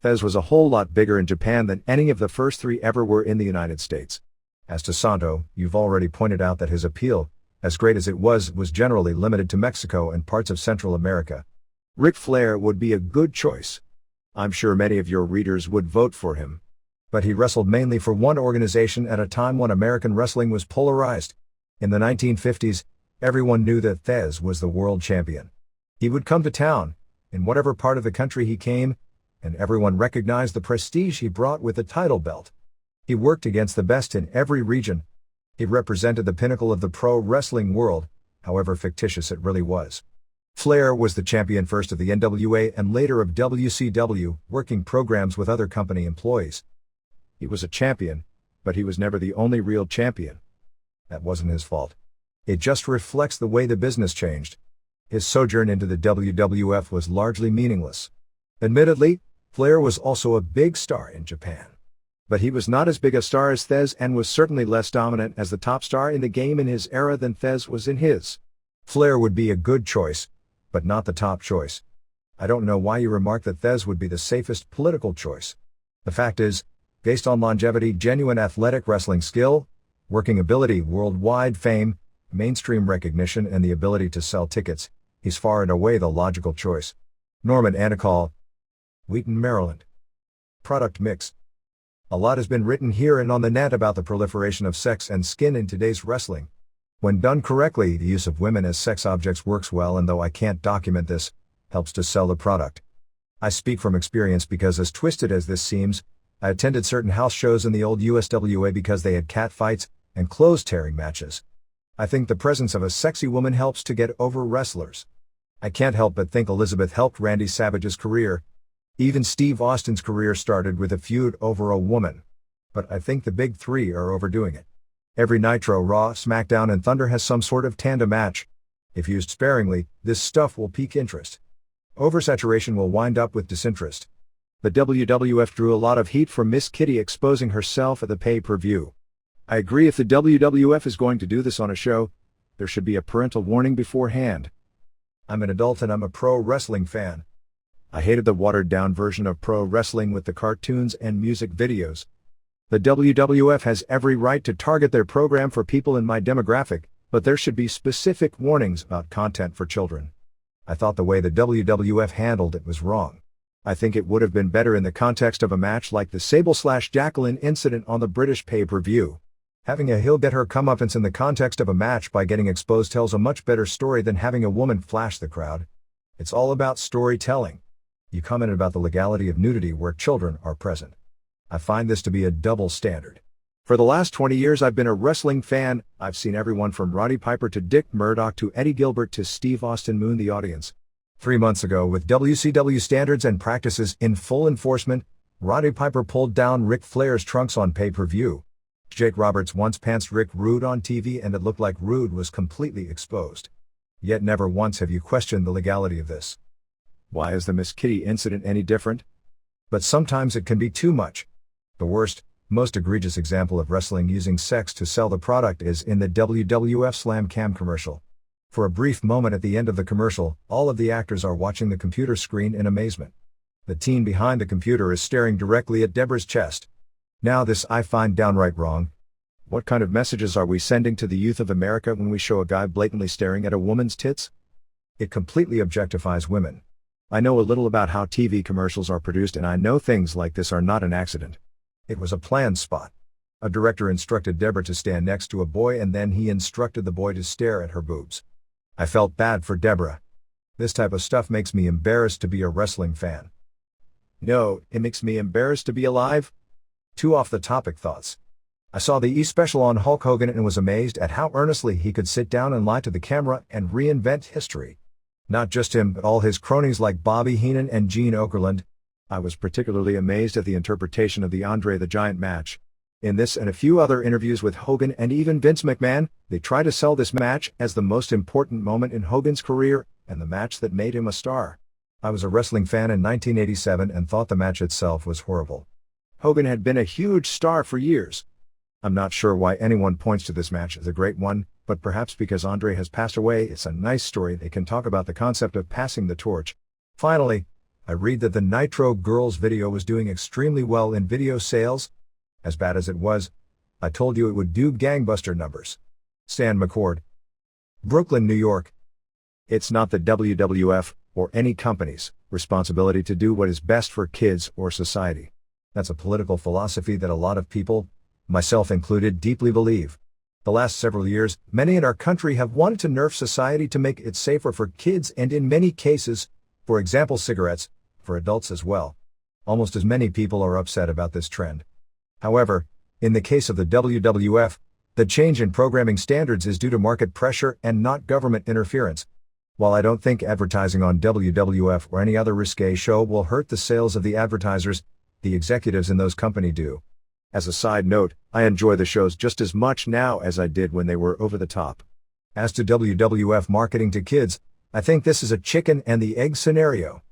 Thesz was a whole lot bigger in Japan than any of the first 3 ever were in the United States. As to Santo, you've already pointed out that his appeal, as great as it was generally limited to Mexico and parts of Central America. Ric Flair would be a good choice. I'm sure many of your readers would vote for him. But he wrestled mainly for one organization at a time when American wrestling was polarized. In the 1950s, everyone knew that Thesz was the world champion. He would come to town, in whatever part of the country he came, and everyone recognized the prestige he brought with the title belt. He worked against the best in every region. He represented the pinnacle of the pro wrestling world, however fictitious it really was. Flair was the champion first of the NWA and later of WCW, working programs with other company employees. He was a champion, but he was never the only real champion. That wasn't his fault. It just reflects the way the business changed. His sojourn into the WWF was largely meaningless. Admittedly, Flair was also a big star in Japan. But he was not as big a star as Thesz and was certainly less dominant as the top star in the game in his era than Thesz was in his. Flair would be a good choice, but not the top choice. I don't know why you remark that Thesz would be the safest political choice. The fact is, based on longevity, genuine athletic wrestling skill, working ability, worldwide fame, mainstream recognition and the ability to sell tickets, he's far and away the logical choice. Norman Anacall, Wheaton, Maryland. Product mix. A lot has been written here and on the net about the proliferation of sex and skin in today's wrestling. When done correctly, the use of women as sex objects works well, and though I can't document this, helps to sell the product. I speak from experience because, as twisted as this seems, I attended certain house shows in the old USWA because they had cat fights and clothes-tearing matches. I think the presence of a sexy woman helps to get over wrestlers. I can't help but think Elizabeth helped Randy Savage's career. Even Steve Austin's career started with a feud over a woman. But I think the big 3 are overdoing it. Every Nitro, Raw, SmackDown and Thunder has some sort of tandem match. If used sparingly, this stuff will pique interest. Oversaturation will wind up with disinterest. The WWF drew a lot of heat from Miss Kitty exposing herself at the pay-per-view. I agree, if the WWF is going to do this on a show, there should be a parental warning beforehand. I'm an adult and I'm a pro wrestling fan. I hated the watered-down version of pro wrestling with the cartoons and music videos. The WWF has every right to target their program for people in my demographic, but there should be specific warnings about content for children. I thought the way the WWF handled it was wrong. I think it would have been better in the context of a match like the Sable/Jacqueline incident on the British pay-per-view. Having a heel get her comeuppance in the context of a match by getting exposed tells a much better story than having a woman flash the crowd. It's all about storytelling. You commented about the legality of nudity where children are present. I find this to be a double standard. For the last 20 years I've been a wrestling fan. I've seen everyone from Roddy Piper to Dick Murdoch to Eddie Gilbert to Steve Austin moon the audience. 3 months ago, with WCW standards and practices in full enforcement, Roddy Piper pulled down Ric Flair's trunks on pay-per-view. Jake Roberts once pantsed Rick Rude on TV and it looked like Rude was completely exposed. Yet never once have you questioned the legality of this. Why is the Miss Kitty incident any different? But sometimes it can be too much. The worst, most egregious example of wrestling using sex to sell the product is in the WWF Slam Cam commercial. For a brief moment at the end of the commercial, all of the actors are watching the computer screen in amazement. The teen behind the computer is staring directly at Deborah's chest. Now this I find downright wrong. What kind of messages are we sending to the youth of America when we show a guy blatantly staring at a woman's tits? It completely objectifies women. I know a little about how TV commercials are produced and I know things like this are not an accident. It was a planned spot. A director instructed Deborah to stand next to a boy and then he instructed the boy to stare at her boobs. I felt bad for Deborah. This type of stuff makes me embarrassed to be a wrestling fan. No, it makes me embarrassed to be alive. 2 off-the-topic thoughts. I saw the E-special on Hulk Hogan and was amazed at how earnestly he could sit down and lie to the camera and reinvent history. Not just him, but all his cronies like Bobby Heenan and Gene Okerlund. I was particularly amazed at the interpretation of the Andre the Giant match. In this and a few other interviews with Hogan and even Vince McMahon, they try to sell this match as the most important moment in Hogan's career and the match that made him a star. I was a wrestling fan in 1987 and thought the match itself was horrible. Hogan had been a huge star for years. I'm not sure why anyone points to this match as a great one, but perhaps because Andre has passed away, it's a nice story they can talk about the concept of passing the torch. Finally, I read that the Nitro Girls video was doing extremely well in video sales. As bad as it was, I told you it would do gangbuster numbers. Stan McCord. Brooklyn, New York. It's not the WWF, or any company's, responsibility to do what is best for kids or society. That's a political philosophy that a lot of people, myself included, deeply believe. The last several years, many in our country have wanted to nerf society to make it safer for kids and in many cases, for example cigarettes, for adults as well. Almost as many people are upset about this trend. However, in the case of the WWF, the change in programming standards is due to market pressure and not government interference. While I don't think advertising on WWF or any other risque show will hurt the sales of the advertisers, the executives in those companies do. As a side note, I enjoy the shows just as much now as I did when they were over the top. As to WWF marketing to kids, I think this is a chicken and the egg scenario.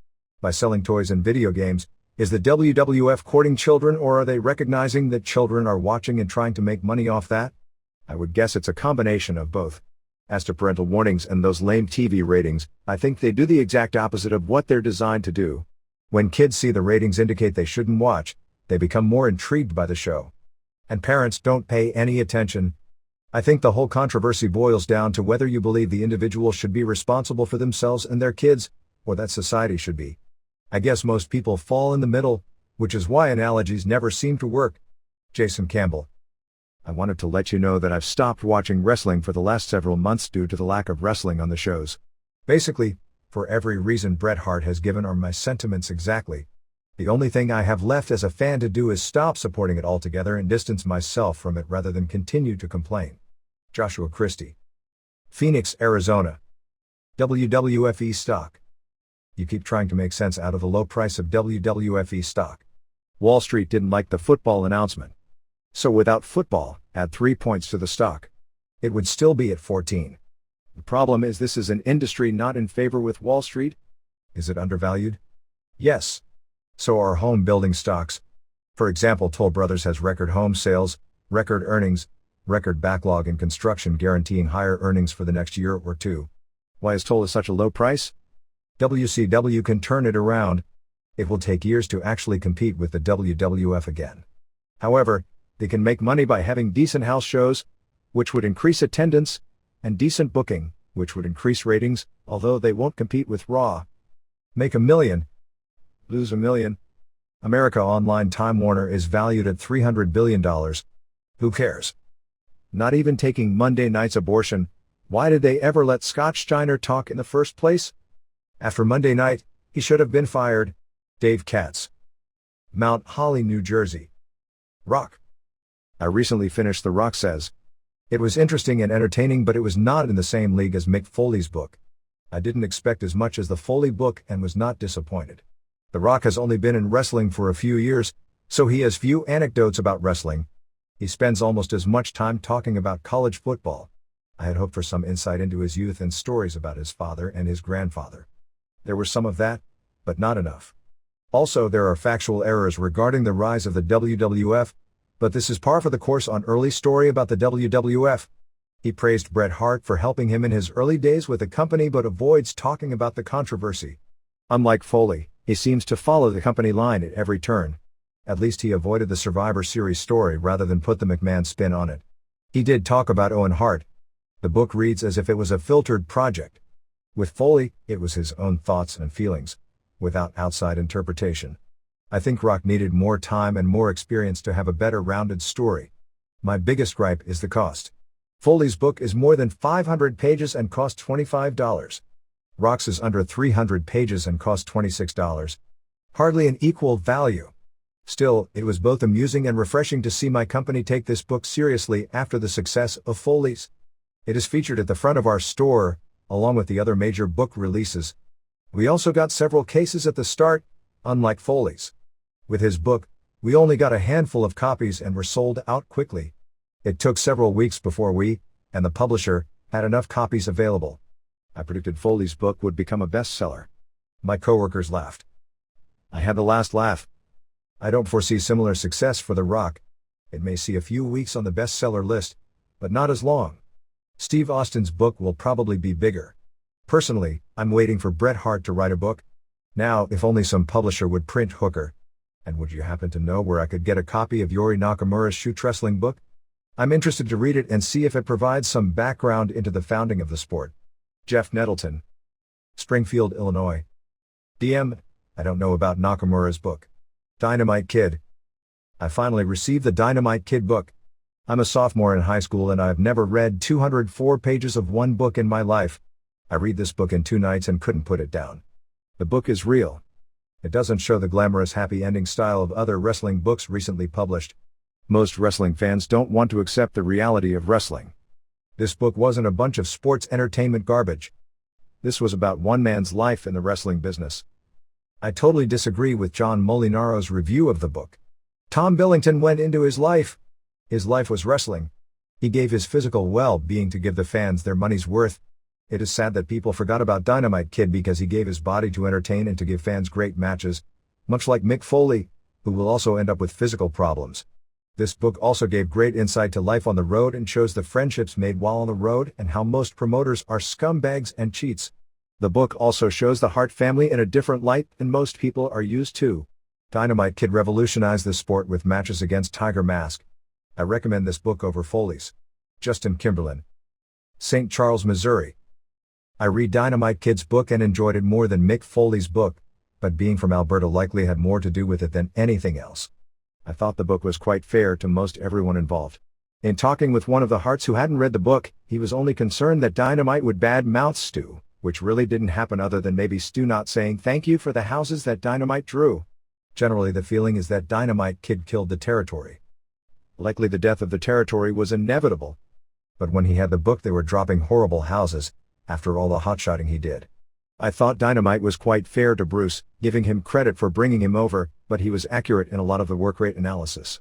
By selling toys and video games, is the WWF courting children or are they recognizing that children are watching and trying to make money off that? I would guess it's a combination of both. As to parental warnings and those lame TV ratings, I think they do the exact opposite of what they're designed to do. When kids see the ratings indicate they shouldn't watch, they become more intrigued by the show. And parents don't pay any attention. I think the whole controversy boils down to whether you believe the individual should be responsible for themselves and their kids, or that society should be. I guess most people fall in the middle, which is why analogies never seem to work. Jason Campbell. I wanted to let you know that I've stopped watching wrestling for the last several months due to the lack of wrestling on the shows. Basically, for every reason Bret Hart has given are my sentiments exactly. The only thing I have left as a fan to do is stop supporting it altogether and distance myself from it rather than continue to complain. Joshua Christie. Phoenix, Arizona. WWF stock. You keep trying to make sense out of the low price of WWF stock. Wall Street didn't like the football announcement. So without football, add 3 points to the stock. It would still be at 14. The problem is this is an industry not in favor with Wall Street. Is it undervalued? Yes. So are home building stocks. For example, Toll Brothers has record home sales, record earnings, record backlog in construction guaranteeing higher earnings for the next year or two. Why is Toll at such a low price? WCW can turn it around. It will take years to actually compete with the WWF again. However, they can make money by having decent house shows, which would increase attendance, and decent booking, which would increase ratings, although they won't compete with Raw. Make $1 million. Lose $1 million. America Online Time Warner is valued at $300 billion. Who cares? Not even taking Monday night's abortion. Why did they ever let Scott Steiner talk in the first place? After Monday night, he should have been fired. Dave Katz. Mount Holly, New Jersey. Rock. I recently finished The Rock Says. It was interesting and entertaining, but it was not in the same league as Mick Foley's book. I didn't expect as much as the Foley book and was not disappointed. The Rock has only been in wrestling for a few years, so he has few anecdotes about wrestling. He spends almost as much time talking about college football. I had hoped for some insight into his youth and stories about his father and his grandfather. There was some of that, but not enough. Also, there are factual errors regarding the rise of the WWF, but this is par for the course on early story about the WWF. He praised Bret Hart for helping him in his early days with the company but avoids talking about the controversy. Unlike Foley, he seems to follow the company line at every turn. At least he avoided the Survivor Series story rather than put the McMahon spin on it. He did talk about Owen Hart. The book reads as if it was a filtered project. With Foley, it was his own thoughts and feelings, without outside interpretation. I think Rock needed more time and more experience to have a better rounded story. My biggest gripe is the cost. Foley's book is more than 500 pages and cost $25. Rock's is under 300 pages and cost $26. Hardly an equal value. Still, it was both amusing and refreshing to see my company take this book seriously after the success of Foley's. It is featured at the front of our store, along with the other major book releases. We also got several cases at the start, unlike Foley's. With his book, we only got a handful of copies and were sold out quickly. It took several weeks before we, and the publisher, had enough copies available. I predicted Foley's book would become a bestseller. My coworkers laughed. I had the last laugh. I don't foresee similar success for The Rock. It may see a few weeks on the bestseller list, but not as long. Steve Austin's book will probably be bigger. Personally, I'm waiting for Bret Hart to write a book. Now, if only some publisher would print Hooker. And would you happen to know where I could get a copy of Yori Nakamura's shoot wrestling book? I'm interested to read it and see if it provides some background into the founding of the sport. Jeff Nettleton. Springfield, Illinois. DM, I don't know about Nakamura's book. Dynamite Kid. I finally received the Dynamite Kid book. I'm a sophomore in high school and I've never read 204 pages of one book in my life. I read this book in 2 nights and couldn't put it down. The book is real. It doesn't show the glamorous happy ending style of other wrestling books recently published. Most wrestling fans don't want to accept the reality of wrestling. This book wasn't a bunch of sports entertainment garbage. This was about one man's life in the wrestling business. I totally disagree with John Molinaro's review of the book. Tom Billington went into his life. His life was wrestling. He gave his physical well-being to give the fans their money's worth. It is sad that people forgot about Dynamite Kid because he gave his body to entertain and to give fans great matches, much like Mick Foley, who will also end up with physical problems. This book also gave great insight to life on the road and shows the friendships made while on the road and how most promoters are scumbags and cheats. The book also shows the Hart family in a different light than most people are used to. Dynamite Kid revolutionized the sport with matches against Tiger Mask. I recommend this book over Foley's. Justin Kimberlin. St. Charles, Missouri. I read Dynamite Kid's book and enjoyed it more than Mick Foley's book, but being from Alberta likely had more to do with it than anything else. I thought the book was quite fair to most everyone involved. In talking with one of the Harts who hadn't read the book, he was only concerned that Dynamite would bad-mouth Stu, which really didn't happen other than maybe Stu not saying thank you for the houses that Dynamite drew. Generally the feeling is that Dynamite Kid killed the territory. Likely the death of the territory was inevitable. But when he had the book they were dropping horrible houses, after all the hotshotting he did. I thought Dynamite was quite fair to Bruce, giving him credit for bringing him over, but he was accurate in a lot of the work rate analysis.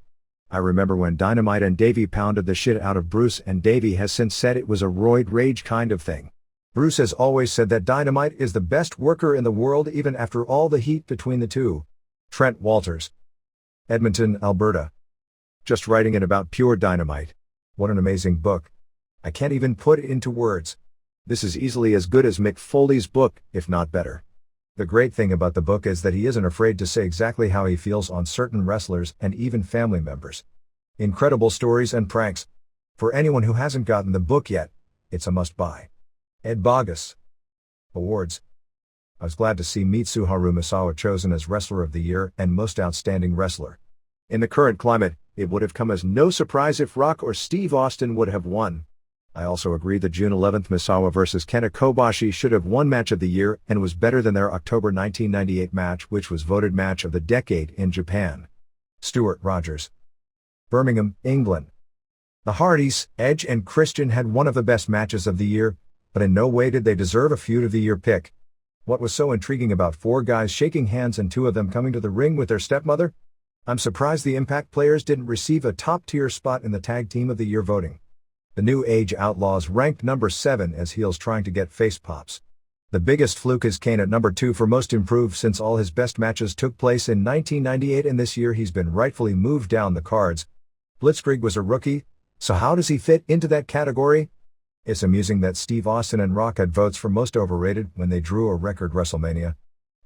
I remember when Dynamite and Davey pounded the shit out of Bruce, and Davey has since said it was a roid rage kind of thing. Bruce has always said that Dynamite is the best worker in the world even after all the heat between the two. Trent Walters. Edmonton, Alberta. Just writing it about pure Dynamite. What an amazing book. I can't even put it into words. This is easily as good as Mick Foley's book, if not better. The great thing about the book is that he isn't afraid to say exactly how he feels on certain wrestlers and even family members. Incredible stories and pranks. For anyone who hasn't gotten the book yet, it's a must-buy. Ed Bogus. Awards. I was glad to see Mitsuharu Misawa chosen as Wrestler of the Year and Most Outstanding Wrestler. In the current climate, it would have come as no surprise if Rock or Steve Austin would have won. I also agree that June 11th Misawa vs. Kenta Kobashi should have won Match of the Year and was better than their October 1998 match, which was voted Match of the Decade in Japan. Stuart Rogers. Birmingham, England. The Hardys, Edge and Christian had one of the best matches of the year, but in no way did they deserve a Feud of the Year pick. What was so intriguing about 4 guys shaking hands and 2 of them coming to the ring with their stepmother? I'm surprised the Impact players didn't receive a top-tier spot in the Tag Team of the Year voting. The New Age Outlaws ranked number 7 as heels trying to get face pops. The biggest fluke is Kane at number 2 for most improved, since all his best matches took place in 1998 and this year he's been rightfully moved down the cards. Blitzkrieg was a rookie, so how does he fit into that category? It's amusing that Steve Austin and Rock had votes for most overrated when they drew a record WrestleMania.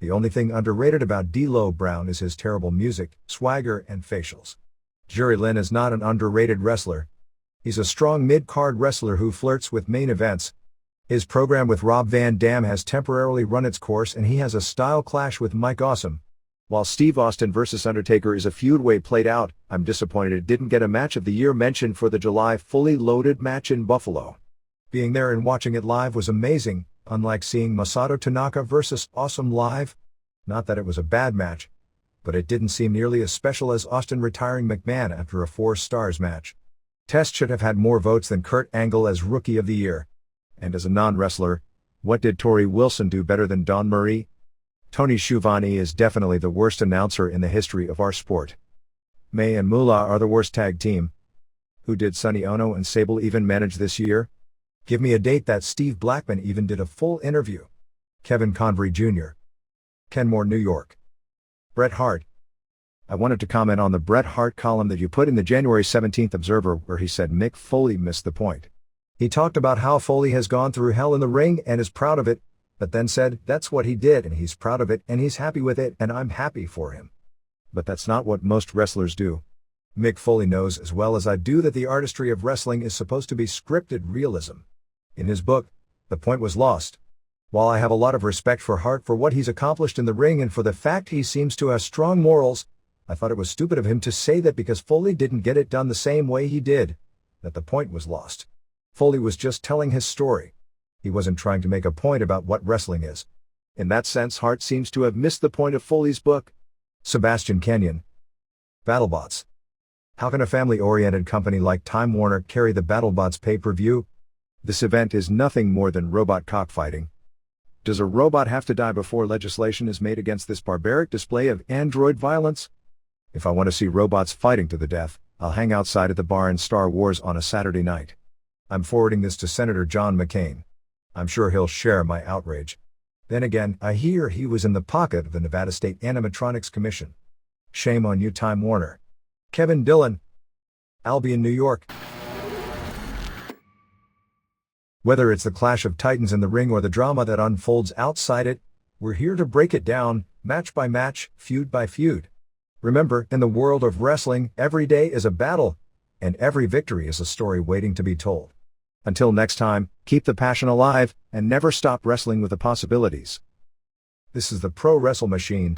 The only thing underrated about D'Lo Brown is his terrible music, swagger, and facials. Jerry Lynn is not an underrated wrestler. He's a strong mid-card wrestler who flirts with main events. His program with Rob Van Dam has temporarily run its course and he has a style clash with Mike Awesome. While Steve Austin vs. Undertaker is a feud way played out, I'm disappointed it didn't get a Match of the Year mention for the July fully loaded match in Buffalo. Being there and watching it live was amazing, unlike seeing Masato Tanaka vs. Awesome live. Not that it was a bad match, but it didn't seem nearly as special as Austin retiring McMahon after a 4 stars match. Test should have had more votes than Kurt Angle as Rookie of the Year. And as a non-wrestler, what did Tori Wilson do better than Dawn Marie? Tony Schiavone is definitely the worst announcer in the history of our sport. May and Moolah are the worst tag team. Who did Sonny Ono and Sable even manage this year? Give me a date that Steve Blackman even did a full interview. Kevin Convery Jr. Kenmore, New York. Bret Hart. I wanted to comment on the Bret Hart column that you put in the January 17th Observer where he said Mick Foley missed the point. He talked about how Foley has gone through hell in the ring and is proud of it, but then said that's what he did and he's proud of it and he's happy with it and I'm happy for him. But that's not what most wrestlers do. Mick Foley knows as well as I do that the artistry of wrestling is supposed to be scripted realism. In his book, the point was lost. While I have a lot of respect for Hart for what he's accomplished in the ring and for the fact he seems to have strong morals, I thought it was stupid of him to say that because Foley didn't get it done the same way he did, that the point was lost. Foley was just telling his story. He wasn't trying to make a point about what wrestling is. In that sense, Hart seems to have missed the point of Foley's book. Sebastian Kenyon. BattleBots. How can a family-oriented company like Time Warner carry the BattleBots pay-per-view? This event is nothing more than robot cockfighting. Does a robot have to die before legislation is made against this barbaric display of android violence? If I want to see robots fighting to the death, I'll hang outside at the bar in Star Wars on a Saturday night. I'm forwarding this to Senator John McCain. I'm sure he'll share my outrage. Then again, I hear he was in the pocket of the Nevada State Animatronics Commission. Shame on you, Time Warner. Kevin Dillon. Albion, New York. Whether it's the clash of titans in the ring or the drama that unfolds outside it, we're here to break it down, match by match, feud by feud. Remember, in the world of wrestling, every day is a battle, and every victory is a story waiting to be told. Until next time, keep the passion alive, and never stop wrestling with the possibilities. This is the Pro Wrestle Machine.